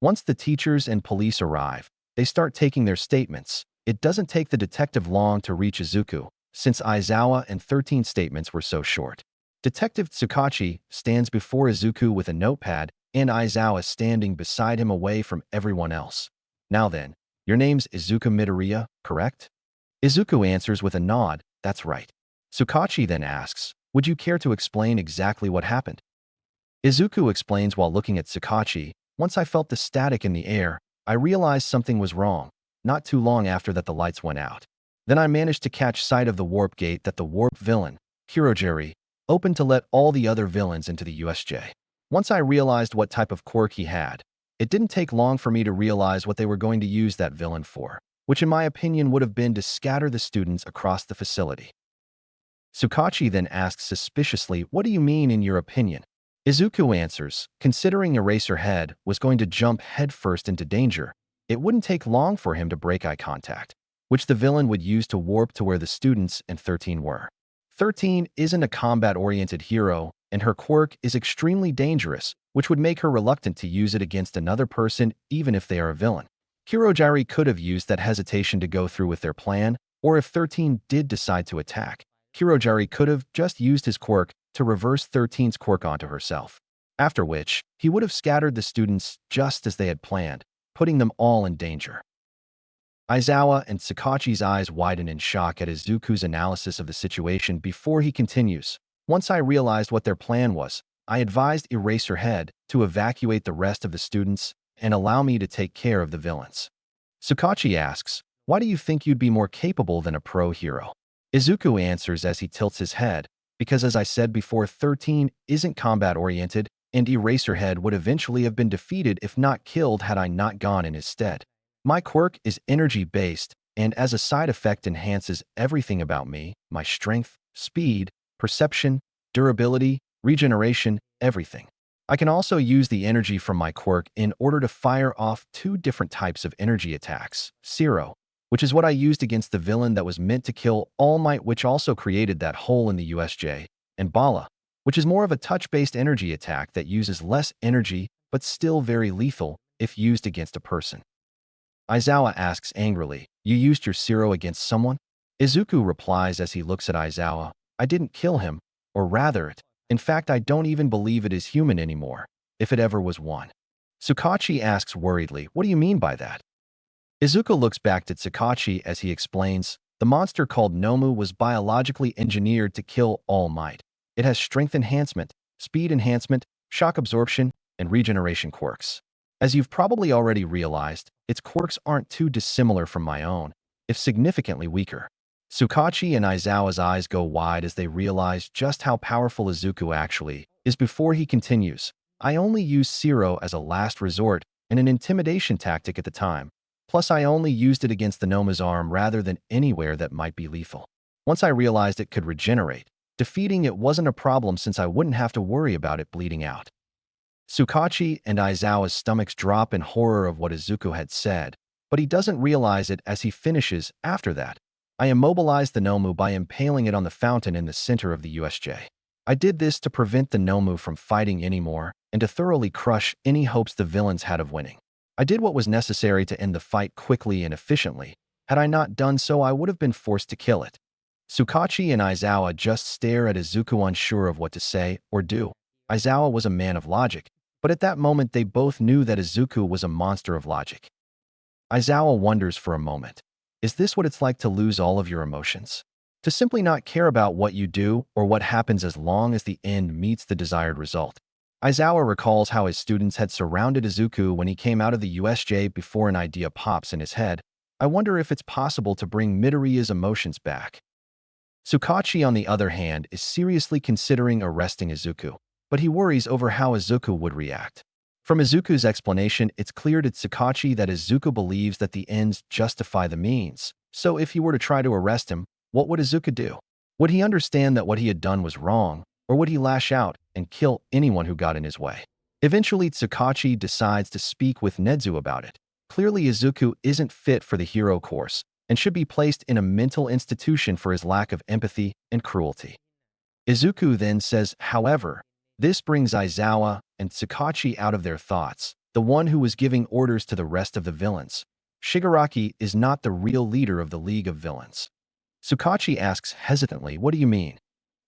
Once the teachers and police arrive, they start taking their statements. It doesn't take the detective long to reach Izuku, since Aizawa and 13 statements were so short. Detective Tsukachi stands before Izuku with a notepad, and Aizawa standing beside him away from everyone else. Now then, your name's Izuku Midoriya, correct? Izuku answers with a nod, that's right. Tsukachi then asks, would you care to explain exactly what happened? Izuku explains while looking at Tsukachi, once I felt the static in the air, I realized something was wrong, not too long after that the lights went out. Then I managed to catch sight of the warp gate that the warp villain, Kirojiri, opened to let all the other villains into the USJ. Once I realized what type of quirk he had, it didn't take long for me to realize what they were going to use that villain for, which in my opinion would have been to scatter the students across the facility. Tsukachi then asks suspiciously, what do you mean in your opinion? Izuku answers, considering Eraserhead was going to jump headfirst into danger, it wouldn't take long for him to break eye contact, which the villain would use to warp to where the students and 13 were. 13 isn't a combat-oriented hero, and her quirk is extremely dangerous, which would make her reluctant to use it against another person even if they are a villain. Kirojiri could have used that hesitation to go through with their plan, or if 13 did decide to attack, Kirojiri could have just used his quirk to reverse 13's quirk onto herself, after which he would have scattered the students just as they had planned, putting them all in danger. Aizawa and Tsukachi's eyes widen in shock at Izuku's analysis of the situation before he continues. Once I realized what their plan was, I advised Eraserhead to evacuate the rest of the students and allow me to take care of the villains. Tsukachi asks, why do you think you'd be more capable than a pro hero? Izuku answers as he tilts his head, because as I said before, 13 isn't combat-oriented, and Eraserhead would eventually have been defeated if not killed had I not gone in his stead. My quirk is energy-based, and as a side effect enhances everything about me, my strength, speed, perception, durability, regeneration, everything. I can also use the energy from my quirk in order to fire off 2 different types of energy attacks, Zero, which is what I used against the villain that was meant to kill All Might, which also created that hole in the USJ, and Bala, which is more of a touch-based energy attack that uses less energy but still very lethal if used against a person. Aizawa asks angrily, you used your Zero against someone? Izuku replies as he looks at Aizawa, I didn't kill him, or rather in fact I don't even believe it is human anymore, if it ever was one. Tsukachi asks worriedly, what do you mean by that? Izuku looks back at Tsukachi as he explains, the monster called Nomu was biologically engineered to kill All Might. It has strength enhancement, speed enhancement, shock absorption, and regeneration quirks. As you've probably already realized, its quirks aren't too dissimilar from my own, if significantly weaker. Tsukachi and Aizawa's eyes go wide as they realize just how powerful Izuku actually is before he continues. I only used Zero as a last resort and an intimidation tactic at the time. Plus, I only used it against the Noma's arm rather than anywhere that might be lethal. Once I realized it could regenerate, defeating it wasn't a problem since I wouldn't have to worry about it bleeding out. Tsukachi and Aizawa's stomachs drop in horror of what Izuku had said, but he doesn't realize it as he finishes after that. I immobilized the Nomu by impaling it on the fountain in the center of the USJ. I did this to prevent the Nomu from fighting anymore and to thoroughly crush any hopes the villains had of winning. I did what was necessary to end the fight quickly and efficiently. Had I not done so, I would have been forced to kill it. Tsukachi and Aizawa just stare at Izuku, unsure of what to say or do. Aizawa was a man of logic, but at that moment they both knew that Izuku was a monster of logic. Aizawa wonders for a moment. Is this what it's like to lose all of your emotions? To simply not care about what you do or what happens as long as the end meets the desired result? Aizawa recalls how his students had surrounded Izuku when he came out of the USJ before an idea pops in his head. I wonder if it's possible to bring Midoriya's emotions back. Tsukachi, on the other hand, is seriously considering arresting Izuku, but he worries over how Izuku would react. From Izuku's explanation, it's clear to Tsukachi that Izuku believes that the ends justify the means. So if he were to try to arrest him, what would Izuku do? Would he understand that what he had done was wrong, or would he lash out and kill anyone who got in his way? Eventually, Tsukachi decides to speak with Nezu about it. Clearly, Izuku isn't fit for the hero course and should be placed in a mental institution for his lack of empathy and cruelty. Izuku then says, however, this brings Aizawa and Tsukachi out of their thoughts, the one who was giving orders to the rest of the villains. Shigaraki is not the real leader of the League of Villains. Tsukachi asks hesitantly, what do you mean?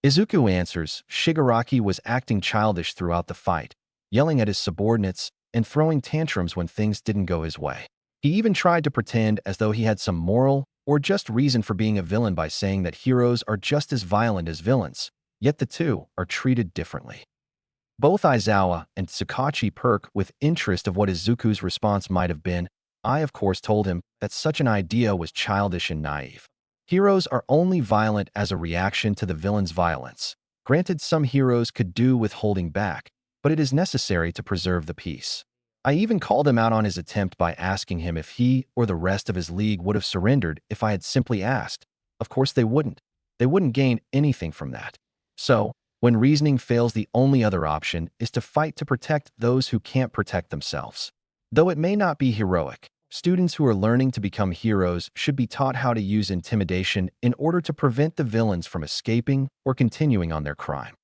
Izuku answers, Shigaraki was acting childish throughout the fight, yelling at his subordinates and throwing tantrums when things didn't go his way. He even tried to pretend as though he had some moral or just reason for being a villain by saying that heroes are just as violent as villains, yet the two are treated differently. Both Aizawa and Tsukachi perk with interest of what Izuku's response might have been. I, of course, told him that such an idea was childish and naive. Heroes are only violent as a reaction to the villain's violence. Granted, some heroes could do with holding back, but it is necessary to preserve the peace. I even called him out on his attempt by asking him if he or the rest of his league would have surrendered if I had simply asked. Of course they wouldn't. They wouldn't gain anything from that. So, when reasoning fails, the only other option is to fight to protect those who can't protect themselves. Though it may not be heroic, students who are learning to become heroes should be taught how to use intimidation in order to prevent the villains from escaping or continuing on their crime.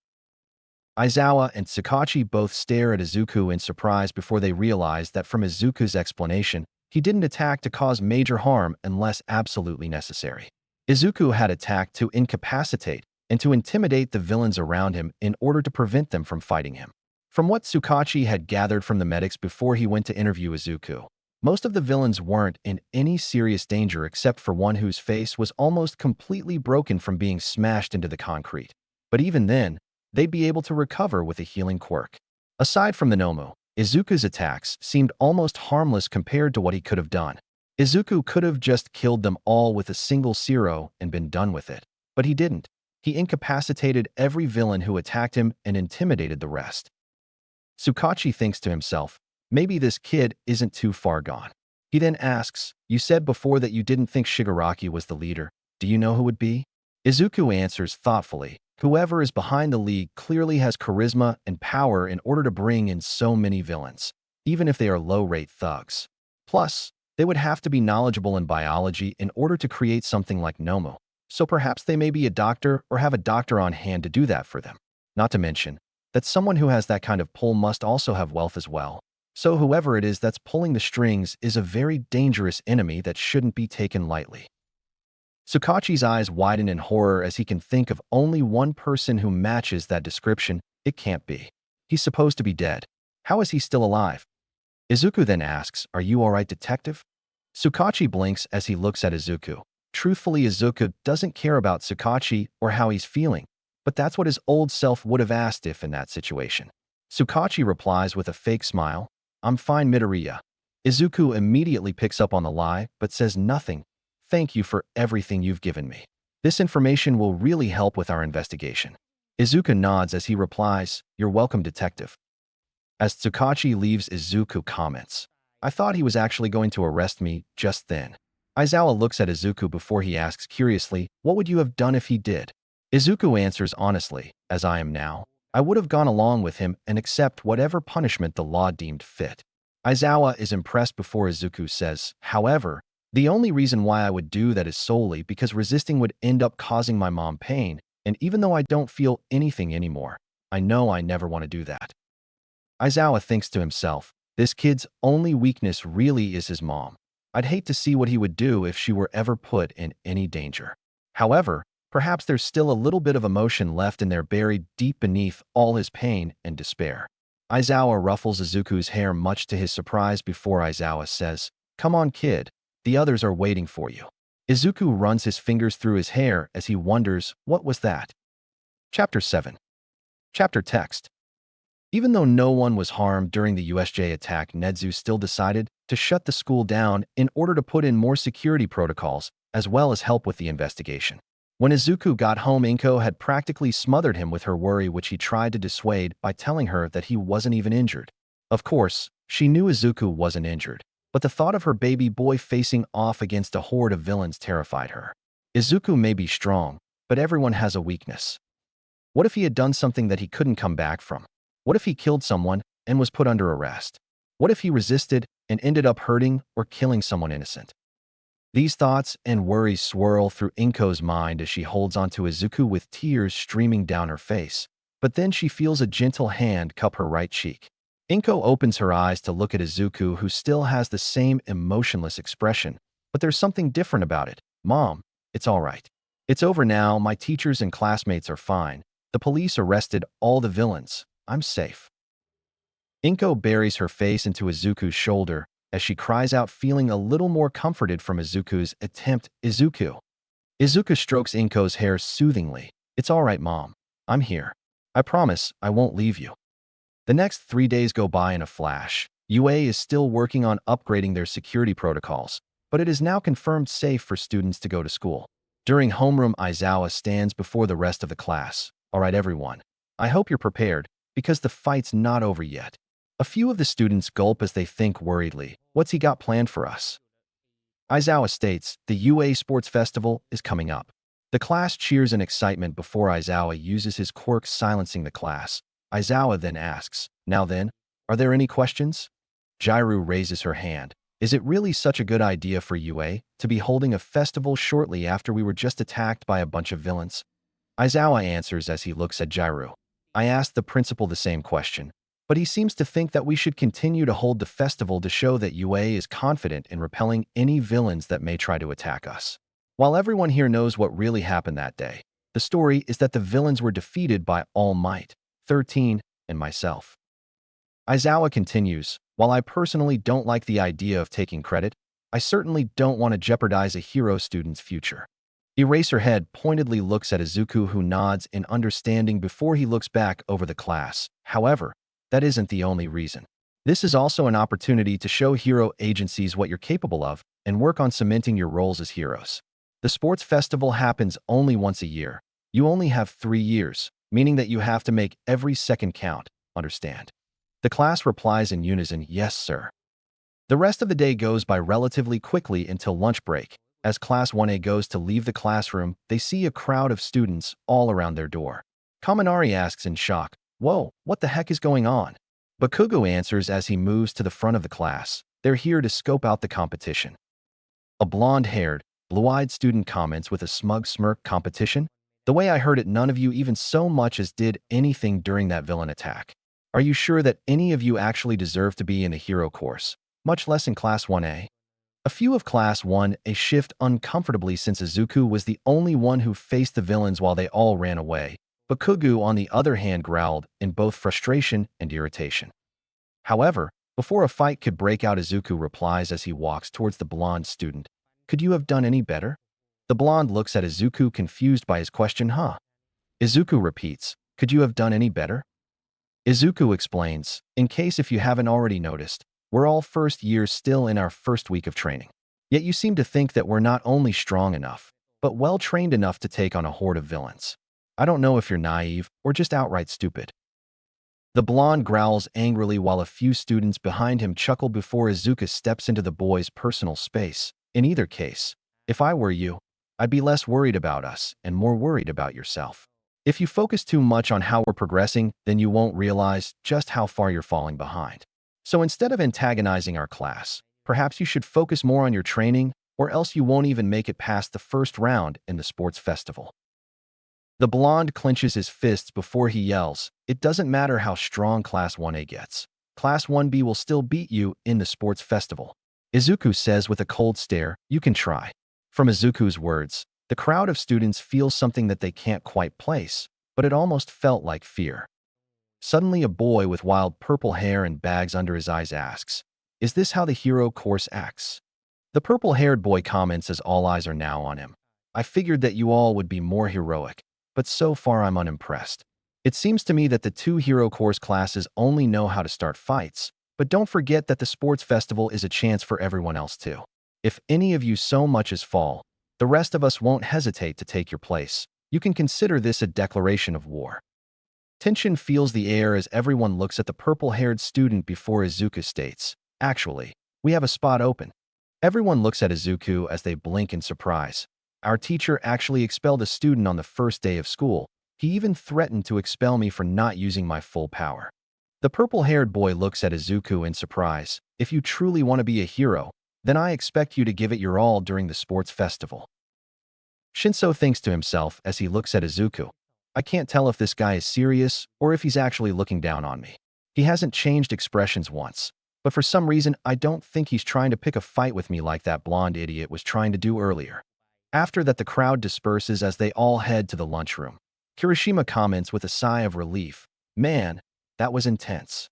Aizawa and Tsukachi both stare at Izuku in surprise before they realize that from Izuku's explanation, he didn't attack to cause major harm unless absolutely necessary. Izuku had attacked to incapacitate and to intimidate the villains around him in order to prevent them from fighting him. From what Tsukachi had gathered from the medics before he went to interview Izuku, most of the villains weren't in any serious danger except for one whose face was almost completely broken from being smashed into the concrete. But even then, they'd be able to recover with a healing quirk. Aside from the Nomu, Izuku's attacks seemed almost harmless compared to what he could have done. Izuku could have just killed them all with a single Zero and been done with it. But he didn't. He incapacitated every villain who attacked him and intimidated the rest. Tsukachi thinks to himself, maybe this kid isn't too far gone. He then asks, you said before that you didn't think Shigaraki was the leader. Do you know who it would be? Izuku answers thoughtfully, whoever is behind the league clearly has charisma and power in order to bring in so many villains, even if they are low-rate thugs. Plus, they would have to be knowledgeable in biology in order to create something like Nomu. So perhaps they may be a doctor or have a doctor on hand to do that for them. Not to mention that someone who has that kind of pull must also have wealth as well. So whoever it is that's pulling the strings is a very dangerous enemy that shouldn't be taken lightly. Tsukachi's eyes widen in horror as he can think of only one person who matches that description. It can't be. He's supposed to be dead. How is he still alive? Izuku then asks, are you all right, detective? Tsukachi blinks as he looks at Izuku. Truthfully, Izuku doesn't care about Tsukachi or how he's feeling, but that's what his old self would have asked if in that situation. Tsukachi replies with a fake smile, I'm fine, Midoriya. Izuku immediately picks up on the lie, but says nothing. Thank you for everything you've given me. This information will really help with our investigation. Izuku nods as he replies, you're welcome, detective. As Tsukachi leaves, Izuku comments, I thought he was actually going to arrest me just then. Aizawa looks at Izuku before he asks curiously, what would you have done if he did? Izuku answers honestly, as I am now. I would have gone along with him and accept whatever punishment the law deemed fit. Aizawa is impressed before Izuku says, however, the only reason why I would do that is solely because resisting would end up causing my mom pain, and even though I don't feel anything anymore, I know I never want to do that. Aizawa thinks to himself, this kid's only weakness really is his mom. I'd hate to see what he would do if she were ever put in any danger. However, perhaps there's still a little bit of emotion left in there buried deep beneath all his pain and despair. Aizawa ruffles Izuku's hair much to his surprise before Aizawa says, come on kid, the others are waiting for you. Izuku runs his fingers through his hair as he wonders, what was that? Chapter 7. Chapter text. Even though no one was harmed during the USJ attack, Nedzu still decided to shut the school down in order to put in more security protocols as well as help with the investigation. When Izuku got home, Inko had practically smothered him with her worry, which he tried to dissuade by telling her that he wasn't even injured. Of course, she knew Izuku wasn't injured, but the thought of her baby boy facing off against a horde of villains terrified her. Izuku may be strong, but everyone has a weakness. What if he had done something that he couldn't come back from? What if he killed someone and was put under arrest? What if he resisted and ended up hurting or killing someone innocent? These thoughts and worries swirl through Inko's mind as she holds onto Izuku with tears streaming down her face, but then she feels a gentle hand cup her right cheek. Inko opens her eyes to look at Izuku, who still has the same emotionless expression, but there's something different about it. Mom, it's all right. It's over now. My teachers and classmates are fine. The police arrested all the villains. I'm safe. Inko buries her face into Izuku's shoulder as she cries out, feeling a little more comforted from Izuku's attempt. Izuku. Izuku strokes Inko's hair soothingly. It's all right, Mom. I'm here. I promise I won't leave you. The next 3 days go by in a flash. UA is still working on upgrading their security protocols, but it is now confirmed safe for students to go to school. During homeroom, Aizawa stands before the rest of the class. All right, everyone. I hope you're prepared, because the fight's not over yet. A few of the students gulp as they think worriedly, what's he got planned for us? Aizawa states, the UA Sports Festival is coming up. The class cheers in excitement before Aizawa uses his quirk, silencing the class. Aizawa then asks, now then, are there any questions? Jiru raises her hand. Is it really such a good idea for UA to be holding a festival shortly after we were just attacked by a bunch of villains? Aizawa answers as he looks at Jiru. I asked the principal the same question, but he seems to think that we should continue to hold the festival to show that UA is confident in repelling any villains that may try to attack us. While everyone here knows what really happened that day, the story is that the villains were defeated by All Might, 13, and myself. Aizawa continues, while I personally don't like the idea of taking credit, I certainly don't want to jeopardize a hero student's future. Eraserhead pointedly looks at Izuku, who nods in understanding before he looks back over the class. However, that isn't the only reason. This is also an opportunity to show hero agencies what you're capable of and work on cementing your roles as heroes. The sports festival happens only once a year. You only have 3 years, meaning that you have to make every second count, understand? The class replies in unison, yes, sir. The rest of the day goes by relatively quickly until lunch break. As Class 1A goes to leave the classroom, they see a crowd of students all around their door. Kaminari asks in shock, whoa, what the heck is going on? Bakugo answers as he moves to the front of the class. They're here to scope out the competition. A blonde-haired, blue-eyed student comments with a smug smirk, competition? The way I heard it, none of you even so much as did anything during that villain attack. Are you sure that any of you actually deserve to be in a hero course, much less in Class 1A? A few of Class 1A shift uncomfortably since Izuku was the only one who faced the villains while they all ran away. Bakugo, on the other hand, growled in both frustration and irritation. However, before a fight could break out, Izuku replies as he walks towards the blonde student, could you have done any better? The blonde looks at Izuku, confused by his question, huh? Izuku repeats, could you have done any better? Izuku explains, in case if you haven't already noticed, we're all first years still in our first week of training. Yet you seem to think that we're not only strong enough, but well-trained enough to take on a horde of villains. I don't know if you're naive or just outright stupid. The blonde growls angrily while a few students behind him chuckle before Izuku steps into the boy's personal space. In either case, if I were you, I'd be less worried about us and more worried about yourself. If you focus too much on how we're progressing, then you won't realize just how far you're falling behind. So instead of antagonizing our class, perhaps you should focus more on your training, or else you won't even make it past the first round in the sports festival. The blonde clenches his fists before he yells, "It doesn't matter how strong Class 1A gets. Class 1B will still beat you in the sports festival." Izuku says with a cold stare, "You can try." From Izuku's words, the crowd of students feels something that they can't quite place, but it almost felt like fear. Suddenly, a boy with wild purple hair and bags under his eyes asks, "Is this how the hero course acts?" The purple-haired boy comments as all eyes are now on him. "I figured that you all would be more heroic, but so far I'm unimpressed. It seems to me that the two hero course classes only know how to start fights, but don't forget that the sports festival is a chance for everyone else too. If any of you so much as fall, the rest of us won't hesitate to take your place. You can consider this a declaration of war." Tension fills the air as everyone looks at the purple-haired student before Izuku states, "Actually, we have a spot open." Everyone looks at Izuku as they blink in surprise. "Our teacher actually expelled a student on the first day of school. He even threatened to expel me for not using my full power." The purple-haired boy looks at Izuku in surprise. "If you truly want to be a hero, then I expect you to give it your all during the sports festival." Shinso thinks to himself as he looks at Izuku, "I can't tell if this guy is serious or if he's actually looking down on me. He hasn't changed expressions once, but for some reason I don't think he's trying to pick a fight with me like that blonde idiot was trying to do earlier." After that, the crowd disperses as they all head to the lunchroom. Kirishima comments with a sigh of relief, "Man, that was intense."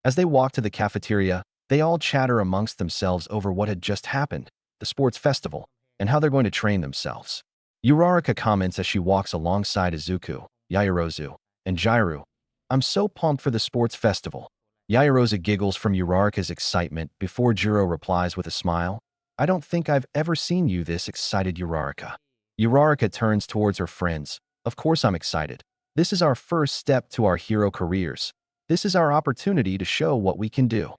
As they walk to the cafeteria, they all chatter amongst themselves over what had just happened, the sports festival, and how they're going to train themselves. Uraraka comments as she walks alongside Izuku, Yaoyorozu, and Jairu, "I'm so pumped for the sports festival." Yaoyorozu giggles from Uraraka's excitement before Jiro replies with a smile, "I don't think I've ever seen you this excited, Uraraka." Uraraka turns towards her friends, "Of course I'm excited. This is our first step to our hero careers. This is our opportunity to show what we can do."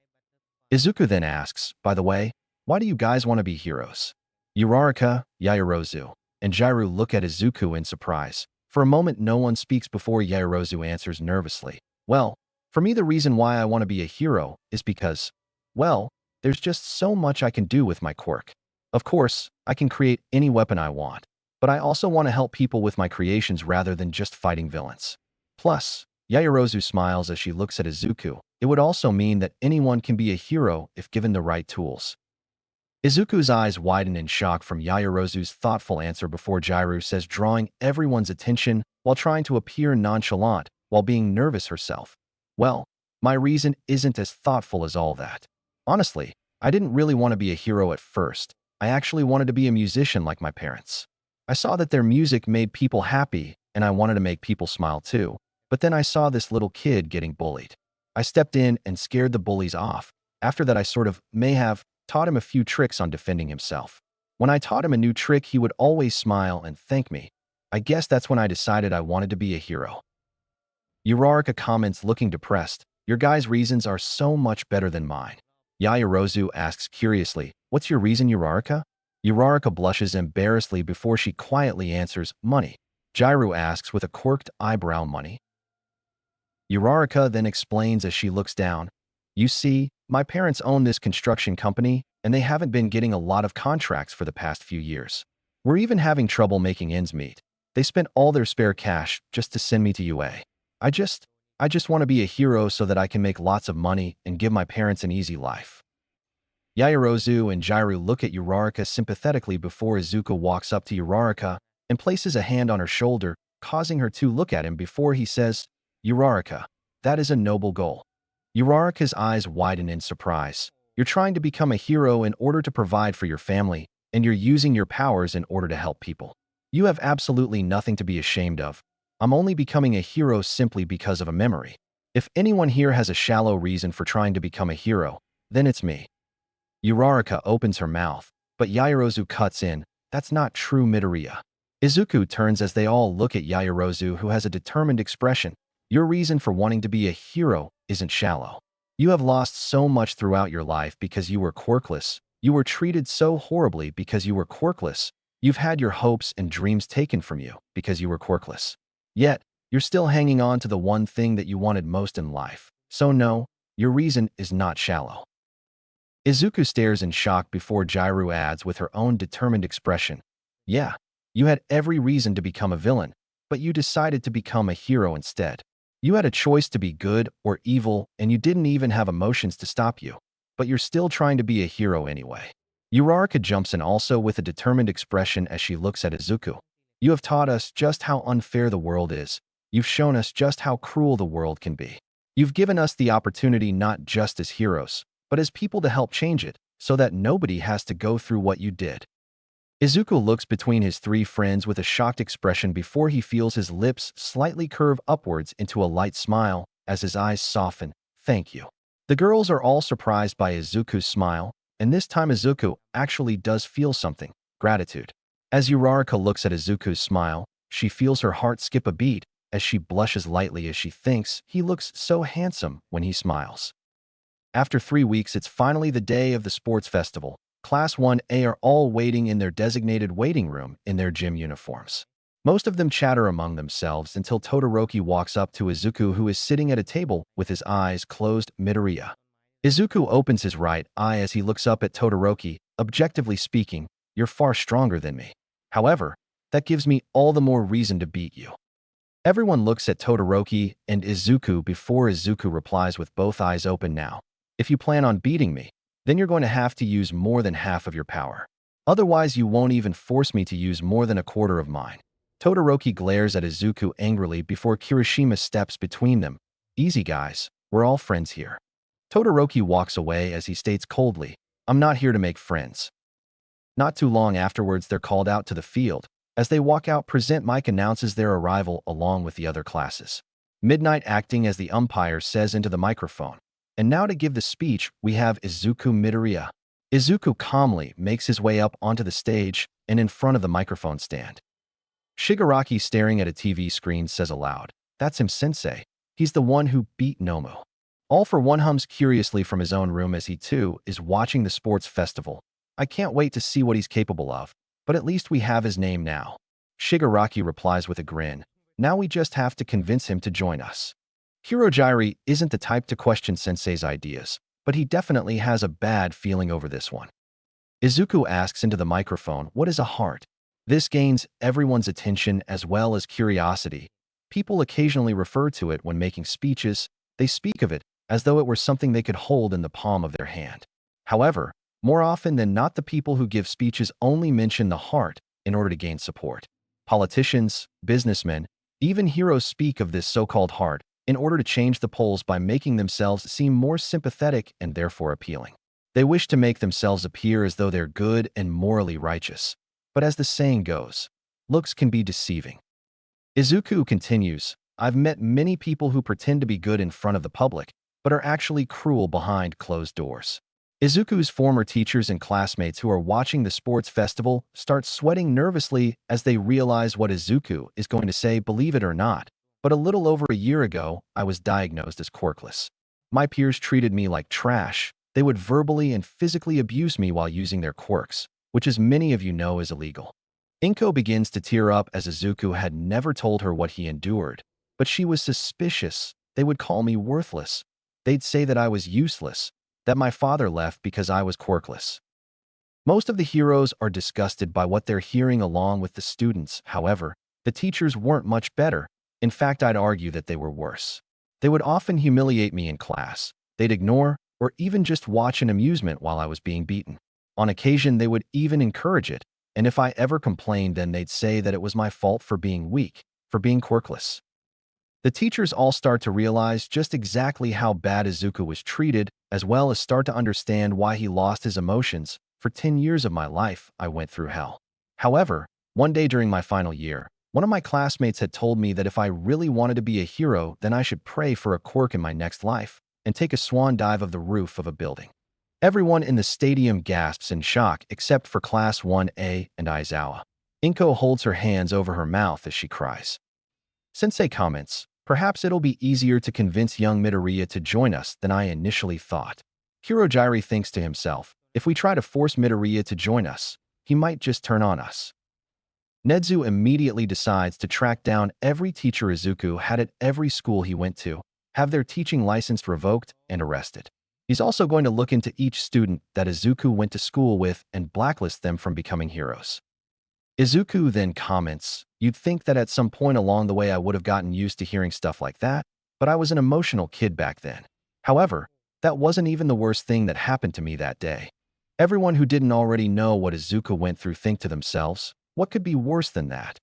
Izuku then asks, "By the way, why do you guys want to be heroes?" Uraraka, Yaoyorozu, and Jairu look at Izuku in surprise. For a moment, no one speaks before Yaoyorozu answers nervously, "Well, for me the reason why I want to be a hero is because, well, there's just so much I can do with my quirk. Of course, I can create any weapon I want, but I also want to help people with my creations rather than just fighting villains. Plus," Yaoyorozu smiles as she looks at Izuku, "it would also mean that anyone can be a hero if given the right tools." Izuku's eyes widen in shock from Yaoyorozu's thoughtful answer before Jairu says, drawing everyone's attention while trying to appear nonchalant while being nervous herself, "Well, my reason isn't as thoughtful as all that. Honestly, I didn't really want to be a hero at first. I actually wanted to be a musician like my parents. I saw that their music made people happy, and I wanted to make people smile too. But then I saw this little kid getting bullied. I stepped in and scared the bullies off. After that, I sort of may have taught him a few tricks on defending himself. When I taught him a new trick, he would always smile and thank me. I guess that's when I decided I wanted to be a hero." Uraraka comments looking depressed, "Your guys' reasons are so much better than mine." Yaoyorozu asks curiously, "What's your reason, Uraraka?" Uraraka blushes embarrassedly before she quietly answers, "Money." Jairu asks with a quirked eyebrow, "Money?" Uraraka then explains as she looks down, "You see, my parents own this construction company, and they haven't been getting a lot of contracts for the past few years. We're even having trouble making ends meet. They spent all their spare cash just to send me to UA. I just want to be a hero so that I can make lots of money and give my parents an easy life." Yaoyorozu and Jairu look at Uraraka sympathetically before Izuku walks up to Uraraka and places a hand on her shoulder, causing her to look at him before he says, "Uraraka, that is a noble goal." Uraraka's eyes widen in surprise. "You're trying to become a hero in order to provide for your family, and you're using your powers in order to help people. You have absolutely nothing to be ashamed of. I'm only becoming a hero simply because of a memory. If anyone here has a shallow reason for trying to become a hero, then it's me." Uraraka opens her mouth, but Yaoyorozu cuts in, "That's not true, Midoriya." Izuku turns as they all look at Yaoyorozu, who has a determined expression. "Your reason for wanting to be a hero isn't shallow. You have lost so much throughout your life because you were quirkless. You were treated so horribly because you were quirkless. You've had your hopes and dreams taken from you because you were quirkless. Yet, you're still hanging on to the one thing that you wanted most in life. So no, your reason is not shallow. Izuku stares in shock before Jairu adds with her own determined expression. Yeah, you had every reason to become a villain, but you decided to become a hero instead. You had a choice to be good or evil, and you didn't even have emotions to stop you. But you're still trying to be a hero anyway. Uraraka jumps in also with a determined expression as she looks at Izuku. You have taught us just how unfair the world is. You've shown us just how cruel the world can be. You've given us the opportunity not just as heroes, but as people to help change it, so that nobody has to go through what you did. Izuku looks between his three friends with a shocked expression before he feels his lips slightly curve upwards into a light smile as his eyes soften. Thank you. The girls are all surprised by Izuku's smile, and this time Izuku actually does feel something, gratitude. As Uraraka looks at Izuku's smile, she feels her heart skip a beat as she blushes lightly as she thinks he looks so handsome when he smiles. After 3 weeks, it's finally the day of the sports festival. Class 1A are all waiting in their designated waiting room in their gym uniforms. Most of them chatter among themselves until Todoroki walks up to Izuku, who is sitting at a table with his eyes closed. Midoriya. Izuku opens his right eye as he looks up at Todoroki. Objectively speaking, you're far stronger than me. However, that gives me all the more reason to beat you. Everyone looks at Todoroki and Izuku before Izuku replies with both eyes open now. If you plan on beating me, then you're going to have to use more than half of your power. Otherwise, you won't even force me to use more than a quarter of mine. Todoroki glares at Izuku angrily before Kirishima steps between them. Easy, guys. We're all friends here. Todoroki walks away as he states coldly, I'm not here to make friends. Not too long afterwards, they're called out to the field. As they walk out, Present Mike announces their arrival along with the other classes. Midnight, acting as the umpire, says into the microphone, and now to give the speech, we have Izuku Midoriya. Izuku calmly makes his way up onto the stage and in front of the microphone stand. Shigaraki, staring at a TV screen, says aloud, That's him, sensei. He's the one who beat Nomu. All for One hums curiously from his own room as he too is watching the sports festival. I can't wait to see what he's capable of, but at least we have his name now. Shigaraki replies with a grin. Now we just have to convince him to join us. Kurojairi isn't the type to question Sensei's ideas, but he definitely has a bad feeling over this one. Izuku asks into the microphone, what is a heart? This gains everyone's attention as well as curiosity. People occasionally refer to it when making speeches. They speak of it as though it were something they could hold in the palm of their hand. However, more often than not, the people who give speeches only mention the heart in order to gain support. Politicians, businessmen, even heroes speak of this so-called heart in order to change the polls by making themselves seem more sympathetic and therefore appealing. They wish to make themselves appear as though they're good and morally righteous. But as the saying goes, looks can be deceiving. Izuku continues, I've met many people who pretend to be good in front of the public, but are actually cruel behind closed doors. Izuku's former teachers and classmates who are watching the sports festival start sweating nervously as they realize what Izuku is going to say. Believe it or not, but a little over a year ago, I was diagnosed as quirkless. My peers treated me like trash. They would verbally and physically abuse me while using their quirks, which, as many of you know, is illegal. Inko begins to tear up as Izuku had never told her what he endured, but she was suspicious. They would call me worthless. They'd say that I was useless, that my father left because I was quirkless. Most of the heroes are disgusted by what they're hearing along with the students. However, the teachers weren't much better. In fact, I'd argue that they were worse. They would often humiliate me in class. They'd ignore or even just watch in amusement while I was being beaten. On occasion, they would even encourage it, and if I ever complained, then they'd say that it was my fault for being weak, for being quirkless. The teachers all start to realize just exactly how bad Izuku was treated, as well as start to understand why he lost his emotions. For 10 years of my life, I went through hell. However, one day during my final year, one of my classmates had told me that if I really wanted to be a hero, then I should pray for a quirk in my next life and take a swan dive of the roof of a building. Everyone in the stadium gasps in shock except for Class 1A and Aizawa. Inko holds her hands over her mouth as she cries. Sensei comments, perhaps it'll be easier to convince young Midoriya to join us than I initially thought. Kurojairi thinks to himself, if we try to force Midoriya to join us, he might just turn on us. Nedzu immediately decides to track down every teacher Izuku had at every school he went to, have their teaching license revoked, and arrested. He's also going to look into each student that Izuku went to school with and blacklist them from becoming heroes. Izuku then comments, "You'd think that at some point along the way I would have gotten used to hearing stuff like that, but I was an emotional kid back then. However, that wasn't even the worst thing that happened to me that day. Everyone who didn't already know what Izuku went through think to themselves, what could be worse than that?"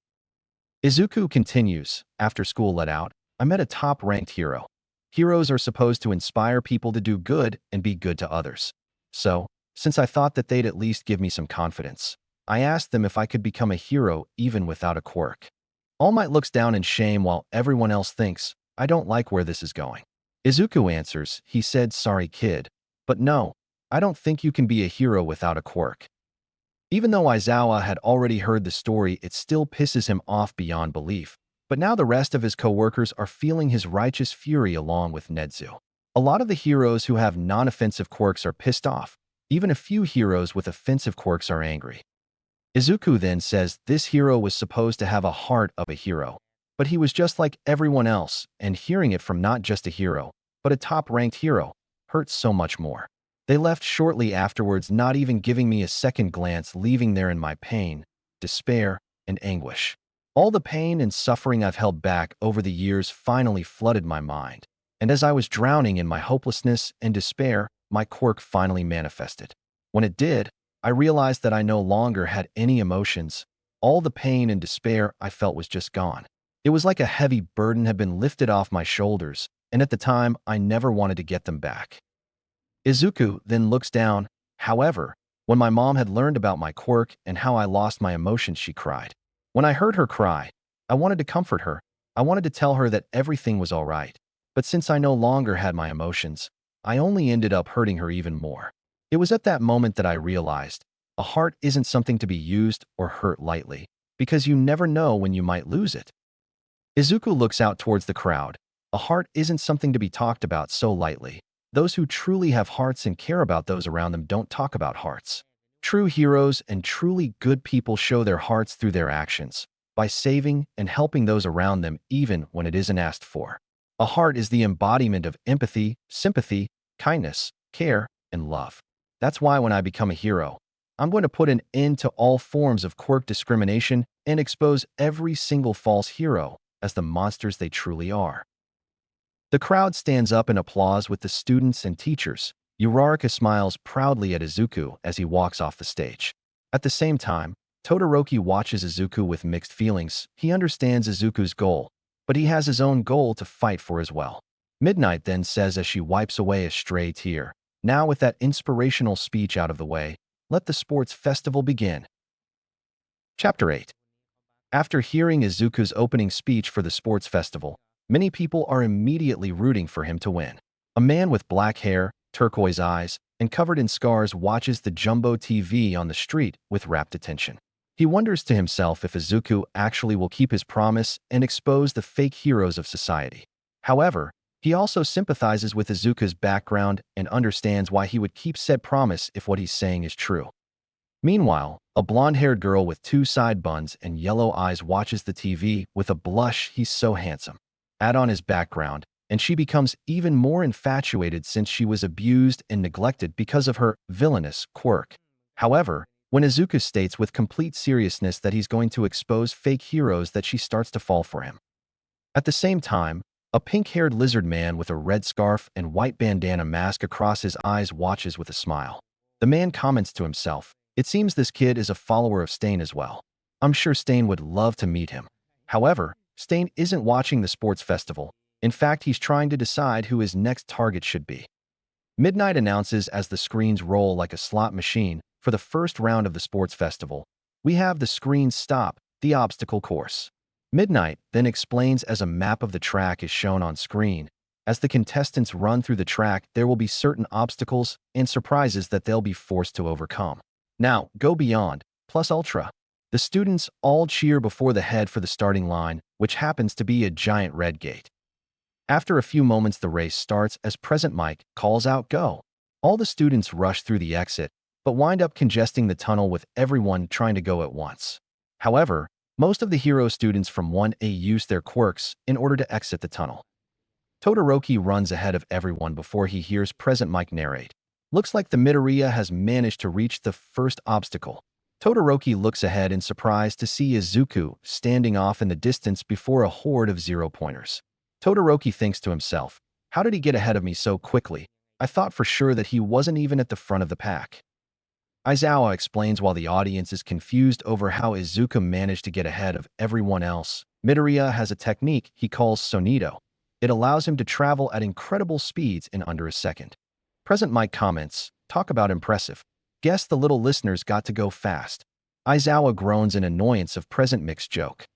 Izuku continues, "After school let out, I met a top-ranked hero. Heroes are supposed to inspire people to do good and be good to others. So, since I thought that they'd at least give me some confidence, I asked them if I could become a hero even without a quirk. All Might looks down in shame while everyone else thinks, I don't like where this is going. Izuku answers, he said, sorry kid, but no, I don't think you can be a hero without a quirk. Even though Aizawa had already heard the story, it still pisses him off beyond belief. But now the rest of his co-workers are feeling his righteous fury along with Nedzu. A lot of the heroes who have non-offensive quirks are pissed off. Even a few heroes with offensive quirks are angry. Izuku then says this hero was supposed to have a heart of a hero, but he was just like everyone else, and hearing it from not just a hero, but a top-ranked hero, hurts so much more. They left shortly afterwards, not even giving me a second glance, leaving there in my pain, despair, and anguish. All the pain and suffering I've held back over the years finally flooded my mind, and as I was drowning in my hopelessness and despair, my quirk finally manifested. When it did, I realized that I no longer had any emotions. All the pain and despair I felt was just gone. It was like a heavy burden had been lifted off my shoulders, and at the time, I never wanted to get them back. Izuku then looks down. However, when my mom had learned about my quirk and how I lost my emotions, she cried. When I heard her cry, I wanted to comfort her. I wanted to tell her that everything was all right. But since I no longer had my emotions, I only ended up hurting her even more. It was at that moment that I realized a heart isn't something to be used or hurt lightly, because you never know when you might lose it. Izuku looks out towards the crowd. A heart isn't something to be talked about so lightly. Those who truly have hearts and care about those around them don't talk about hearts. True heroes and truly good people show their hearts through their actions, by saving and helping those around them even when it isn't asked for. A heart is the embodiment of empathy, sympathy, kindness, care, and love. That's why when I become a hero, I'm going to put an end to all forms of quirk discrimination and expose every single false hero as the monsters they truly are. The crowd stands up in applause with the students and teachers. Uraraka smiles proudly at Izuku as he walks off the stage. At the same time, Todoroki watches Izuku with mixed feelings. He understands Izuku's goal, but he has his own goal to fight for as well. Midnight then says as she wipes away a stray tear, now with that inspirational speech out of the way, let the sports festival begin. Chapter 8. After hearing Izuku's opening speech for the sports festival, many people are immediately rooting for him to win. A man with black hair, turquoise eyes, and covered in scars watches the jumbo TV on the street with rapt attention. He wonders to himself if Izuku actually will keep his promise and expose the fake heroes of society. However, he also sympathizes with Izuku's background and understands why he would keep said promise if what he's saying is true. Meanwhile, a blonde-haired girl with two side buns and yellow eyes watches the TV with a blush. He's so handsome. Add on his background, and she becomes even more infatuated since she was abused and neglected because of her villainous quirk. However, when Izuku states with complete seriousness that he's going to expose fake heroes, that she starts to fall for him. At the same time, a pink-haired lizard man with a red scarf and white bandana mask across his eyes watches with a smile. The man comments to himself, it seems this kid is a follower of Stain as well. I'm sure Stain would love to meet him. However, Stain isn't watching the sports festival. In fact, he's trying to decide who his next target should be. Midnight announces as the screens roll like a slot machine for the first round of the sports festival. We have the screens stop, the obstacle course. Midnight then explains as a map of the track is shown on screen. As the contestants run through the track, there will be certain obstacles and surprises that they'll be forced to overcome. Now, go beyond, plus ultra. The students all cheer before the head for the starting line, which happens to be a giant red gate. After a few moments, the race starts as Present Mike calls out go. All the students rush through the exit, but wind up congesting the tunnel with everyone trying to go at once. However, Most of the hero students from 1A use their quirks in order to exit the tunnel. Todoroki runs ahead of everyone before he hears Present Mike narrate. Looks like the Midoriya has managed to reach the first obstacle. Todoroki looks ahead in surprise to see Izuku standing off in the distance before a horde of zero-pointers. Todoroki thinks to himself, how did he get ahead of me so quickly? I thought for sure that he wasn't even at the front of the pack. Aizawa explains while the audience is confused over how Izuku managed to get ahead of everyone else. Midoriya has a technique he calls Sonido. It allows him to travel at incredible speeds in under a second. Present Mike comments, talk about impressive. Guess the little listeners got to go fast. Aizawa groans in annoyance of Present Mix's joke.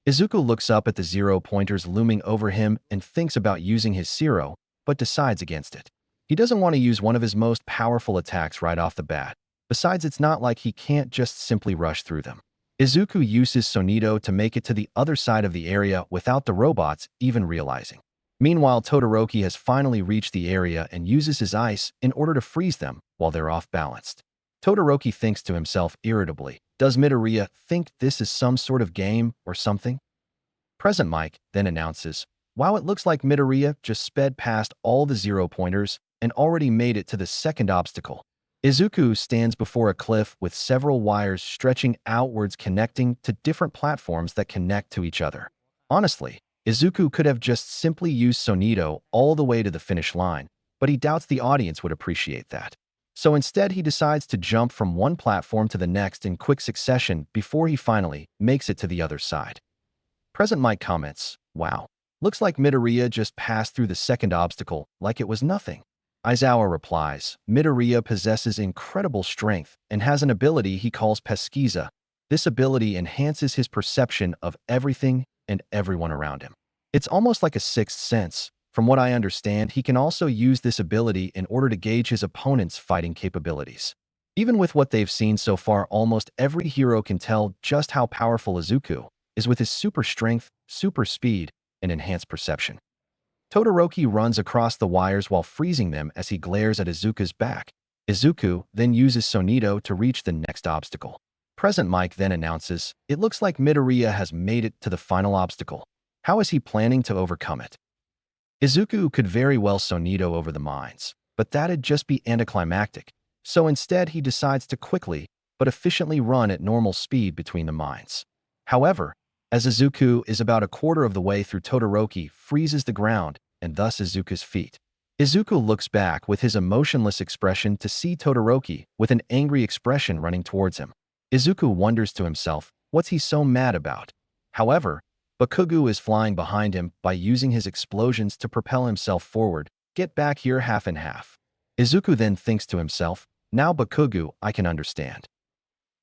Izuku looks up at the zero-pointers looming over him and thinks about using his Zero, but decides against it. He doesn't want to use one of his most powerful attacks right off the bat. Besides, it's not like he can't just simply rush through them. Izuku uses Sonido to make it to the other side of the area without the robots even realizing. Meanwhile, Todoroki has finally reached the area and uses his ice in order to freeze them while they're off-balanced. Todoroki thinks to himself irritably, does Midoriya think this is some sort of game or something? Present Mike then announces, wow, it looks like Midoriya just sped past all the zero-pointers and already made it to the second obstacle. Izuku stands before a cliff with several wires stretching outwards connecting to different platforms that connect to each other. Honestly, Izuku could have just simply used Sonido all the way to the finish line, but he doubts the audience would appreciate that. So instead, he decides to jump from one platform to the next in quick succession before he finally makes it to the other side. Present Mike comments, wow, looks like Midoriya just passed through the second obstacle like it was nothing. Aizawa replies, Midoriya possesses incredible strength and has an ability he calls Pesquisa. This ability enhances his perception of everything and everyone around him. It's almost like a sixth sense. From what I understand, he can also use this ability in order to gauge his opponent's fighting capabilities. Even with what they've seen so far, almost every hero can tell just how powerful Izuku is with his super strength, super speed, and enhanced perception. Todoroki runs across the wires while freezing them as he glares at Izuku's back. Izuku then uses Sonido to reach the next obstacle. Present Mike then announces, it looks like Midoriya has made it to the final obstacle. How is he planning to overcome it? Izuku could very well Sonido over the mines, but that'd just be anticlimactic, so instead he decides to quickly but efficiently run at normal speed between the mines. However, as Izuku is about a quarter of the way through, Todoroki freezes the ground and thus Izuku's feet. Izuku looks back with his emotionless expression to see Todoroki with an angry expression running towards him. Izuku wonders to himself, what's he so mad about? However, Bakugo is flying behind him by using his explosions to propel himself forward. Get back here half and half. Izuku then thinks to himself, now Bakugo, I can understand.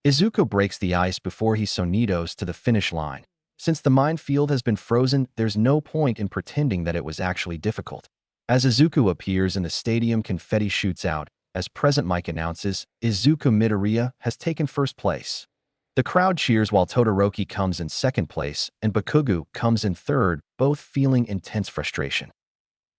Izuku breaks the ice before he Sonidos to the finish line. Since the minefield has been frozen, there's no point in pretending that it was actually difficult. As Izuku appears in the stadium, confetti shoots out. As Present Mike announces, Izuku Midoriya has taken first place. The crowd cheers while Todoroki comes in second place and Bakugo comes in third, both feeling intense frustration.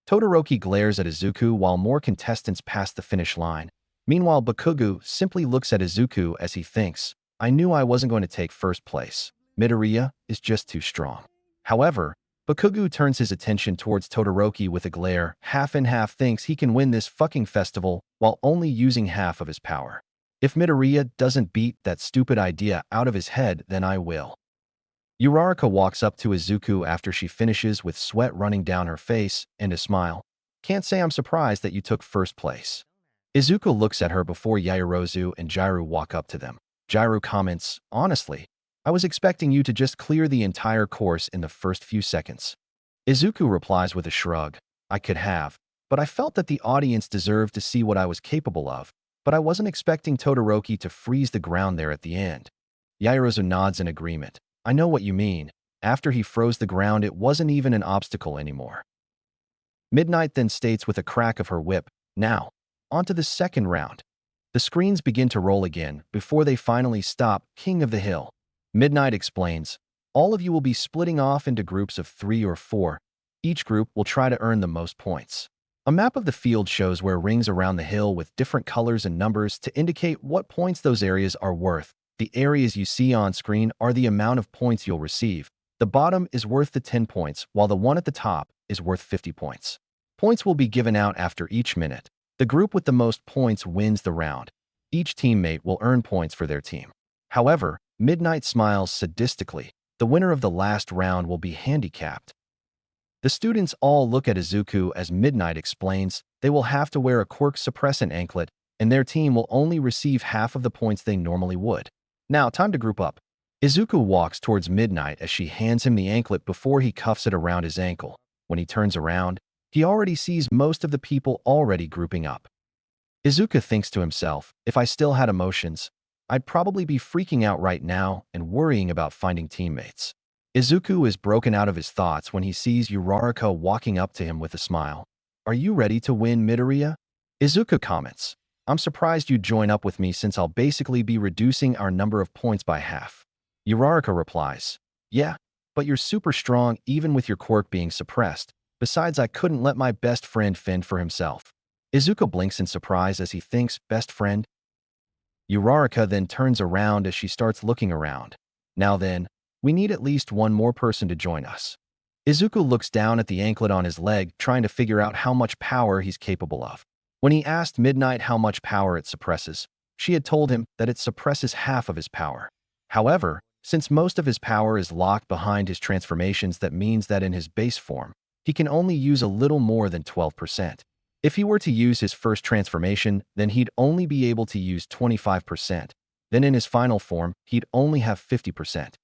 Todoroki glares at Izuku while more contestants pass the finish line. Meanwhile, Bakugo simply looks at Izuku as he thinks, I knew I wasn't going to take first place. Midoriya is just too strong. However, Bakugo turns his attention towards Todoroki with a glare. Half and half thinks he can win this fucking festival while only using half of his power. If Midoriya doesn't beat that stupid idea out of his head, then I will. Uraraka walks up to Izuku after she finishes with sweat running down her face and a smile. Can't say I'm surprised that you took first place. Izuku looks at her before Yaoyorozu and Jiru walk up to them. Jiru comments, honestly, I was expecting you to just clear the entire course in the first few seconds. Izuku replies with a shrug, I could have, but I felt that the audience deserved to see what I was capable of, but I wasn't expecting Todoroki to freeze the ground there at the end. Yaoyorozu nods in agreement. I know what you mean. After he froze the ground, it wasn't even an obstacle anymore. Midnight then states with a crack of her whip, now, on to the second round. The screens begin to roll again before they finally stop. King of the Hill. Midnight explains, all of you will be splitting off into groups of 3 or 4. Each group will try to earn the most points. A map of the field shows where rings around the hill with different colors and numbers to indicate what points those areas are worth. The areas you see on screen are the amount of points you'll receive. The bottom is worth the 10 points, while the one at the top is worth 50 points. Points will be given out after each minute. The group with the most points wins the round. Each teammate will earn points for their team. However, Midnight smiles sadistically. The winner of the last round will be handicapped. The students all look at Izuku as Midnight explains they will have to wear a Quirk suppressant anklet, and their team will only receive half of the points they normally would. Now, time to group up. Izuku walks towards Midnight as she hands him the anklet before he cuffs it around his ankle. When he turns around, he already sees most of the people already grouping up. Izuku thinks to himself, if I still had emotions, I'd probably be freaking out right now and worrying about finding teammates. Izuku is broken out of his thoughts when he sees Uraraka walking up to him with a smile. Are you ready to win, Midoriya? Izuku comments, I'm surprised you'd join up with me since I'll basically be reducing our number of points by half. Uraraka replies, yeah, but you're super strong even with your quirk being suppressed. Besides, I couldn't let my best friend fend for himself. Izuku blinks in surprise as he thinks, best friend? Uraraka then turns around as she starts looking around. Now then, we need at least one more person to join us. Izuku looks down at the anklet on his leg, trying to figure out how much power he's capable of. When he asked Midnight how much power it suppresses, she had told him that it suppresses half of his power. However, since most of his power is locked behind his transformations, that means that in his base form, he can only use a little more than 12%. If he were to use his first transformation, then he'd only be able to use 25%. Then in his final form, he'd only have 50%.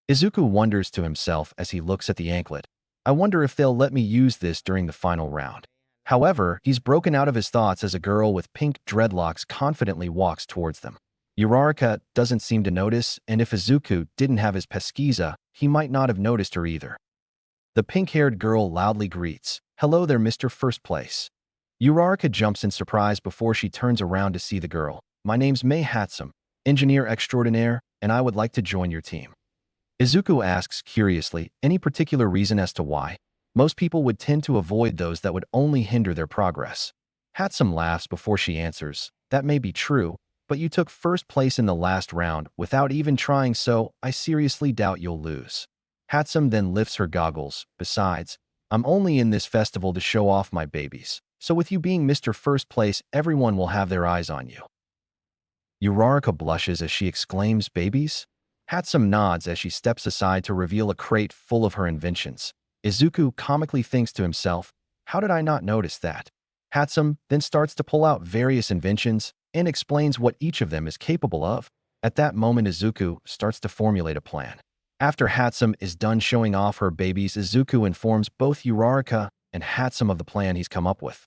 Izuku wonders to himself as he looks at the anklet, I wonder if they'll let me use this during the final round. However, he's broken out of his thoughts as a girl with pink dreadlocks confidently walks towards them. Uraraka doesn't seem to notice, and if Izuku didn't have his pesquisa, he might not have noticed her either. The pink-haired girl loudly greets, hello there, Mr. First Place. Uraraka jumps in surprise before she turns around to see the girl. My name's Mei Hatsum, engineer extraordinaire, and I would like to join your team. Izuku asks curiously, any particular reason as to why? Most people would tend to avoid those that would only hinder their progress. Hatsum laughs before she answers, that may be true, but you took first place in the last round without even trying, so I seriously doubt you'll lose. Hatsum then lifts her goggles. Besides, I'm only in this festival to show off my babies, so with you being Mr. First Place, everyone will have their eyes on you. Uraraka blushes as she exclaims, babies? Hatsum nods as she steps aside to reveal a crate full of her inventions. Izuku comically thinks to himself, how did I not notice that? Hatsum then starts to pull out various inventions and explains what each of them is capable of. At that moment, Izuku starts to formulate a plan. After Hatsum is done showing off her babies, Izuku informs both Uraraka and Hatsum of the plan he's come up with.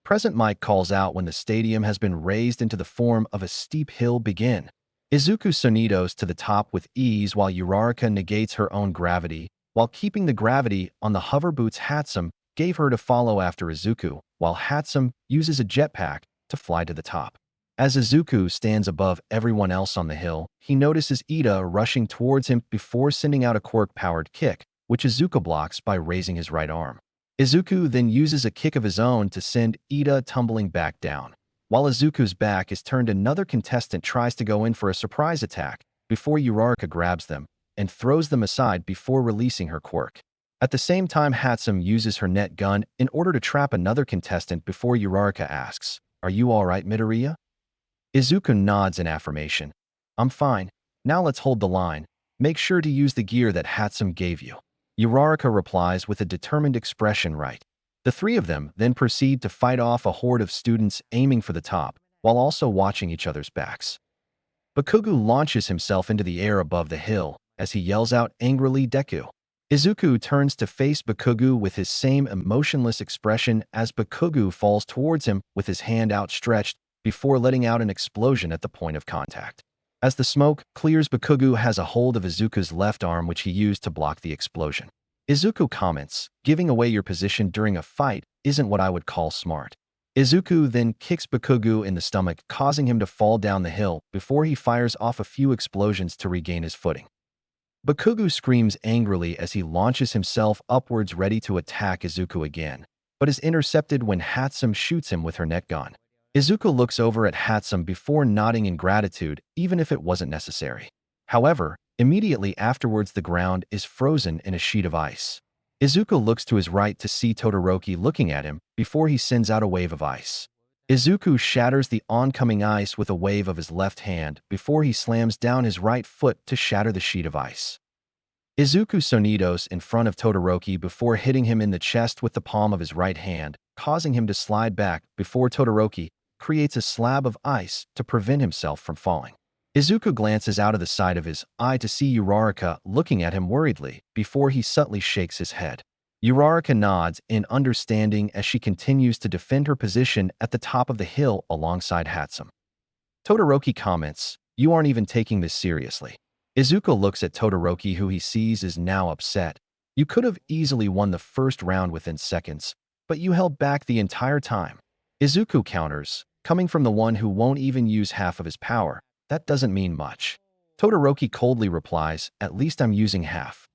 Present Mike calls out when the stadium has been raised into the form of a steep hill. Begin. Izuku sonidos to the top with ease while Uraraka negates her own gravity, while keeping the gravity on the hover boots Hatsum gave her to follow after Izuku, while Hatsum uses a jetpack to fly to the top. As Izuku stands above everyone else on the hill, he notices Ida rushing towards him before sending out a quirk-powered kick, which Izuku blocks by raising his right arm. Izuku then uses a kick of his own to send Ida tumbling back down. While Izuku's back is turned, another contestant tries to go in for a surprise attack before Uraraka grabs them and throws them aside before releasing her quirk. At the same time, Hatsum uses her net gun in order to trap another contestant before Uraraka asks, are you alright, Midoriya? Izuku nods in affirmation. I'm fine. Now let's hold the line. Make sure to use the gear that Hatsum gave you. Uraraka replies with a determined expression. Right. The three of them then proceed to fight off a horde of students aiming for the top, while also watching each other's backs. Bakugo launches himself into the air above the hill as he yells out angrily, Deku. Izuku turns to face Bakugo with his same emotionless expression as Bakugo falls towards him with his hand outstretched before letting out an explosion at the point of contact. As the smoke clears, Bakugo has a hold of Izuku's left arm, which he used to block the explosion. Izuku comments, giving away your position during a fight isn't what I would call smart. Izuku then kicks Bakugo in the stomach, causing him to fall down the hill before he fires off a few explosions to regain his footing. Bakugo screams angrily as he launches himself upwards, ready to attack Izuku again, but is intercepted when Hatsum shoots him with her net gun. Izuku looks over at Hatsum before nodding in gratitude, even if it wasn't necessary. However, immediately afterwards the ground is frozen in a sheet of ice. Izuku looks to his right to see Todoroki looking at him before he sends out a wave of ice. Izuku shatters the oncoming ice with a wave of his left hand before he slams down his right foot to shatter the sheet of ice. Izuku sonidos in front of Todoroki before hitting him in the chest with the palm of his right hand, causing him to slide back before Todoroki creates a slab of ice to prevent himself from falling. Izuku glances out of the side of his eye to see Uraraka looking at him worriedly before he subtly shakes his head. Uraraka nods in understanding as she continues to defend her position at the top of the hill alongside Hatsum. Todoroki comments, "You aren't even taking this seriously." Izuku looks at Todoroki, who he sees is now upset. "You could have easily won the first round within seconds, but you held back the entire time." Izuku counters, "Coming from the one who won't even use half of his power, that doesn't mean much." Todoroki coldly replies, "At least I'm using half."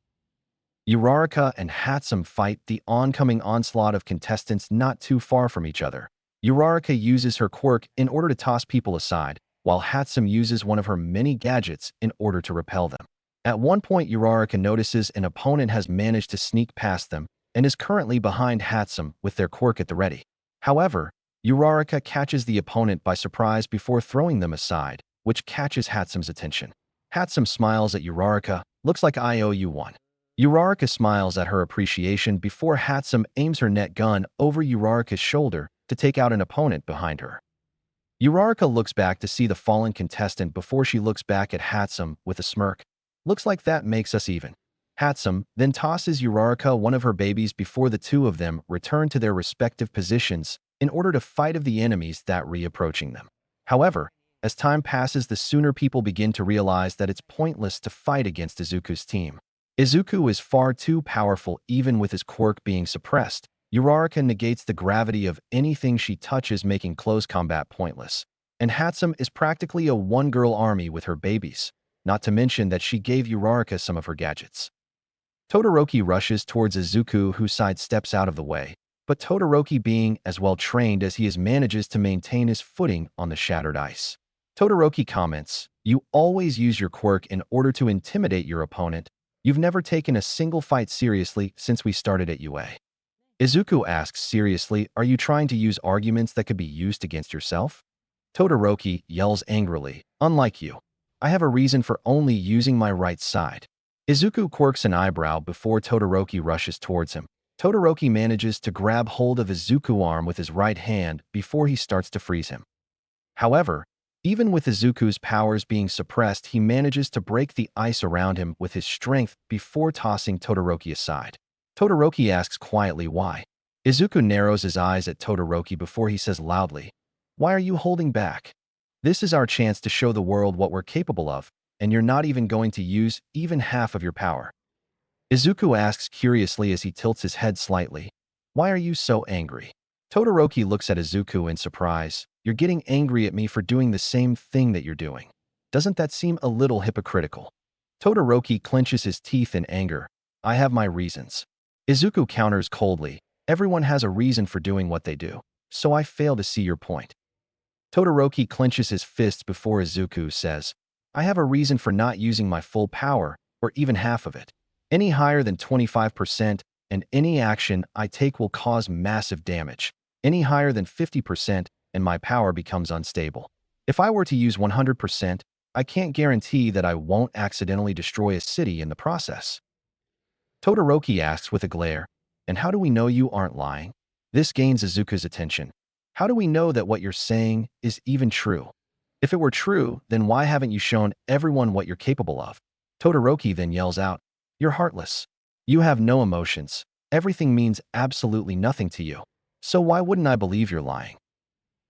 Uraraka and Hatsum fight the oncoming onslaught of contestants not too far from each other. Uraraka uses her quirk in order to toss people aside, while Hatsum uses one of her many gadgets in order to repel them. At one point, Uraraka notices an opponent has managed to sneak past them and is currently behind Hatsum with their quirk at the ready. However, Uraraka catches the opponent by surprise before throwing them aside, which catches Hatsum's attention. Hatsum smiles at Uraraka, "Looks like I owe you one." Uraraka smiles at her appreciation before Hatsum aims her net gun over Uraraka's shoulder to take out an opponent behind her. Uraraka looks back to see the fallen contestant before she looks back at Hatsum with a smirk. "Looks like that makes us even." Hatsum then tosses Uraraka one of her babies before the two of them return to their respective positions in order to fight of the enemies that re-approaching them. However, as time passes, the sooner people begin to realize that it's pointless to fight against Izuku's team. Izuku is far too powerful even with his quirk being suppressed. Uraraka negates the gravity of anything she touches, making close combat pointless. And Hatsum is practically a one-girl army with her babies, not to mention that she gave Uraraka some of her gadgets. Todoroki rushes towards Izuku, who sidesteps out of the way, but Todoroki, being as well trained as he is, manages to maintain his footing on the shattered ice. Todoroki comments, "You always use your quirk in order to intimidate your opponent. You've never taken a single fight seriously since we started at UA." Izuku asks seriously, "Are you trying to use arguments that could be used against yourself?" Todoroki yells angrily, "Unlike you, I have a reason for only using my right side." Izuku quirks an eyebrow before Todoroki rushes towards him. Todoroki manages to grab hold of Izuku's arm with his right hand before he starts to freeze him. However, even with Izuku's powers being suppressed, he manages to break the ice around him with his strength before tossing Todoroki aside. Todoroki asks quietly why. Izuku narrows his eyes at Todoroki before he says loudly, "Why are you holding back? This is our chance to show the world what we're capable of, and you're not even going to use even half of your power." Izuku asks curiously as he tilts his head slightly, "Why are you so angry?" Todoroki looks at Izuku in surprise. "You're getting angry at me for doing the same thing that you're doing. Doesn't that seem a little hypocritical?" Todoroki clenches his teeth in anger. "I have my reasons." Izuku counters coldly, "Everyone has a reason for doing what they do, so I fail to see your point." Todoroki clenches his fists before Izuku says, "I have a reason for not using my full power, or even half of it. Any higher than 25%, and any action I take will cause massive damage. Any higher than 50%, and my power becomes unstable. If I were to use 100%, I can't guarantee that I won't accidentally destroy a city in the process." Todoroki asks with a glare, "And how do we know you aren't lying?" This gains Izuku's attention. "How do we know that what you're saying is even true? If it were true, then why haven't you shown everyone what you're capable of?" Todoroki then yells out, "You're heartless. You have no emotions. Everything means absolutely nothing to you. So why wouldn't I believe you're lying?"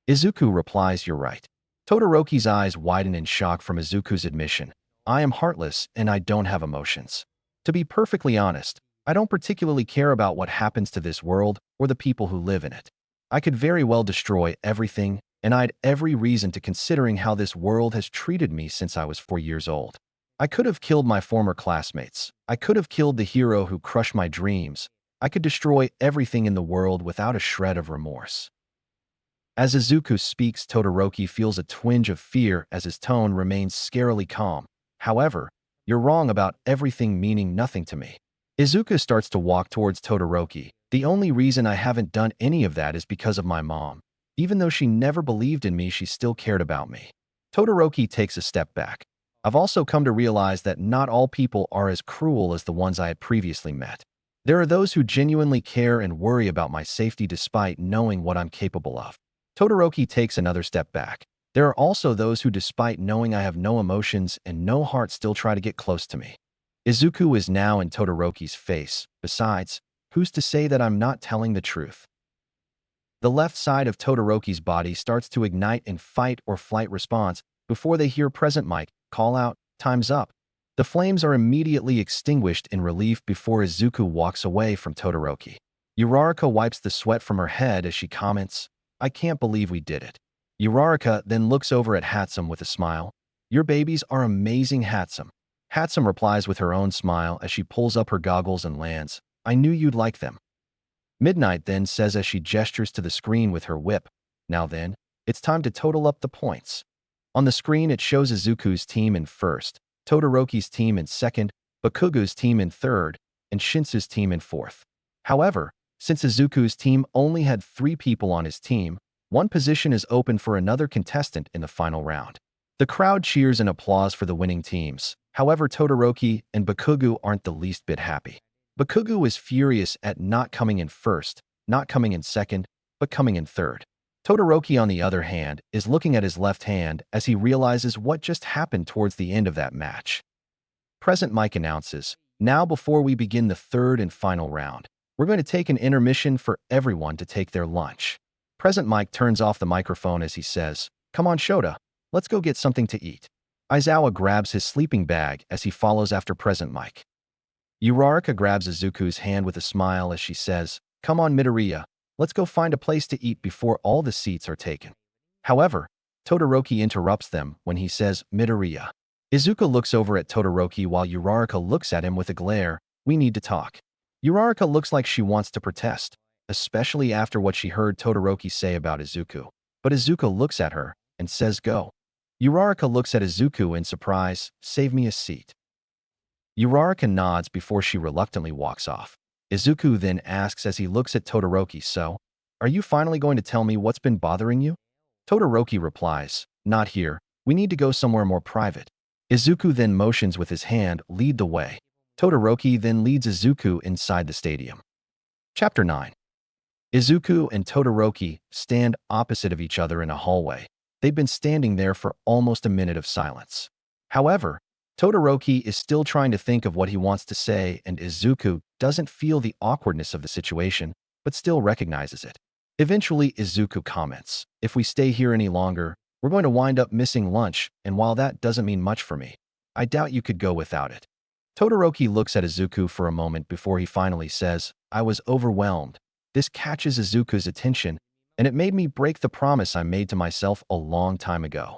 Izuku replies, "You're right." Todoroki's eyes widen in shock from Izuku's admission. "I am heartless and I don't have emotions. To be perfectly honest, I don't particularly care about what happens to this world or the people who live in it. I could very well destroy everything, and I had every reason to, considering how this world has treated me since I was 4 years old. I could have killed my former classmates. I could have killed the hero who crushed my dreams. I could destroy everything in the world without a shred of remorse." As Izuku speaks, Todoroki feels a twinge of fear as his tone remains scarily calm. However, you're wrong about everything meaning nothing to me. Izuku starts to walk towards Todoroki. The only reason I haven't done any of that is because of my mom. Even though she never believed in me, she still cared about me. Todoroki takes a step back. I've also come to realize that not all people are as cruel as the ones I had previously met. There are those who genuinely care and worry about my safety despite knowing what I'm capable of. Todoroki takes another step back. There are also those who, despite knowing I have no emotions and no heart, still try to get close to me. Izuku is now in Todoroki's face. Besides, who's to say that I'm not telling the truth? The left side of Todoroki's body starts to ignite in fight or flight response before they hear Present Mic call out, "Time's up." The flames are immediately extinguished in relief before Izuku walks away from Todoroki. Uraraka wipes the sweat from her head as she comments, "I can't believe we did it." Uraraka then looks over at Hatsum with a smile. "Your babies are amazing, Hatsum." Hatsum replies with her own smile as she pulls up her goggles and lands, "I knew you'd like them." Midnight then says as she gestures to the screen with her whip, "Now then, it's time to total up the points." On the screen it shows Izuku's team in first, Todoroki's team in second, Bakugo's team in third, and Shinsu's team in fourth. However, since Izuku's team only had 3 people on his team, one position is open for another contestant in the final round. The crowd cheers and applause for the winning teams. However, Todoroki and Bakugo aren't the least bit happy. Bakugo is furious at not coming in first, not coming in second, but coming in third. Todoroki, on the other hand, is looking at his left hand as he realizes what just happened towards the end of that match. Present Mic announces, "Now before we begin the third and final round, we're going to take an intermission for everyone to take their lunch." Present Mic turns off the microphone as he says, "Come on, Shota, let's go get something to eat." Aizawa grabs his sleeping bag as he follows after Present Mic. Uraraka grabs Izuku's hand with a smile as she says, "Come on, Midoriya, let's go find a place to eat before all the seats are taken." However, Todoroki interrupts them when he says, "Midoriya." Izuku looks over at Todoroki while Uraraka looks at him with a glare. "We need to talk." Uraraka looks like she wants to protest, especially after what she heard Todoroki say about Izuku. But Izuku looks at her and says, "Go." Uraraka looks at Izuku in surprise, "Save me a seat." Uraraka nods before she reluctantly walks off. Izuku then asks as he looks at Todoroki, "So, are you finally going to tell me what's been bothering you?" Todoroki replies, "Not here. We need to go somewhere more private." Izuku then motions with his hand, "Lead the way." Todoroki then leads Izuku inside the stadium. Chapter 9. Izuku and Todoroki stand opposite of each other in a hallway. They've been standing there for almost a minute of silence. However, Todoroki is still trying to think of what he wants to say, and Izuku doesn't feel the awkwardness of the situation, but still recognizes it. Eventually, Izuku comments, "If we stay here any longer, we're going to wind up missing lunch, and while that doesn't mean much for me, I doubt you could go without it." Todoroki looks at Izuku for a moment before he finally says, "I was overwhelmed." This catches Izuku's attention, and it made me break the promise I made to myself a long time ago.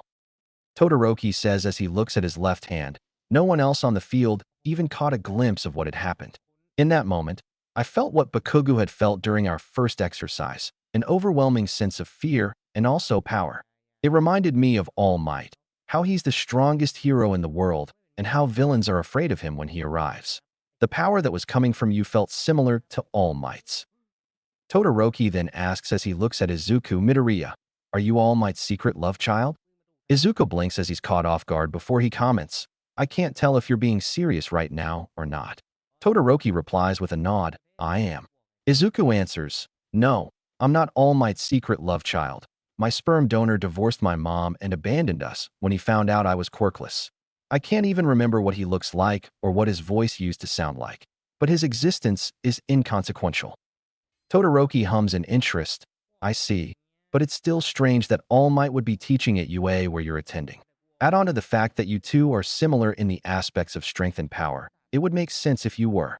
Todoroki says as he looks at his left hand, "No one else on the field even caught a glimpse of what had happened." In that moment, I felt what Bakugo had felt during our first exercise, an overwhelming sense of fear and also power. It reminded me of All Might, how he's the strongest hero in the world, and how villains are afraid of him when he arrives. The power that was coming from you felt similar to All Might's. Todoroki then asks as he looks at Izuku, "Midoriya, are you All Might's secret love child?" Izuku blinks as he's caught off guard before he comments, "I can't tell if you're being serious right now or not." Todoroki replies with a nod, "I am." Izuku answers, "No, I'm not All Might's secret love child. My sperm donor divorced my mom and abandoned us when he found out I was quirkless. I can't even remember what he looks like or what his voice used to sound like, but his existence is inconsequential." Todoroki hums in interest, "I see, but it's still strange that All Might would be teaching at UA where you're attending. Add on to the fact that you two are similar in the aspects of strength and power. It would make sense if you were."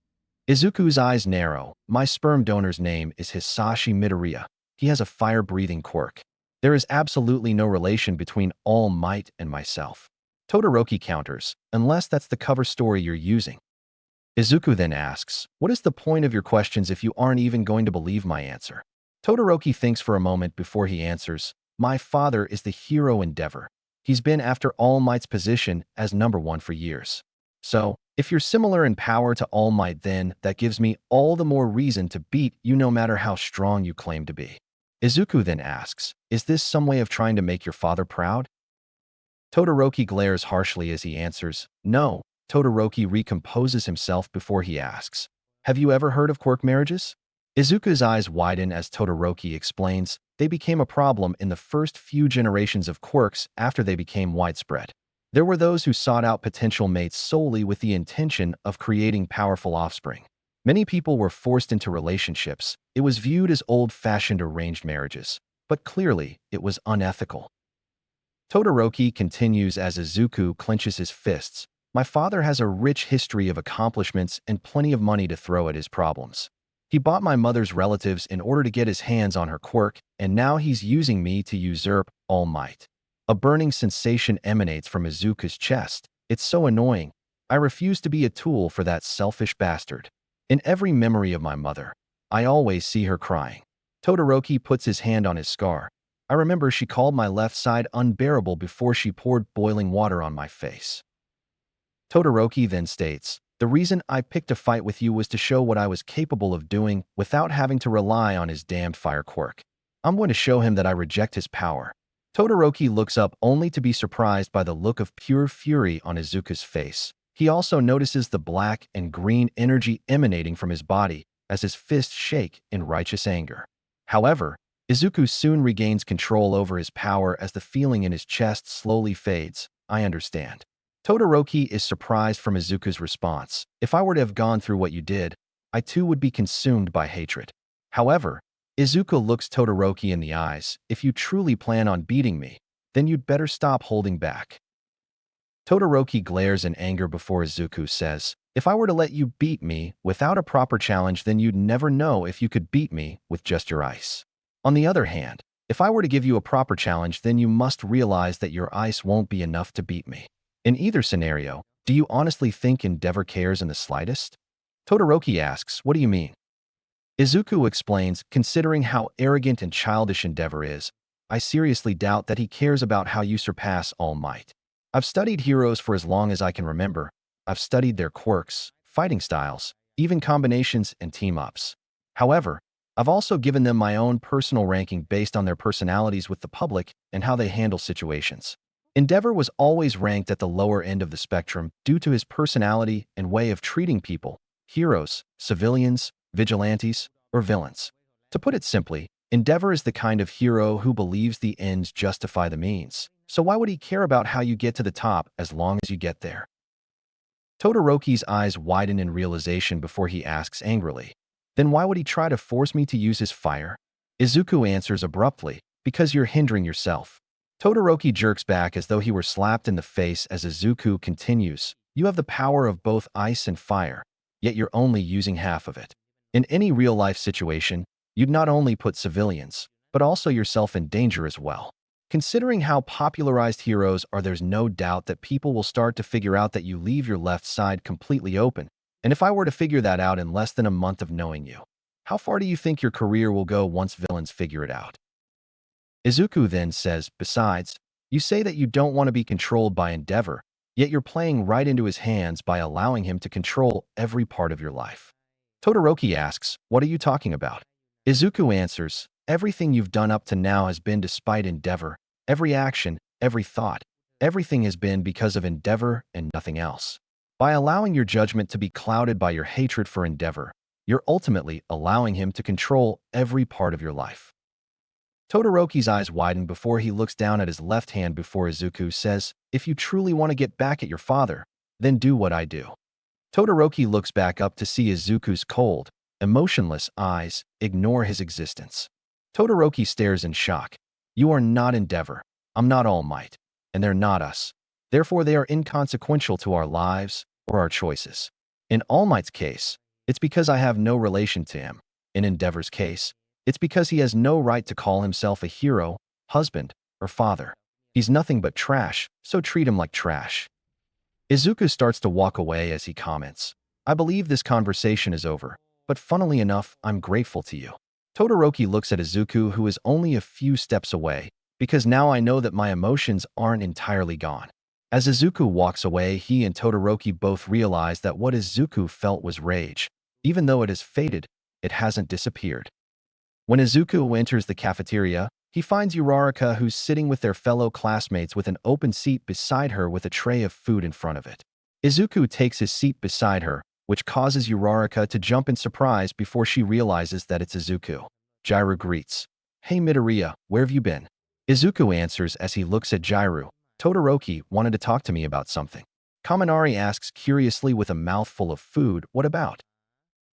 Izuku's eyes narrow. "My sperm donor's name is Hisashi Midoriya. He has a fire-breathing quirk. There is absolutely no relation between All Might and myself." Todoroki counters, "Unless that's the cover story you're using." Izuku then asks, "What is the point of your questions if you aren't even going to believe my answer?" Todoroki thinks for a moment before he answers, "My father is the hero Endeavor. He's been after All Might's position as number one for years. So, if you're similar in power to All Might, then that gives me all the more reason to beat you no matter how strong you claim to be." Izuku then asks, "Is this some way of trying to make your father proud?" Todoroki glares harshly as he answers, "No." Todoroki recomposes himself before he asks, "Have you ever heard of quirk marriages?" Izuku's eyes widen as Todoroki explains, they became a problem in the first few generations of quirks after they became widespread. There were those who sought out potential mates solely with the intention of creating powerful offspring. Many people were forced into relationships. It was viewed as old-fashioned arranged marriages, but clearly it was unethical. Todoroki continues as Izuku clenches his fists. "My father has a rich history of accomplishments and plenty of money to throw at his problems. He bought my mother's relatives in order to get his hands on her quirk, and now he's using me to usurp All Might." A burning sensation emanates from Izuku's chest. "It's so annoying. I refuse to be a tool for that selfish bastard. In every memory of my mother, I always see her crying." Todoroki puts his hand on his scar. "I remember she called my left side unbearable before she poured boiling water on my face." Todoroki then states, "The reason I picked a fight with you was to show what I was capable of doing without having to rely on his damned fire quirk. I'm going to show him that I reject his power." Todoroki looks up only to be surprised by the look of pure fury on Izuku's face. He also notices the black and green energy emanating from his body as his fists shake in righteous anger. However, Izuku soon regains control over his power as the feeling in his chest slowly fades. "I understand." Todoroki is surprised from Izuku's response. "If I were to have gone through what you did, I too would be consumed by hatred." However, Izuku looks Todoroki in the eyes. "If you truly plan on beating me, then you'd better stop holding back." Todoroki glares in anger before Izuku says, "If I were to let you beat me without a proper challenge, then you'd never know if you could beat me with just your ice. On the other hand, if I were to give you a proper challenge, then you must realize that your ice won't be enough to beat me. In either scenario, do you honestly think Endeavor cares in the slightest?" Todoroki asks, "What do you mean?" Izuku explains, "Considering how arrogant and childish Endeavor is, I seriously doubt that he cares about how you surpass All Might. I've studied heroes for as long as I can remember. I've studied their quirks, fighting styles, even combinations and team-ups. However, I've also given them my own personal ranking based on their personalities with the public and how they handle situations. Endeavor was always ranked at the lower end of the spectrum due to his personality and way of treating people, heroes, civilians, vigilantes, or villains. To put it simply, Endeavor is the kind of hero who believes the ends justify the means. So why would he care about how you get to the top as long as you get there?" Todoroki's eyes widen in realization before he asks angrily, "Then why would he try to force me to use his fire?" Izuku answers abruptly, "Because you're hindering yourself." Todoroki jerks back as though he were slapped in the face as Izuku continues, "You have the power of both ice and fire, yet you're only using half of it. In any real-life situation, you'd not only put civilians, but also yourself in danger as well. Considering how popularized heroes are, there's no doubt that people will start to figure out that you leave your left side completely open. And if I were to figure that out in less than a month of knowing you, how far do you think your career will go once villains figure it out?" Izuku then says, "Besides, you say that you don't want to be controlled by Endeavor, yet you're playing right into his hands by allowing him to control every part of your life." Todoroki asks, "What are you talking about?" Izuku answers, "Everything you've done up to now has been despite Endeavor. Every action, every thought, everything has been because of Endeavor and nothing else. By allowing your judgment to be clouded by your hatred for Endeavor, you're ultimately allowing him to control every part of your life." Todoroki's eyes widen before he looks down at his left hand before Izuku says, "If you truly want to get back at your father, then do what I do." Todoroki looks back up to see Izuku's cold, emotionless eyes ignore his existence. Todoroki stares in shock. "You are not Endeavor. I'm not All Might. And they're not us. Therefore, they are inconsequential to our lives or our choices. In All Might's case, it's because I have no relation to him. In Endeavor's case, it's because he has no right to call himself a hero, husband, or father. He's nothing but trash, so treat him like trash." Izuku starts to walk away as he comments, "I believe this conversation is over, but funnily enough, I'm grateful to you." Todoroki looks at Izuku, who is only a few steps away, because now I know that my emotions aren't entirely gone. As Izuku walks away, he and Todoroki both realize that what Izuku felt was rage. Even though it has faded, it hasn't disappeared. When Izuku enters the cafeteria, he finds Uraraka, who's sitting with their fellow classmates with an open seat beside her with a tray of food in front of it. Izuku takes his seat beside her, which causes Uraraka to jump in surprise before she realizes that it's Izuku. Jairu greets. "Hey Midoriya, where have you been?" Izuku answers as he looks at Jairu. "Todoroki wanted to talk to me about something." Kaminari asks curiously with a mouthful of food, "What about?"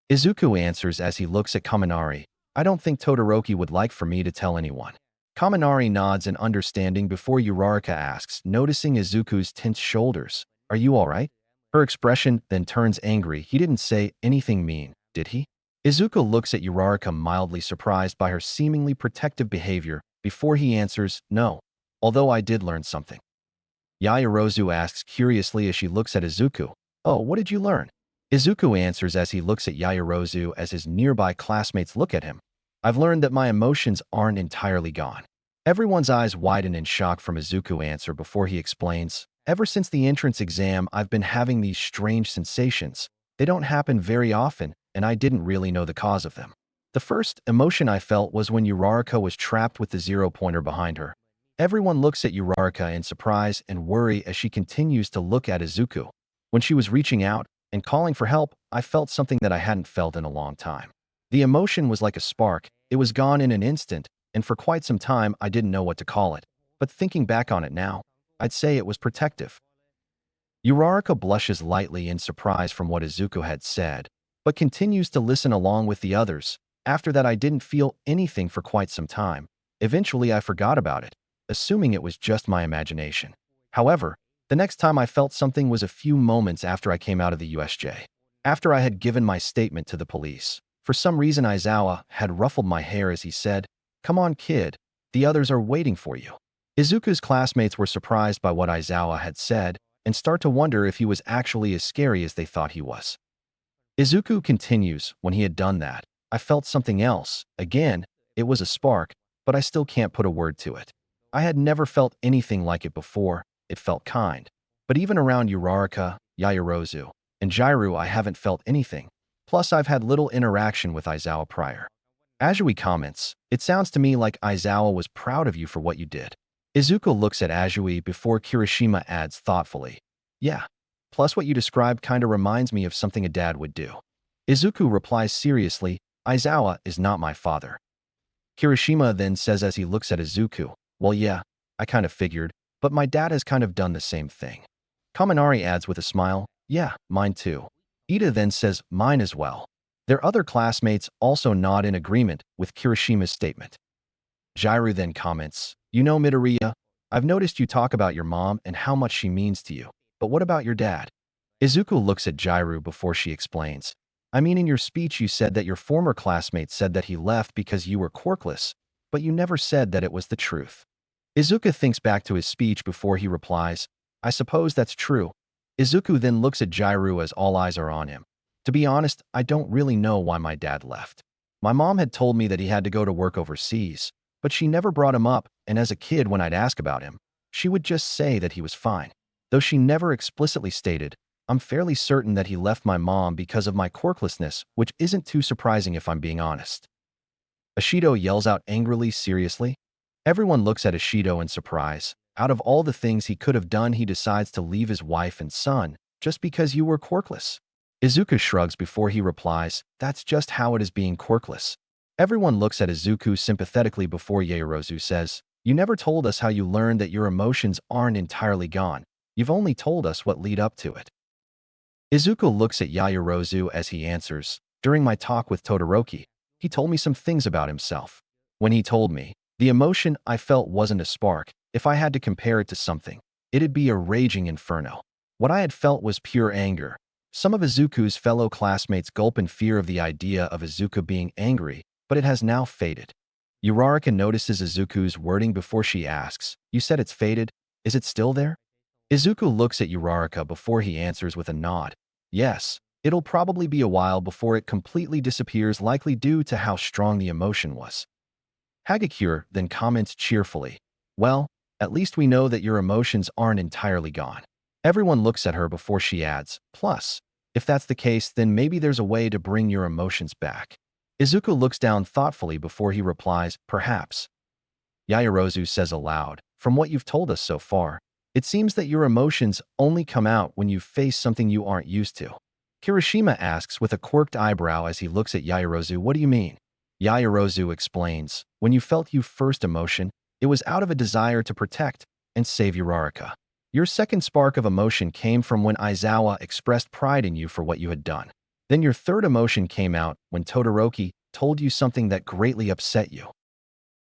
Izuku answers as he looks at Kaminari. "I don't think Todoroki would like for me to tell anyone." Kaminari nods in understanding before Uraraka asks, noticing Izuku's tense shoulders, "Are you alright?" Her expression then turns angry. "He didn't say anything mean, did he?" Izuku looks at Uraraka, mildly surprised by her seemingly protective behavior, before he answers, "No. Although I did learn something." Yaoyorozu asks curiously as she looks at Izuku, "Oh, what did you learn?" Izuku answers as he looks at Yaoyorozu as his nearby classmates look at him. "I've learned that my emotions aren't entirely gone." Everyone's eyes widen in shock from Izuku's answer before he explains, "Ever since the entrance exam, I've been having these strange sensations. They don't happen very often, and I didn't really know the cause of them. The first emotion I felt was when Uraraka was trapped with the zero-pointer behind her." Everyone looks at Uraraka in surprise and worry as she continues to look at Izuku. "When she was reaching out and calling for help, I felt something that I hadn't felt in a long time. The emotion was like a spark. It was gone in an instant, and for quite some time I didn't know what to call it. But thinking back on it now, I'd say it was protective." Uraraka blushes lightly in surprise from what Izuku had said, but continues to listen along with the others. "After that, I didn't feel anything for quite some time. Eventually, I forgot about it, assuming it was just my imagination. However, the next time I felt something was a few moments after I came out of the USJ. After I had given my statement to the police. For some reason, Aizawa had ruffled my hair as he said, 'Come on, kid. The others are waiting for you.'" Izuku's classmates were surprised by what Aizawa had said and start to wonder if he was actually as scary as they thought he was. Izuku continues, "When he had done that, I felt something else. Again, it was a spark, but I still can't put a word to it. I had never felt anything like it before. It felt kind. But even around Uraraka, Yaoyorozu, and Jairu, I haven't felt anything. Plus, I've had little interaction with Aizawa prior." Azui comments, "It sounds to me like Aizawa was proud of you for what you did." Izuku looks at Azui before Kirishima adds thoughtfully, "Yeah. Plus what you described kinda reminds me of something a dad would do." Izuku replies seriously, "Aizawa is not my father." Kirishima then says as he looks at Izuku, "Well, yeah, I kind of figured, but my dad has kind of done the same thing." Kaminari adds with a smile, "Yeah, mine too." Ida then says, "Mine as well." Their other classmates also nod in agreement with Kirishima's statement. Jairu then comments, "You know, Midoriya, I've noticed you talk about your mom and how much she means to you. But what about your dad?" Izuku looks at Jairu before she explains, "I mean, in your speech you said that your former classmate said that he left because you were quirkless, but you never said that it was the truth." Izuku thinks back to his speech before he replies, "I suppose that's true." Izuku then looks at Jairu as all eyes are on him. "To be honest, I don't really know why my dad left. My mom had told me that he had to go to work overseas, but she never brought him up, and as a kid when I'd ask about him, she would just say that he was fine. Though she never explicitly stated, I'm fairly certain that he left my mom because of my quirklessness, which isn't too surprising if I'm being honest." Ashido yells out angrily, "Seriously?" Everyone looks at Ashido in surprise. Out of all the things he could have done, he decides to leave his wife and son just because you were quirkless. Izuku shrugs before he replies, "That's just how it is being quirkless." Everyone looks at Izuku sympathetically before Yaoyorozu says, "You never told us how you learned that your emotions aren't entirely gone. You've only told us what lead up to it." Izuku looks at Yaoyorozu as he answers, "During my talk with Todoroki, he told me some things about himself. When he told me, the emotion I felt wasn't a spark. If I had to compare it to something, it'd be a raging inferno. What I had felt was pure anger." Some of Izuku's fellow classmates gulp in fear of the idea of Izuku being angry, but it has now faded. Uraraka notices Izuku's wording before she asks, "You said it's faded? Is it still there?" Izuku looks at Uraraka before he answers with a nod. "Yes, It'll probably be a while before it completely disappears, likely due to how strong the emotion was. Hagakure then comments cheerfully, "Well, at least we know that your emotions aren't entirely gone." Everyone looks at her before she adds, "Plus, if that's the case, then maybe there's a way to bring your emotions back." Izuku looks down thoughtfully before he replies, "Perhaps." Yaoyorozu says aloud, "From what you've told us so far, it seems that your emotions only come out when you face something you aren't used to." Kirishima asks with a quirked eyebrow as he looks at Yaoyorozu, "What do you mean?" Yaoyorozu explains, "When you felt your first emotion, it was out of a desire to protect and save Uraraka. Your second spark of emotion came from when Aizawa expressed pride in you for what you had done. Then your third emotion came out when Todoroki told you something that greatly upset you."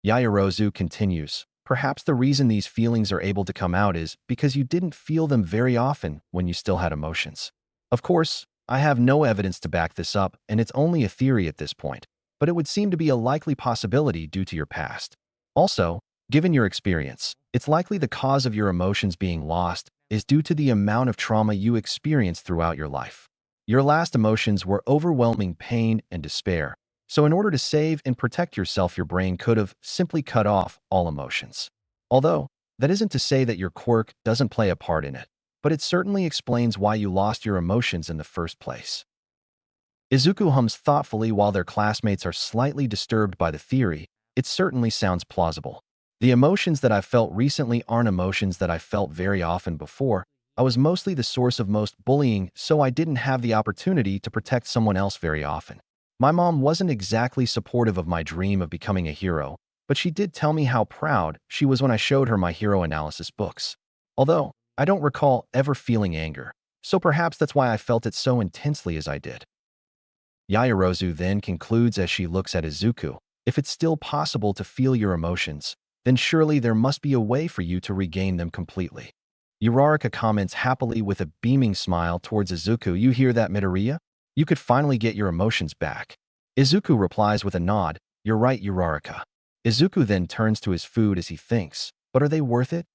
Yaoyorozu continues, "Perhaps the reason these feelings are able to come out is because you didn't feel them very often when you still had emotions. Of course, I have no evidence to back this up, and it's only a theory at this point, but it would seem to be a likely possibility due to your past. Also, given your experience, it's likely the cause of your emotions being lost is due to the amount of trauma you experienced throughout your life. Your last emotions were overwhelming pain and despair, so in order to save and protect yourself, your brain could have simply cut off all emotions. Although, that isn't to say that your quirk doesn't play a part in it, but it certainly explains why you lost your emotions in the first place." Izuku hums thoughtfully while their classmates are slightly disturbed by the theory. "It certainly sounds plausible. The emotions that I felt recently aren't emotions that I felt very often before. I was mostly the source of most bullying, so I didn't have the opportunity to protect someone else very often. My mom wasn't exactly supportive of my dream of becoming a hero, but she did tell me how proud she was when I showed her my hero analysis books. Although, I don't recall ever feeling anger, so perhaps that's why I felt it so intensely as I did." Yaoyorozu then concludes as she looks at Izuku, "If it's still possible to feel your emotions, then surely there must be a way for you to regain them completely." Uraraka comments happily with a beaming smile towards Izuku, "You hear that, Midoriya? You could finally get your emotions back." Izuku replies with a nod, "You're right, Uraraka." Izuku then turns to his food as he thinks, "But are they worth it?"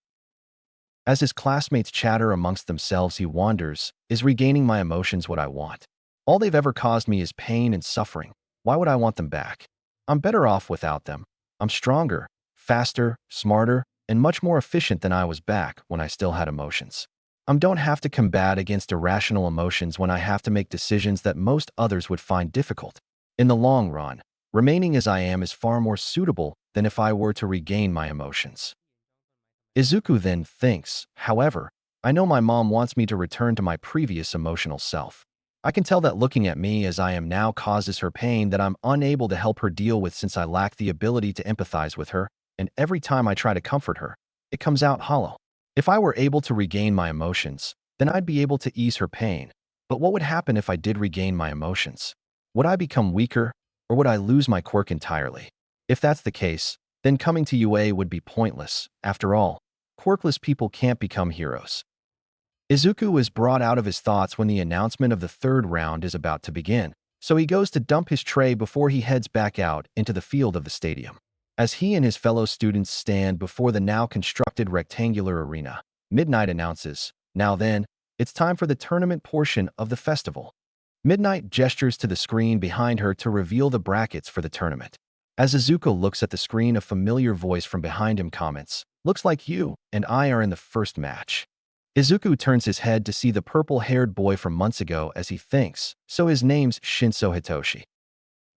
As his classmates chatter amongst themselves, he wonders, "Is regaining my emotions what I want? All they've ever caused me is pain and suffering. Why would I want them back? I'm better off without them. I'm stronger, faster, smarter, and much more efficient than I was back when I still had emotions. I don't have to combat against irrational emotions when I have to make decisions that most others would find difficult. In the long run, remaining as I am is far more suitable than if I were to regain my emotions." Izuku then thinks, "However, I know my mom wants me to return to my previous emotional self. I can tell that looking at me as I am now causes her pain that I'm unable to help her deal with since I lack the ability to empathize with her, and every time I try to comfort her, it comes out hollow. If I were able to regain my emotions, then I'd be able to ease her pain. But what would happen if I did regain my emotions? Would I become weaker, or would I lose my quirk entirely? If that's the case, then coming to UA would be pointless. After all, quirkless people can't become heroes." Izuku is brought out of his thoughts when the announcement of the third round is about to begin, so he goes to dump his tray before he heads back out into the field of the stadium. As he and his fellow students stand before the now constructed rectangular arena, Midnight announces, "Now then, it's time for the tournament portion of the festival." Midnight gestures to the screen behind her to reveal the brackets for the tournament. As Izuku looks at the screen, a familiar voice from behind him comments, "Looks like you and I are in the first match." Izuku turns his head to see the purple-haired boy from months ago as he thinks, "So his name's Shinso Hitoshi."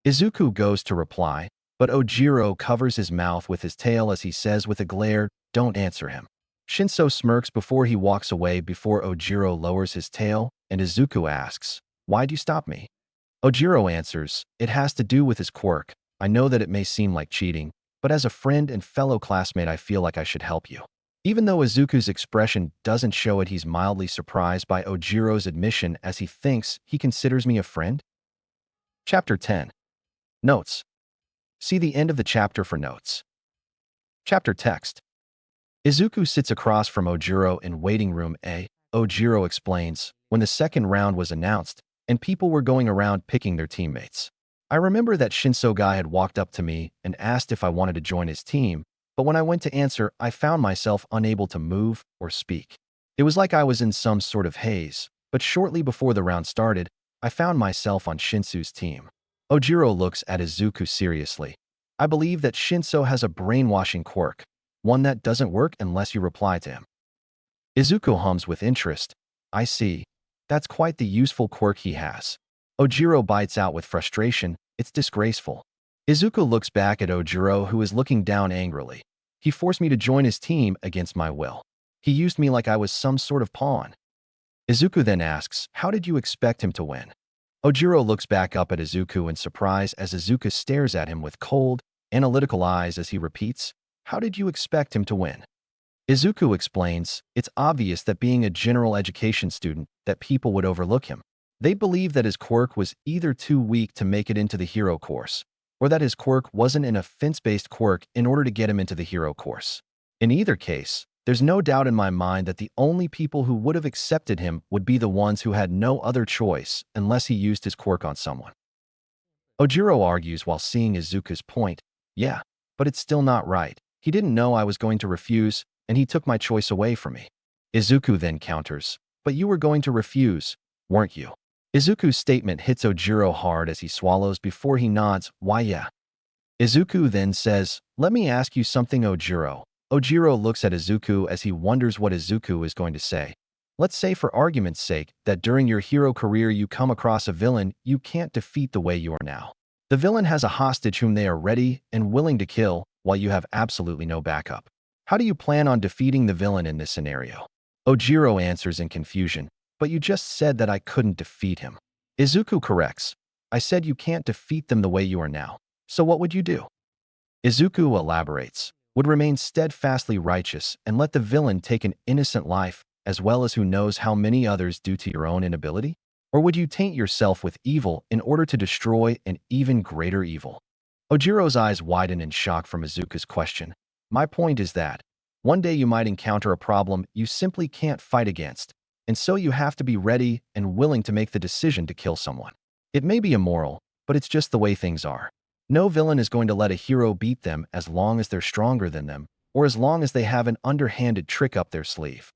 Izuku goes to reply, but Ojiro covers his mouth with his tail as he says with a glare, "Don't answer him." Shinso smirks before he walks away before Ojiro lowers his tail, and Izuku asks, "Why'd you stop me?" Ojiro answers, "It has to do with his quirk. I know that it may seem like cheating, but as a friend and fellow classmate I feel like I should help you." Even though Izuku's expression doesn't show it, he's mildly surprised by Ojiro's admission as he thinks, "He considers me a friend?" Chapter 10. Notes. See the end of the chapter for notes. Chapter text. Izuku sits across from Ojiro in waiting room A. Ojiro explains, "When the second round was announced, and people were going around picking their teammates, I remember that Shinso guy had walked up to me and asked if I wanted to join his team, but when I went to answer, I found myself unable to move or speak. It was like I was in some sort of haze, but shortly before the round started, I found myself on Shinsu's team. Ojiro looks at Izuku seriously. I believe that Shinso has a brainwashing quirk, one that doesn't work unless you reply to him. Izuku hums with interest. I see. That's quite the useful quirk he has. Ojiro bites out with frustration. It's disgraceful. Izuku looks back at Ojiro, who is looking down angrily. He forced me to join his team against my will. He used me like I was some sort of pawn. Izuku then asks, how did you expect him to win? Ojiro looks back up at Izuku in surprise as Izuku stares at him with cold, analytical eyes as he repeats, how did you expect him to win? Izuku explains, it's obvious that being a general education student, that people would overlook him. They believe that his quirk was either too weak to make it into the hero course, or that his quirk wasn't an offense-based quirk in order to get him into the hero course. In either case, there's no doubt in my mind that the only people who would have accepted him would be the ones who had no other choice unless he used his quirk on someone. Ojiro argues while seeing Izuku's point. Yeah, but it's still not right. He didn't know I was going to refuse, and he took my choice away from me. Izuku then counters, but you were going to refuse, weren't you? Izuku's statement hits Ojiro hard as he swallows before he nods, why yeah. Izuku then says, let me ask you something, Ojiro. Ojiro looks at Izuku as he wonders what Izuku is going to say. Let's say for argument's sake that during your hero career you come across a villain you can't defeat the way you are now. The villain has a hostage whom they are ready and willing to kill while you have absolutely no backup. How do you plan on defeating the villain in this scenario? Ojiro answers in confusion, but you just said that I couldn't defeat him. Izuku corrects, I said you can't defeat them the way you are now. So what would you do? Izuku elaborates, would remain steadfastly righteous and let the villain take an innocent life, as well as who knows how many others due to your own inability? Or would you taint yourself with evil in order to destroy an even greater evil? Ojiro's eyes widen in shock from Izuku's question. My point is that one day you might encounter a problem you simply can't fight against, and so you have to be ready and willing to make the decision to kill someone. It may be immoral, but it's just the way things are. No villain is going to let a hero beat them as long as they're stronger than them, or as long as they have an underhanded trick up their sleeve.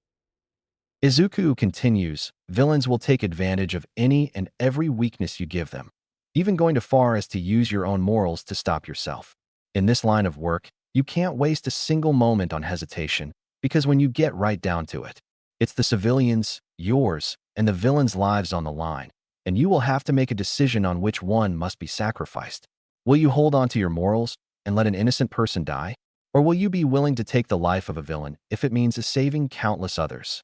Izuku continues, villains will take advantage of any and every weakness you give them, even going to far as to use your own morals to stop yourself. In this line of work, you can't waste a single moment on hesitation, because when you get right down to it, it's the civilians, yours, and the villains' lives on the line, and you will have to make a decision on which one must be sacrificed. Will you hold on to your morals and let an innocent person die? Or will you be willing to take the life of a villain if it means saving countless others?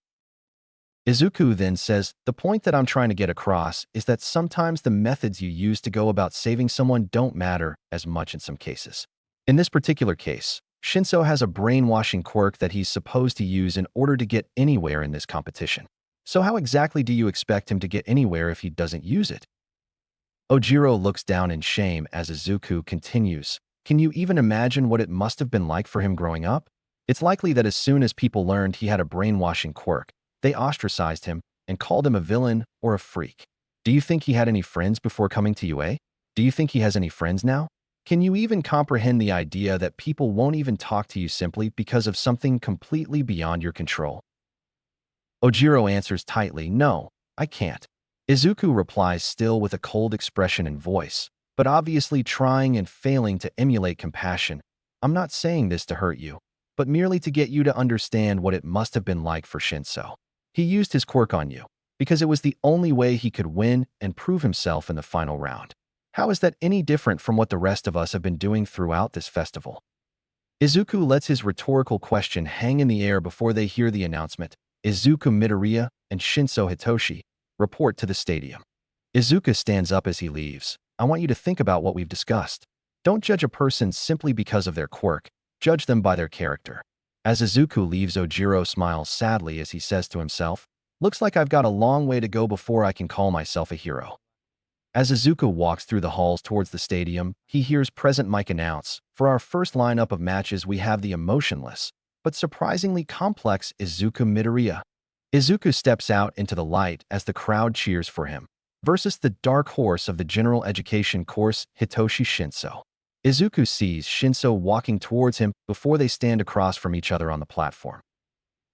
Izuku then says, the point that I'm trying to get across is that sometimes the methods you use to go about saving someone don't matter as much in some cases. In this particular case, Shinso has a brainwashing quirk that he's supposed to use in order to get anywhere in this competition. So how exactly do you expect him to get anywhere if he doesn't use it? Ojiro looks down in shame as Izuku continues. Can you even imagine what it must have been like for him growing up? It's likely that as soon as people learned he had a brainwashing quirk, they ostracized him and called him a villain or a freak. Do you think he had any friends before coming to UA? Do you think he has any friends now? Can you even comprehend the idea that people won't even talk to you simply because of something completely beyond your control? Ojiro answers tightly, no, I can't. Izuku replies still with a cold expression and voice, but obviously trying and failing to emulate compassion. I'm not saying this to hurt you, but merely to get you to understand what it must have been like for Shinso. He used his quirk on you, because it was the only way he could win and prove himself in the final round. How is that any different from what the rest of us have been doing throughout this festival? Izuku lets his rhetorical question hang in the air before they hear the announcement. Izuku Midoriya and Shinso Hitoshi report to the stadium. Izuku stands up as he leaves. I want you to think about what we've discussed. Don't judge a person simply because of their quirk. Judge them by their character. As Izuku leaves, Ojiro smiles sadly as he says to himself, looks like I've got a long way to go before I can call myself a hero. As Izuku walks through the halls towards the stadium, he hears Present Mike announce, for our first lineup of matches we have the emotionless, but surprisingly complex Izuku Midoriya. Izuku steps out into the light as the crowd cheers for him, versus the dark horse of the general education course, Hitoshi Shinso. Izuku sees Shinso walking towards him before they stand across from each other on the platform.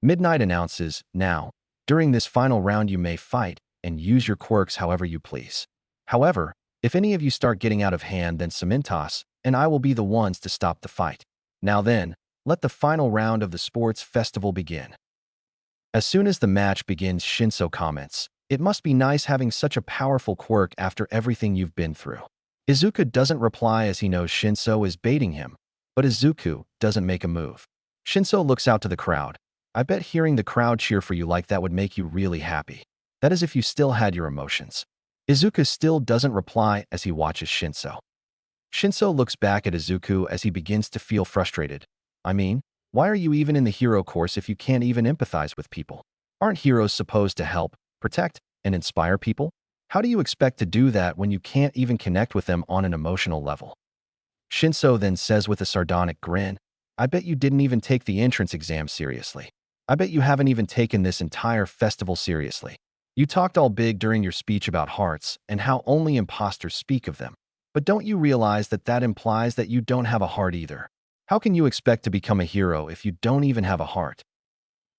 Midnight announces, now, during this final round you may fight, and use your quirks however you please. However, if any of you start getting out of hand, then Cementos and I will be the ones to stop the fight. Now then, let the final round of the sports festival begin. As soon as the match begins, Shinso comments, "It must be nice having such a powerful quirk after everything you've been through." Izuku doesn't reply as he knows Shinso is baiting him, but Izuku doesn't make a move. Shinso looks out to the crowd. "I bet hearing the crowd cheer for you like that would make you really happy. That is if you still had your emotions." Izuku still doesn't reply as he watches Shinso. Shinso looks back at Izuku as he begins to feel frustrated. "I mean, why are you even in the hero course if you can't even empathize with people? Aren't heroes supposed to help, protect, and inspire people? How do you expect to do that when you can't even connect with them on an emotional level?" Shinso then says with a sardonic grin, "I bet you didn't even take the entrance exam seriously. I bet you haven't even taken this entire festival seriously. You talked all big during your speech about hearts and how only imposters speak of them. But don't you realize that that implies that you don't have a heart either? How can you expect to become a hero if you don't even have a heart?"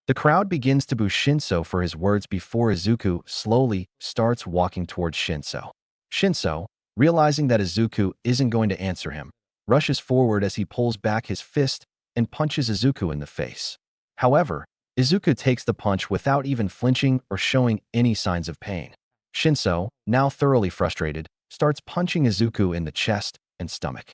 The crowd begins to boo Shinso for his words before Izuku slowly starts walking towards Shinso. Shinso, realizing that Izuku isn't going to answer him, rushes forward as he pulls back his fist and punches Izuku in the face. However, Izuku takes the punch without even flinching or showing any signs of pain. Shinso, now thoroughly frustrated, starts punching Izuku in the chest and stomach.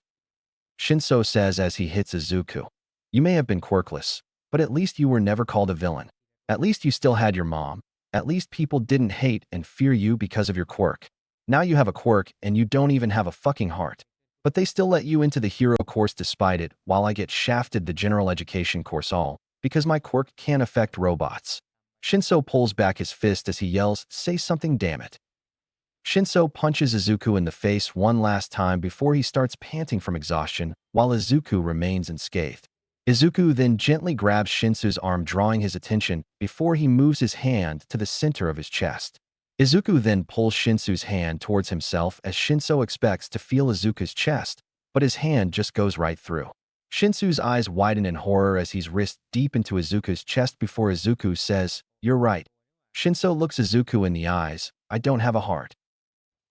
Shinso says as he hits Izuku, "You may have been quirkless, but at least you were never called a villain. At least you still had your mom. At least people didn't hate and fear you because of your quirk. Now you have a quirk and you don't even have a fucking heart. But they still let you into the hero course despite it, while I get shafted the general education course all because my quirk can't affect robots." Shinso pulls back his fist as he yells, "Say something, damn it." Shinso punches Izuku in the face one last time before he starts panting from exhaustion, while Izuku remains unscathed. Izuku then gently grabs Shinso's arm, drawing his attention before he moves his hand to the center of his chest. Izuku then pulls Shinso's hand towards himself as Shinso expects to feel Izuku's chest, but his hand just goes right through. Shinso's eyes widen in horror as he's wrist deep into Izuku's chest before Izuku says, "You're right." Shinso looks Izuku in the eyes, "I don't have a heart."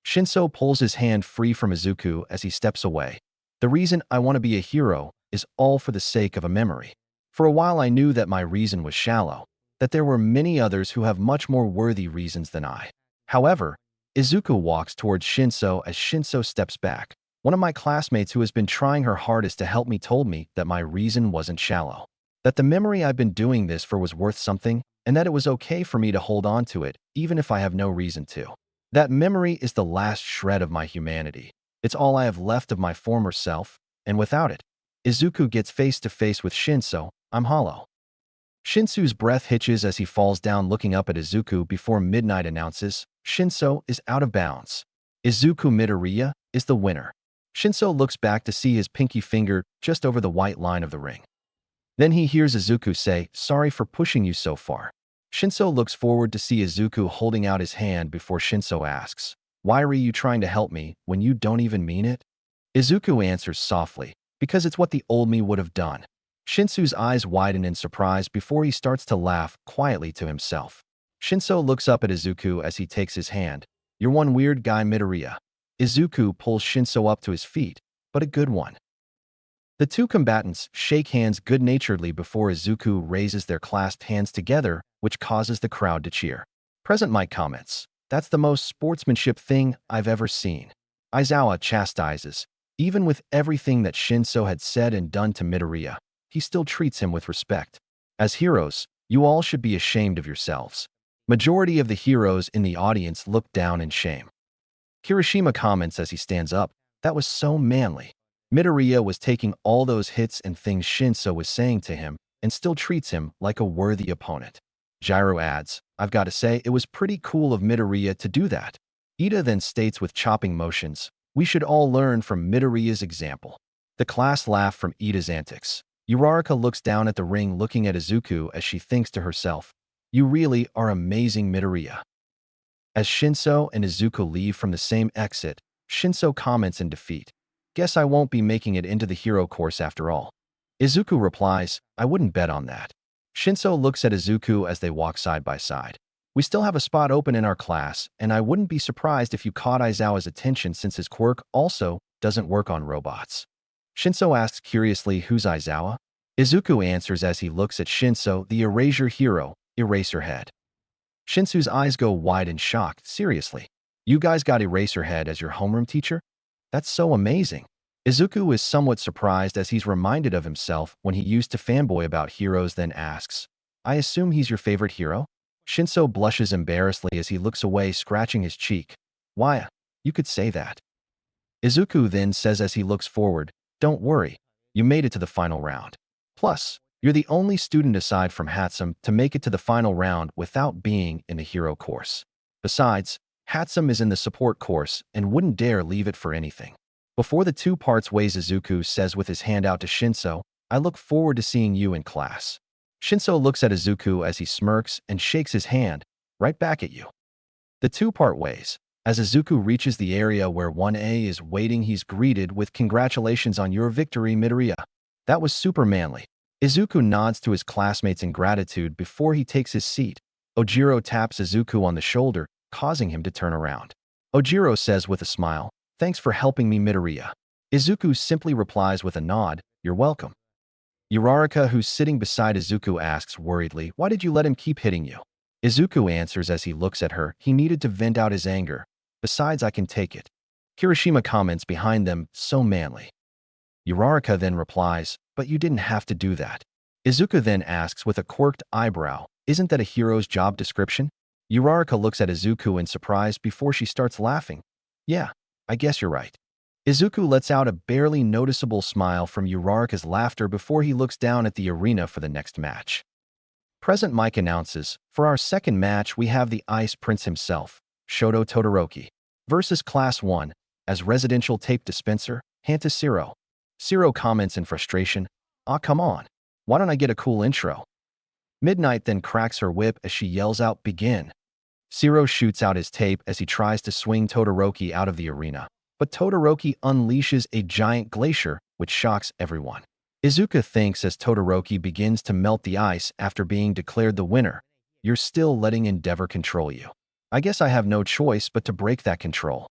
Shinso pulls his hand free from Izuku as he steps away. "The reason I want to be a hero is all for the sake of a memory. For a while I knew that my reason was shallow, that there were many others who have much more worthy reasons than I." However, Izuku walks towards Shinso as Shinso steps back. "One of my classmates who has been trying her hardest to help me told me that my reason wasn't shallow, that the memory I've been doing this for was worth something, and that it was okay for me to hold on to it even if I have no reason to. That memory is the last shred of my humanity. It's all I have left of my former self, and without it." Izuku gets face to face with Shinso. "I'm hollow." Shinso's breath hitches as he falls down, looking up at Izuku before Midnight announces, "Shinso is out of bounds. Izuku Midoriya is the winner." Shinso looks back to see his pinky finger just over the white line of the ring. Then he hears Izuku say, "Sorry for pushing you so far." Shinso looks forward to see Izuku holding out his hand before Shinso asks, "Why are you trying to help me when you don't even mean it?" Izuku answers softly, "Because it's what the old me would have done." Shinso's eyes widen in surprise before he starts to laugh quietly to himself. Shinso looks up at Izuku as he takes his hand. "You're one weird guy, Midoriya." Izuku pulls Shinso up to his feet, but a good one. The two combatants shake hands good-naturedly before Izuku raises their clasped hands together, which causes the crowd to cheer. Present Mike comments, "That's the most sportsmanship thing I've ever seen." Aizawa chastises, "Even with everything that Shinso had said and done to Midoriya, he still treats him with respect. As heroes, you all should be ashamed of yourselves." Majority of the heroes in the audience look down in shame. Kirishima comments as he stands up, "That was so manly. Midoriya was taking all those hits and things Shinso was saying to him and still treats him like a worthy opponent." Gyro adds, "I've got to say, it was pretty cool of Midoriya to do that." Ida then states with chopping motions, "We should all learn from Midoriya's example." The class laugh from Ida's antics. Uraraka looks down at the ring, looking at Izuku as she thinks to herself, "You really are amazing, Midoriya." As Shinso and Izuku leave from the same exit, Shinso comments in defeat, "Guess I won't be making it into the hero course after all." Izuku replies, "I wouldn't bet on that." Shinso looks at Izuku as they walk side by side. We still have a spot open in our class, and I wouldn't be surprised if you caught Aizawa's attention since his quirk also doesn't work on robots. Shinso asks curiously, who's Aizawa? Izuku answers as he looks at Shinso, the Erasure hero, Eraserhead. Shinsu's eyes go wide in shock. Seriously? You guys got Eraserhead as your homeroom teacher? That's so amazing. Izuku is somewhat surprised as he's reminded of himself when he used to fanboy about heroes, then asks, I assume he's your favorite hero? Shinso blushes embarrassedly as he looks away, scratching his cheek. Why, you could say that. Izuku then says as he looks forward, don't worry, you made it to the final round. Plus, you're the only student aside from Hatsum to make it to the final round without being in the hero course. Besides, Hatsum is in the support course and wouldn't dare leave it for anything. Before the two parts ways, Izuku says with his hand out to Shinso, I look forward to seeing you in class. Shinso looks at Izuku as he smirks and shakes his hand, right back at you. The two part ways. As Izuku reaches the area where 1A is waiting, he's greeted with congratulations on your victory, Midoriya. That was super manly. Izuku nods to his classmates in gratitude before he takes his seat. Ojiro taps Izuku on the shoulder, causing him to turn around. Ojiro says with a smile, thanks for helping me, Midoriya. Izuku simply replies with a nod, you're welcome. Uraraka, who's sitting beside Izuku, asks worriedly, why did you let him keep hitting you? Izuku answers as he looks at her, he needed to vent out his anger. Besides, I can take it. Kirishima comments behind them, so manly. Uraraka then replies, but you didn't have to do that. Izuku then asks with a quirked eyebrow, isn't that a hero's job description? Uraraka looks at Izuku in surprise before she starts laughing. Yeah, I guess you're right. Izuku lets out a barely noticeable smile from Uraraka's laughter before he looks down at the arena for the next match. Present Mike announces, for our second match we have the Ice Prince himself, Shoto Todoroki, versus Class 1, as residential tape dispenser, Hanta Zero. Zero comments in frustration, come on, why don't I get a cool intro? Midnight then cracks her whip as she yells out, begin. Zero shoots out his tape as he tries to swing Todoroki out of the arena, but Todoroki unleashes a giant glacier, which shocks everyone. Izuku thinks as Todoroki begins to melt the ice after being declared the winner, you're still letting Endeavor control you. I guess I have no choice but to break that control.